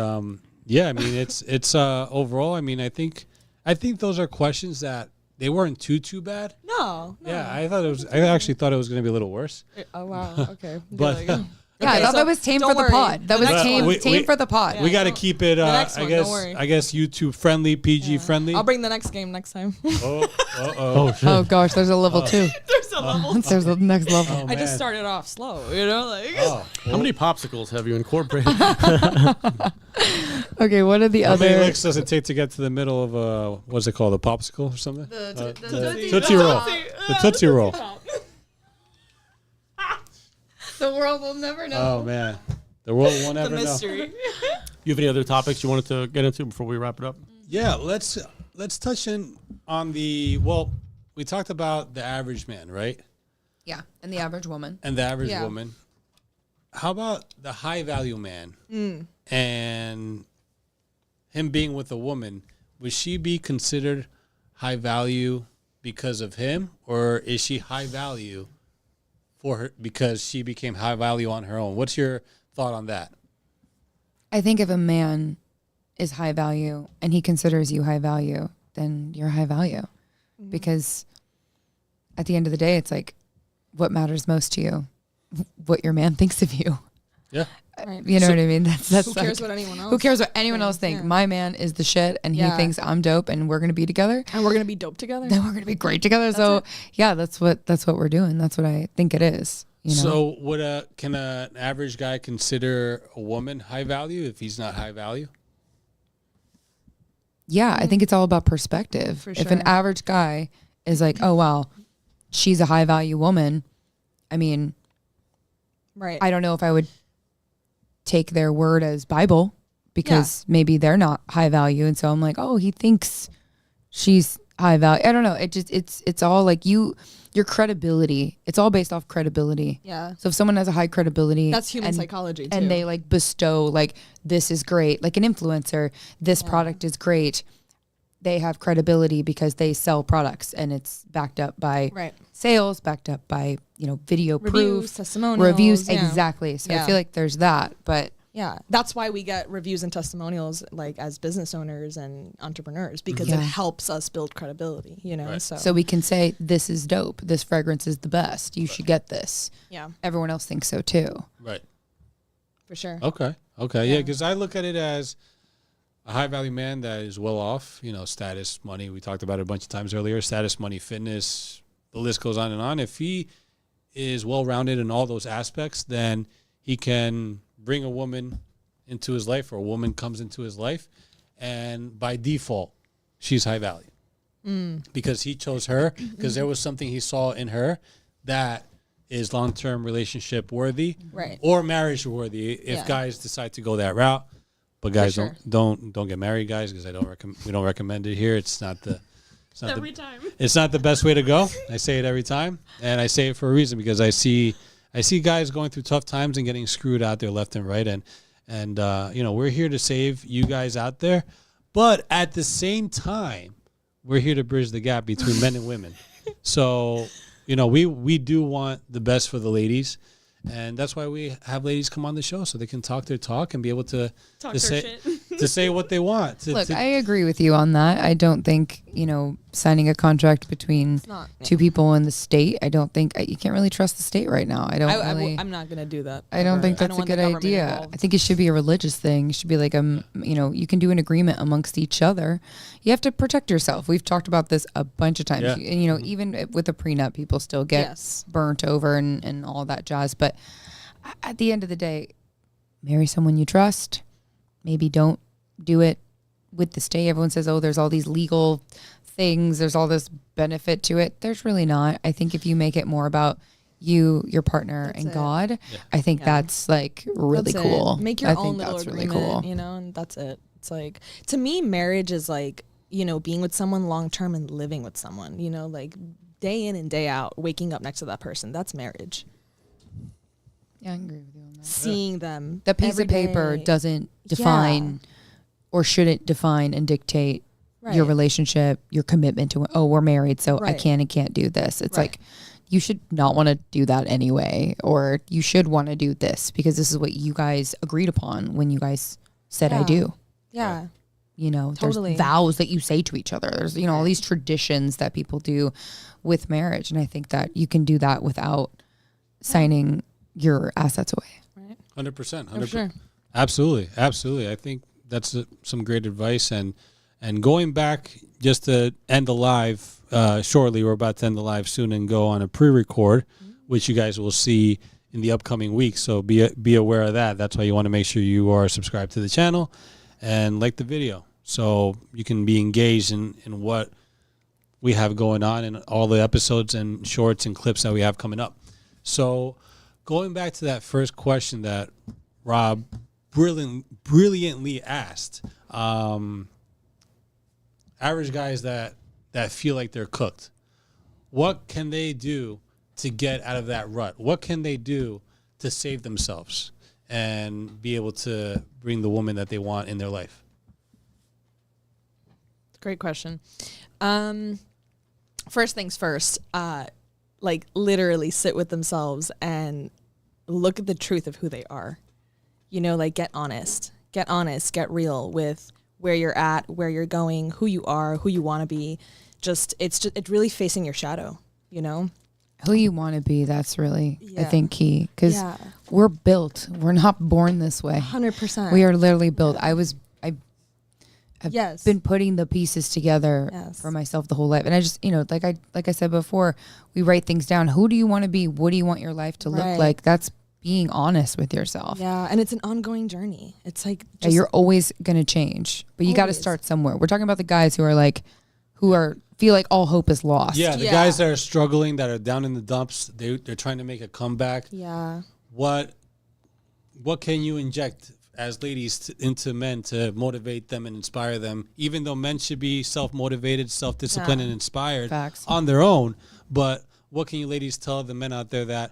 [SPEAKER 2] yeah, I mean, it's overall. I mean, I think those are questions that they weren't too bad.
[SPEAKER 3] No.
[SPEAKER 2] Yeah, I actually thought it was going to be a little worse.
[SPEAKER 3] Oh wow. Okay.
[SPEAKER 2] But
[SPEAKER 1] Yeah, I thought that was tame for the pod. That was
[SPEAKER 2] But
[SPEAKER 1] tame
[SPEAKER 2] we-
[SPEAKER 1] for the pod.
[SPEAKER 2] we got to keep it.
[SPEAKER 3] next
[SPEAKER 2] I
[SPEAKER 3] one,
[SPEAKER 2] guess.
[SPEAKER 3] don't worry.
[SPEAKER 2] I guess YouTube friendly, PG friendly.
[SPEAKER 3] I'll bring the next game next time.
[SPEAKER 2] Oh,
[SPEAKER 5] Oh shit!
[SPEAKER 1] Oh gosh, there's a level 2.
[SPEAKER 3] There's a level.
[SPEAKER 1] There's a next level.
[SPEAKER 2] Oh,
[SPEAKER 3] I just
[SPEAKER 2] man.
[SPEAKER 3] started off slow, you know, like.
[SPEAKER 2] Oh,
[SPEAKER 5] How many popsicles have you incorporated?
[SPEAKER 1] Okay, what are the
[SPEAKER 2] how many
[SPEAKER 1] other?
[SPEAKER 2] licks does it take to get to the middle of a what's it called, a popsicle or something?
[SPEAKER 3] The
[SPEAKER 2] Tootsie Roll. The Tootsie Roll.
[SPEAKER 1] The world will never know.
[SPEAKER 2] Oh man, the world won't
[SPEAKER 3] The
[SPEAKER 2] ever know.
[SPEAKER 3] mystery.
[SPEAKER 5] You have any other topics you wanted to get into before we wrap it up?
[SPEAKER 2] Yeah, let's touch in on the we talked about the average man, right?
[SPEAKER 1] Yeah, and the average woman.
[SPEAKER 2] And the average
[SPEAKER 3] Yeah.
[SPEAKER 2] woman. How about the high value man and him being with a woman? Would she be considered high value because of him, or is she high value for her because she became high value on her own? What's your thought on that?
[SPEAKER 1] I think if a man is high value and he considers you high value, then you're high value. Because at the end of the day, it's like, what matters most to you? What your man thinks of you.
[SPEAKER 2] Yeah.
[SPEAKER 3] Right.
[SPEAKER 1] You know what I mean? That's
[SPEAKER 3] Who cares
[SPEAKER 1] like,
[SPEAKER 3] what anyone else?
[SPEAKER 1] who cares what anyone else
[SPEAKER 3] thinks?
[SPEAKER 1] thinks?
[SPEAKER 3] Yeah.
[SPEAKER 1] My man is the shit, and he
[SPEAKER 3] Yeah.
[SPEAKER 1] thinks I'm dope, and we're gonna be together.
[SPEAKER 3] And we're gonna be dope together.
[SPEAKER 1] Then we're gonna be great together. So yeah, that's what we're doing. That's what I think it is. You know?
[SPEAKER 2] So can an average guy consider a woman high value if he's not high value?
[SPEAKER 1] Yeah, I think it's all about perspective.
[SPEAKER 3] For
[SPEAKER 1] If an
[SPEAKER 3] sure.
[SPEAKER 1] average guy is like, oh, wow, she's a high value woman, I mean,
[SPEAKER 3] Right.
[SPEAKER 1] I don't know if I would take their word as Bible because maybe they're not high value. And so I'm like, oh, he thinks she's high value. I don't know. It's all like your credibility. It's all based off credibility.
[SPEAKER 3] Yeah.
[SPEAKER 1] So if someone has a high credibility,
[SPEAKER 3] That's human
[SPEAKER 1] and-
[SPEAKER 3] psychology too.
[SPEAKER 1] and they like bestow like, this is great, like an influencer, this product is great. They have credibility because they sell products and it's backed up by
[SPEAKER 3] Right.
[SPEAKER 1] sales, backed up by, video
[SPEAKER 3] Reviews,
[SPEAKER 1] proof,
[SPEAKER 3] testimonials.
[SPEAKER 1] reviews.
[SPEAKER 3] Yeah.
[SPEAKER 1] Exactly. So I
[SPEAKER 3] Yeah.
[SPEAKER 1] feel like there's that, but
[SPEAKER 3] Yeah, that's why we get reviews and testimonials like as business owners and entrepreneurs because
[SPEAKER 1] Yeah.
[SPEAKER 3] it helps us build credibility, you know.
[SPEAKER 2] Right.
[SPEAKER 1] so we can say, this is dope. This fragrance is the best. You should get this.
[SPEAKER 3] yeah,
[SPEAKER 1] Everyone else thinks so too.
[SPEAKER 2] Right.
[SPEAKER 3] for sure.
[SPEAKER 2] Okay. Yeah, because I look at it as a high value man that is well off, status, money. We talked about it a bunch of times earlier. Status, money, fitness, the list goes on and on. If he is well rounded in all those aspects, then he can bring a woman into his life, or a woman comes into his life, and by default, she's high value because he chose her, because there was something he saw in her that is long-term relationship worthy,
[SPEAKER 3] Right.
[SPEAKER 2] or marriage worthy if
[SPEAKER 3] Yeah.
[SPEAKER 2] guys decide to go that route. But guys,
[SPEAKER 3] sure.
[SPEAKER 2] don't get married, guys, because we don't recommend it here. It's not the
[SPEAKER 3] Time.
[SPEAKER 2] it's not the best way to go. I say it every time, and I say it for a reason, because I see guys going through tough times and getting screwed out there left and right, and we're here to save you guys out there, but at the same time, we're here to bridge the gap between men and women. So, we do want the best for the ladies. And that's why we have ladies come on the show so they can talk their talk and be able to say what they want.
[SPEAKER 1] Look, I agree with you on that. I don't think, signing a contract between two people in the state, I don't think you can't really trust the state right now.
[SPEAKER 3] I'm not going to do that.
[SPEAKER 1] I don't think that's a good idea.
[SPEAKER 3] Involved.
[SPEAKER 1] I think it should be a religious thing. It should be like, you can do an agreement amongst each other. You have to protect yourself. We've talked about this a bunch of times.
[SPEAKER 2] Yeah.
[SPEAKER 1] Even with a prenup, people still get burnt over and all that jazz. But at the end of the day, marry someone you trust. Maybe don't do it with the state. Everyone says, oh, there's all these legal things. There's all this benefit to it. There's really not. I think if you make it more about you, your partner, and God, I think that's like really cool.
[SPEAKER 3] Make your own little agreement, really cool. And that's it. It's like, to me, marriage is like, being with someone long term and living with someone, like day in and day out, waking up next to that person. That's marriage.
[SPEAKER 1] Yeah, I agree with you on that.
[SPEAKER 3] Seeing them.
[SPEAKER 1] The piece of paper doesn't define or shouldn't define and dictate your relationship, your commitment to, we're married, so I can and can't do this. It's like, you should not want to do that anyway, or you should want to do this because this is what you guys agreed upon when you guys said I do.
[SPEAKER 3] Yeah.
[SPEAKER 1] Totally. There's vows that you say to each other. There's, all these traditions that people do with marriage. And I think that you can do that without signing your assets away.
[SPEAKER 2] Right. 100%.
[SPEAKER 3] For sure.
[SPEAKER 2] Absolutely. I think that's some great advice. And going back just to end the live shortly, we're about to end the live soon and go on a pre-record, which you guys will see in the upcoming weeks. So be aware of that. That's why you want to make sure you are subscribed to the channel and like the video so you can be engaged in what we have going on in all the episodes and shorts and clips that we have coming up. So going back to that first question that Rob brilliantly asked, average guys that feel like they're cooked, what can they do to get out of that rut? What can they do to save themselves and be able to bring the woman that they want in their life?
[SPEAKER 3] Great question. First things first, like literally sit with themselves and look at the truth of who they are. Like get honest, get real with where you're at, where you're going, who you are, who you want to be. It's really facing your shadow,
[SPEAKER 1] Who you want to be, that's really, I think, key. Because we're built. We're not born this way.
[SPEAKER 3] 100%.
[SPEAKER 1] We are literally built. I've been putting the pieces together for myself the whole life. And I just, like I said before, we write things down. Who do you want to be? What do you want your life to look like? That's being honest with yourself.
[SPEAKER 3] Yeah, and it's an ongoing journey. It's like
[SPEAKER 1] you're always going to change, but you got to start somewhere. We're talking about the guys who feel like all hope is lost.
[SPEAKER 2] Yeah, the guys that are struggling, that are down in the dumps, they're trying to make a comeback.
[SPEAKER 3] Yeah.
[SPEAKER 2] What can you inject as ladies into men to motivate them and inspire them, even though men should be self-motivated, self-disciplined, and inspired on their own? But what can you ladies tell the men out there that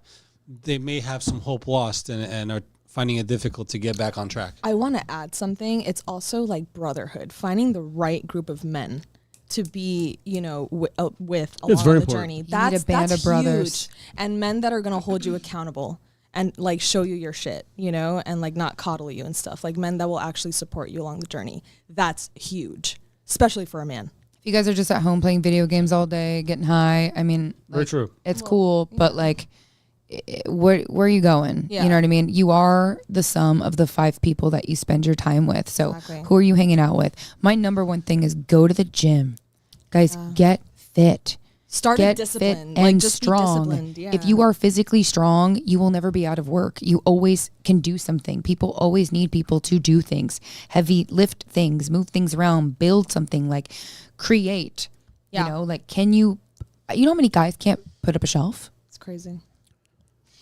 [SPEAKER 2] they may have some hope lost and are finding it difficult to get back on track?
[SPEAKER 3] I want to add something. It's also like brotherhood, finding the right group of men to be, with along the journey.
[SPEAKER 1] That's a band of brothers.
[SPEAKER 3] Huge. And men that are going to hold you accountable and like show you your shit, and like not coddle you and stuff. Like men that will actually support you along the journey. That's huge, especially for a man.
[SPEAKER 1] If you guys are just at home playing video games all day, getting high, I mean,
[SPEAKER 2] very true.
[SPEAKER 1] It's cool, but like, where are you going? You know what I mean? You are the sum of the 5 people that you spend your time with. So who are you hanging out with? My number one thing is go to the gym. Guys, get fit.
[SPEAKER 3] Get disciplined.
[SPEAKER 1] Fit and strong. If you are physically strong, you will never be out of work. You always can do something. People always need people to do things. Heavy lift things, move things around, build something, like create. Like can you know how many guys can't put up a shelf?
[SPEAKER 3] It's crazy.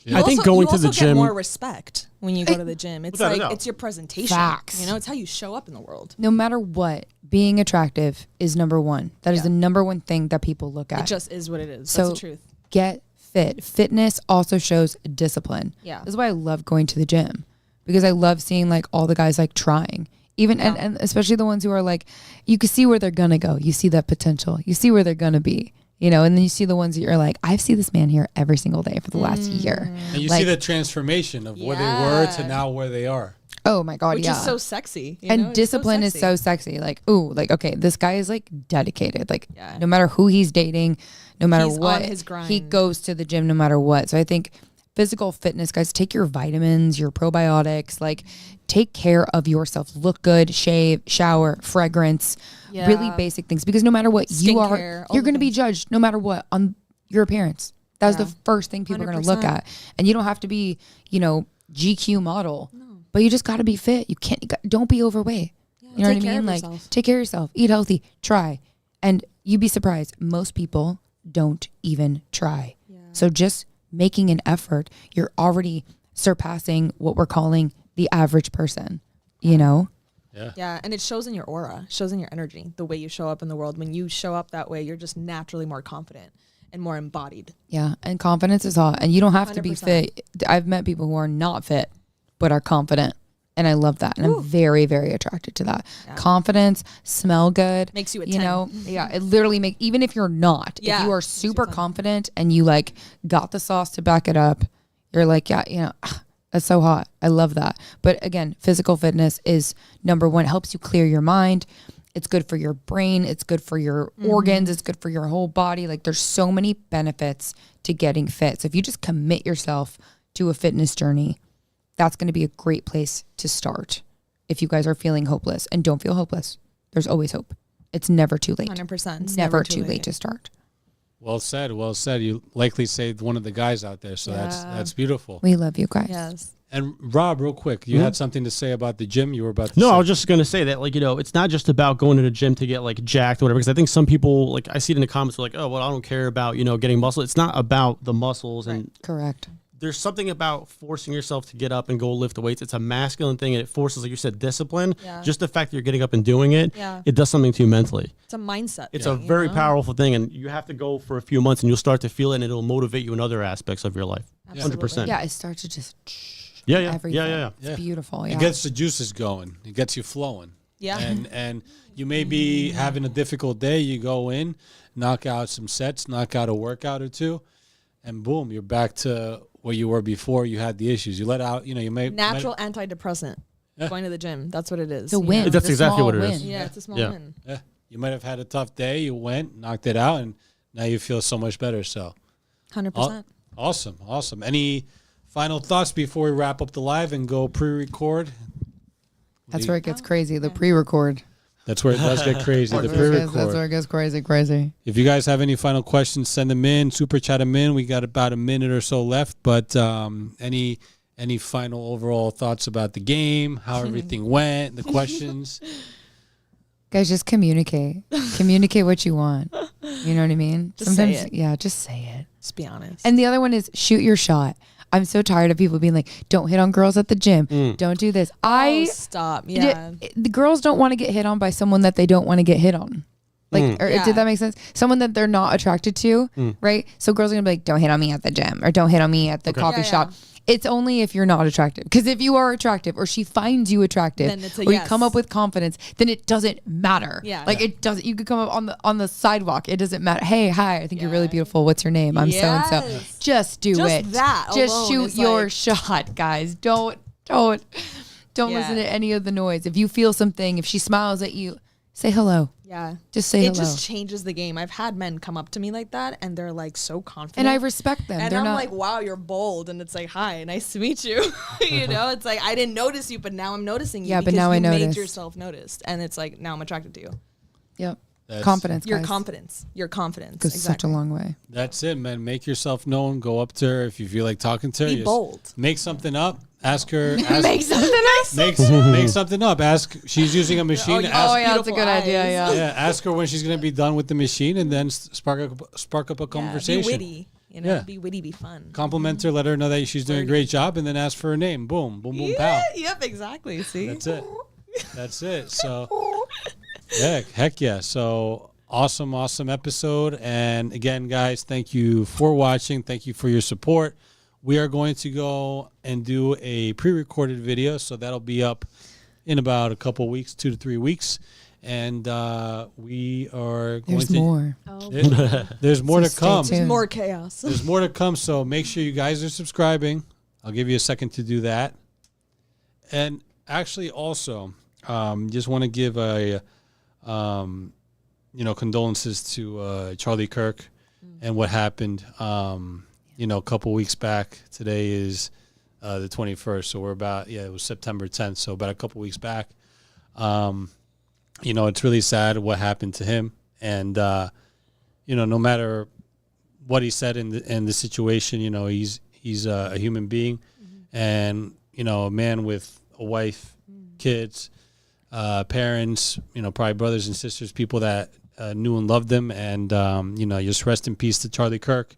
[SPEAKER 5] Yeah. I think going to the gym,
[SPEAKER 3] get more respect when you go to the gym. It's like it's your presentation.
[SPEAKER 1] Facts.
[SPEAKER 3] It's how you show up in the world.
[SPEAKER 1] No matter what, being attractive is number one. That is the number one thing that people look at.
[SPEAKER 3] It just is what it is.
[SPEAKER 1] So
[SPEAKER 3] that's the truth.
[SPEAKER 1] Get fit. Fitness also shows discipline.
[SPEAKER 3] Yeah.
[SPEAKER 1] This is why I love going to the gym, because I love seeing like all the guys like trying. Even and especially the ones who are like, you can see where they're gonna go. You see that potential. You see where they're gonna be. you know, and then you see the ones that you're like, I've seen this man here every single day for the last year.
[SPEAKER 2] And you
[SPEAKER 1] like,
[SPEAKER 2] see the transformation of where they were to now where they are.
[SPEAKER 1] Oh my God,
[SPEAKER 3] Which
[SPEAKER 1] yeah.
[SPEAKER 3] is so sexy. You
[SPEAKER 1] And
[SPEAKER 3] know? It's
[SPEAKER 1] discipline is so sexy. Like, ooh, like, okay, this guy is like dedicated. Like, no matter who he's dating, no matter
[SPEAKER 3] He's
[SPEAKER 1] what,
[SPEAKER 3] on his grind.
[SPEAKER 1] he goes to the gym no matter what. So I think physical fitness, guys, take your vitamins, your probiotics, like take care of yourself. Look good, shave, shower, fragrance, really basic things. Because no matter what you are,
[SPEAKER 3] Skincare, all
[SPEAKER 1] you're
[SPEAKER 3] the
[SPEAKER 1] going to be
[SPEAKER 3] things.
[SPEAKER 1] judged no matter what on your appearance. That's the first thing people are going to look
[SPEAKER 3] 100%.
[SPEAKER 1] at. And you don't have to be, you know, GQ model. But you just got to be fit. You can't. Don't be overweight. You know what I
[SPEAKER 3] Take care
[SPEAKER 1] mean?
[SPEAKER 3] of
[SPEAKER 1] Like,
[SPEAKER 3] yourself.
[SPEAKER 1] take care of yourself. Eat healthy. Try, and you'd be surprised. Most people don't even try. So just making an effort, you're already surpassing what we're calling the average person. You know?
[SPEAKER 3] Yeah, and it shows in your aura, shows in your energy, the way you show up in the world. When you show up that way, you're just naturally more confident and more embodied.
[SPEAKER 1] Yeah. And confidence is all. And you don't have to be
[SPEAKER 3] 100%.
[SPEAKER 1] fit. I've met people who are not fit, but are confident. And I love that. And I'm very, very attracted to that. Confidence, smell good.
[SPEAKER 3] Makes you a
[SPEAKER 1] You
[SPEAKER 3] 10.
[SPEAKER 1] know, yeah, it literally makes, even if you're not, if
[SPEAKER 3] Yeah,
[SPEAKER 1] you are
[SPEAKER 3] makes you
[SPEAKER 1] super
[SPEAKER 3] a 10.
[SPEAKER 1] confident and you like got the sauce to back it up, you're like, yeah, you know, that's so hot. I love that. But again, physical fitness is number one. It helps you clear your mind. It's good for your brain. It's good for your organs. It's good for your whole body. Like there's so many benefits to getting fit. So if you just commit yourself to a fitness journey, that's going to be a great place to start if you guys are feeling hopeless. And don't feel hopeless. There's always hope. It's never too late.
[SPEAKER 3] 100%. It's
[SPEAKER 1] Never too late to start.
[SPEAKER 2] Well said. Well said. You likely saved one of the guys out there, so that's beautiful.
[SPEAKER 1] We love you guys.
[SPEAKER 3] Yes.
[SPEAKER 2] And Rob, real quick, you had something to say about the gym. You were about to
[SPEAKER 5] No,
[SPEAKER 2] say.
[SPEAKER 5] I was just gonna say that, like, you know, it's not just about going to the gym to get like jacked or whatever. Because I think some people, like, I see it in the comments, like, oh, well, I don't care about, you know, getting muscle. It's not about the muscles, and
[SPEAKER 1] Correct.
[SPEAKER 5] there's something about forcing yourself to get up and go lift the weights. It's a masculine thing, and it forces, like you said, discipline.
[SPEAKER 3] Yeah.
[SPEAKER 5] Just the fact that you're getting up and doing it,
[SPEAKER 3] Yeah.
[SPEAKER 5] it does something to you mentally.
[SPEAKER 3] It's a mindset.
[SPEAKER 5] It's
[SPEAKER 3] thing,
[SPEAKER 5] a
[SPEAKER 3] you
[SPEAKER 5] very
[SPEAKER 3] know?
[SPEAKER 5] powerful thing, and you have to go for a few months, and you'll start to feel it, and it'll motivate you in other aspects of your life. 100%.
[SPEAKER 1] Yeah, it starts to just
[SPEAKER 5] Yeah, yeah,
[SPEAKER 1] everything.
[SPEAKER 5] yeah.
[SPEAKER 1] It's beautiful. Yeah.
[SPEAKER 2] It gets the juices going. It gets you flowing.
[SPEAKER 3] Yeah.
[SPEAKER 2] And you may be having a difficult day. You go in, knock out some sets, knock out a workout or two, and boom, you're back to where you were before you had the issues. You let out, you know, you may
[SPEAKER 3] Natural antidepressant. Going to the gym. That's what it is.
[SPEAKER 1] It's a
[SPEAKER 3] you
[SPEAKER 1] win.
[SPEAKER 3] know?
[SPEAKER 5] That's
[SPEAKER 1] It's a
[SPEAKER 5] exactly
[SPEAKER 1] small
[SPEAKER 5] what it
[SPEAKER 1] win.
[SPEAKER 5] is.
[SPEAKER 3] Yeah, it's a small
[SPEAKER 5] Yeah.
[SPEAKER 3] win.
[SPEAKER 2] Yeah, you might have had a tough day. You went, knocked it out, and now you feel so much better. So
[SPEAKER 3] 100%.
[SPEAKER 2] awesome. Any final thoughts before we wrap up the live and go pre-record?
[SPEAKER 1] That's where it gets crazy. The pre-record.
[SPEAKER 2] That's where it does get crazy. The
[SPEAKER 1] That's where
[SPEAKER 2] pre-record.
[SPEAKER 1] it gets crazy.
[SPEAKER 2] If you guys have any final questions, send them in. Super chat them in. We got about a minute or so left. But any final overall thoughts about the game, how everything went, the questions?
[SPEAKER 1] Guys, just communicate. Communicate what you want. You know what I mean?
[SPEAKER 3] Just say it.
[SPEAKER 1] Yeah, just say it.
[SPEAKER 3] Just be honest.
[SPEAKER 1] And the other one is shoot your shot. I'm so tired of people being like, don't hit on girls at the gym. Don't do this.
[SPEAKER 3] oh, stop. Yeah.
[SPEAKER 1] The girls don't want to get hit on by someone that they don't want to get hit on. Like, or
[SPEAKER 3] Yeah.
[SPEAKER 1] did that make sense? Someone that they're not attracted to, right? So girls are gonna be like, don't hit on me at the gym or don't hit on me at the coffee
[SPEAKER 3] Yeah,
[SPEAKER 1] shop.
[SPEAKER 3] yeah.
[SPEAKER 1] It's only if you're not attractive. Because if you are attractive or she finds you attractive
[SPEAKER 3] Then it's a
[SPEAKER 1] or you
[SPEAKER 3] yes.
[SPEAKER 1] come up with confidence, then it doesn't matter.
[SPEAKER 3] Yeah.
[SPEAKER 1] Like it doesn't, you could come up on the sidewalk. It doesn't matter. Hey, hi, I think you're really
[SPEAKER 3] Yeah.
[SPEAKER 1] beautiful. What's your name? I'm so-and-so.
[SPEAKER 3] Yes.
[SPEAKER 1] Just do
[SPEAKER 3] Just
[SPEAKER 1] it.
[SPEAKER 3] that
[SPEAKER 1] Just
[SPEAKER 3] alone
[SPEAKER 1] shoot
[SPEAKER 3] is
[SPEAKER 1] your
[SPEAKER 3] like-
[SPEAKER 1] shot, guys. Don't
[SPEAKER 3] Yeah.
[SPEAKER 1] listen to any of the noise. If you feel something, if she smiles at you, say hello.
[SPEAKER 3] Yeah.
[SPEAKER 1] Just say
[SPEAKER 3] It
[SPEAKER 1] hello.
[SPEAKER 3] just changes the game. I've had men come up to me like that and they're like so confident.
[SPEAKER 1] And I respect them.
[SPEAKER 3] And
[SPEAKER 1] They're
[SPEAKER 3] I'm
[SPEAKER 1] not
[SPEAKER 3] like, wow, you're bold. And it's like, hi, nice to meet you. You know, it's like, I didn't notice you, but now I'm noticing you.
[SPEAKER 1] Yeah, but
[SPEAKER 3] because
[SPEAKER 1] now I
[SPEAKER 3] you
[SPEAKER 1] notice.
[SPEAKER 3] made yourself noticed. And it's like, now I'm attracted to you.
[SPEAKER 1] Yep.
[SPEAKER 2] That's-
[SPEAKER 1] Confidence,
[SPEAKER 3] Your
[SPEAKER 1] guys.
[SPEAKER 3] confidence. Your confidence.
[SPEAKER 1] Goes such a long way.
[SPEAKER 2] That's it, man. Make yourself known. Go up to her if you feel like talking to her.
[SPEAKER 3] Be
[SPEAKER 2] Just
[SPEAKER 3] bold.
[SPEAKER 2] Make something up. Ask her.
[SPEAKER 1] Make
[SPEAKER 2] Ask,
[SPEAKER 1] something else.
[SPEAKER 2] make something up. Ask. She's using a machine.
[SPEAKER 3] Oh,
[SPEAKER 2] ask,
[SPEAKER 1] Oh yeah, that's a
[SPEAKER 3] Beautiful
[SPEAKER 1] good idea.
[SPEAKER 3] eyes.
[SPEAKER 1] Yeah.
[SPEAKER 2] yeah. Ask her when she's gonna be done with the machine, and then spark up a
[SPEAKER 3] Yeah,
[SPEAKER 2] conversation.
[SPEAKER 3] be witty. You know,
[SPEAKER 2] Yeah.
[SPEAKER 3] be witty, be fun.
[SPEAKER 2] Compliment her. Let her know that she's doing a great job, and then ask for her name. Boom, boom, boom, pow.
[SPEAKER 3] Yep, exactly. See?
[SPEAKER 2] That's it. That's it. So, heck yeah. So awesome episode. And again, guys, thank you for watching. Thank you for your support. We are going to go and do a pre-recorded video, so that'll be up in about a couple weeks, 2 to 3 weeks. and we are going
[SPEAKER 1] There's
[SPEAKER 2] to.
[SPEAKER 1] more.
[SPEAKER 2] There's more
[SPEAKER 1] So
[SPEAKER 2] to come.
[SPEAKER 1] stay tuned.
[SPEAKER 3] More chaos.
[SPEAKER 2] There's more to come, so make sure you guys are subscribing. I'll give you a second to do that. And actually, also, just want to give a, condolences to Charlie Kirk and what happened, a couple weeks back. Today is the 21st, so we're it was September 10th, so about a couple weeks back. It's really sad what happened to him, and no matter what he said in the situation, he's a human being, and a man with a wife, kids, parents, probably brothers and sisters, people that knew and loved him, and just rest in peace to Charlie Kirk.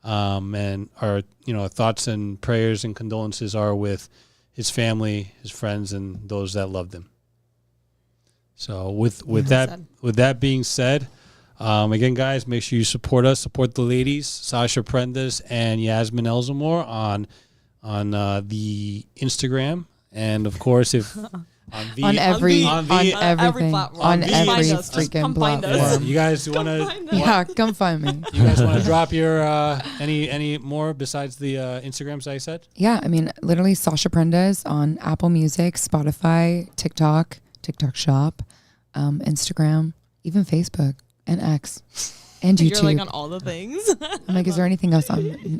[SPEAKER 2] And our thoughts and prayers and condolences are with his family, his friends, and those that loved him. So with that being said, again, guys, make sure you support us, support the ladies, SASHA PRENDES and YASMIN ELZOMOR on the Instagram, and of course
[SPEAKER 1] On everything,
[SPEAKER 3] platform.
[SPEAKER 1] on
[SPEAKER 2] Come
[SPEAKER 1] every
[SPEAKER 3] find us.
[SPEAKER 1] freaking
[SPEAKER 3] Come find us.
[SPEAKER 1] platform.
[SPEAKER 2] you guys want to
[SPEAKER 1] Yeah, come find me.
[SPEAKER 2] you guys want to drop your any more besides the Instagrams I said?
[SPEAKER 1] Yeah, I mean, literally Sasha Prendes on Apple Music, Spotify, TikTok Shop, Instagram, even Facebook and X and YouTube.
[SPEAKER 3] You're like on all the things.
[SPEAKER 1] I'm like, is there anything else on?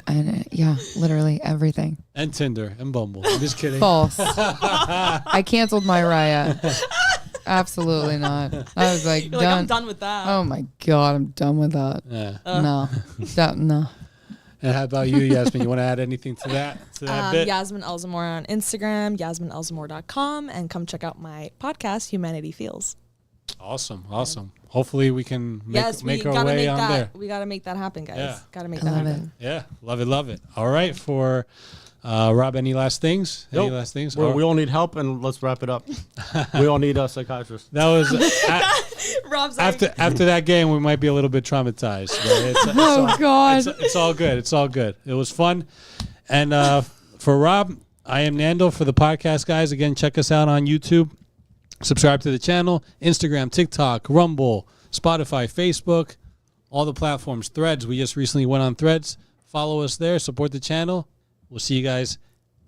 [SPEAKER 1] Yeah, literally everything.
[SPEAKER 2] And Tinder and Bumble. I'm just kidding.
[SPEAKER 1] False. I canceled my Raya. Absolutely not. I was like,
[SPEAKER 3] You're
[SPEAKER 1] done.
[SPEAKER 3] like, I'm done with that.
[SPEAKER 1] Oh my God, I'm done with that.
[SPEAKER 2] Yeah.
[SPEAKER 1] No, no.
[SPEAKER 2] And how about you, Yasmin? You want to add anything to that bit?
[SPEAKER 3] Yasmin ELZOMOR on Instagram, YasminElzomor.com, and come check out my podcast, Humanity Feels.
[SPEAKER 2] Awesome. Hopefully we can make our way on there.
[SPEAKER 3] We gotta make that happen, guys.
[SPEAKER 2] Yeah.
[SPEAKER 3] Gotta make
[SPEAKER 1] I
[SPEAKER 3] that
[SPEAKER 1] love
[SPEAKER 3] happen.
[SPEAKER 2] Yeah, love it. All right, for Rob, any last things? Any
[SPEAKER 5] Nope.
[SPEAKER 2] last things?
[SPEAKER 5] We all need help, and let's wrap it up. We all need a psychiatrist.
[SPEAKER 2] That was
[SPEAKER 3] Rob's like,
[SPEAKER 2] after that game. We might be a little bit traumatized. But
[SPEAKER 1] Oh God.
[SPEAKER 2] it's all good. It's all good. It was fun. And for Rob, I am Nando for the podcast, guys. Again, check us out on YouTube. Subscribe to the channel, Instagram, TikTok, Rumble, Spotify, Facebook, all the platforms. Threads. We just recently went on Threads. Follow us there. Support the channel. We'll see you guys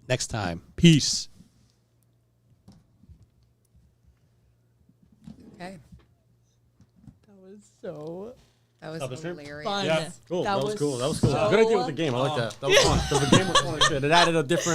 [SPEAKER 2] next time. Peace.
[SPEAKER 1] Okay.
[SPEAKER 3] that was
[SPEAKER 1] That was hilarious.
[SPEAKER 3] fun.
[SPEAKER 2] Yeah.
[SPEAKER 5] Cool.
[SPEAKER 3] That
[SPEAKER 5] That was
[SPEAKER 3] was
[SPEAKER 5] cool. That was cool.
[SPEAKER 3] so
[SPEAKER 5] Good idea with the game. I like that. That was fun. So the game was fun as shit. It added a different.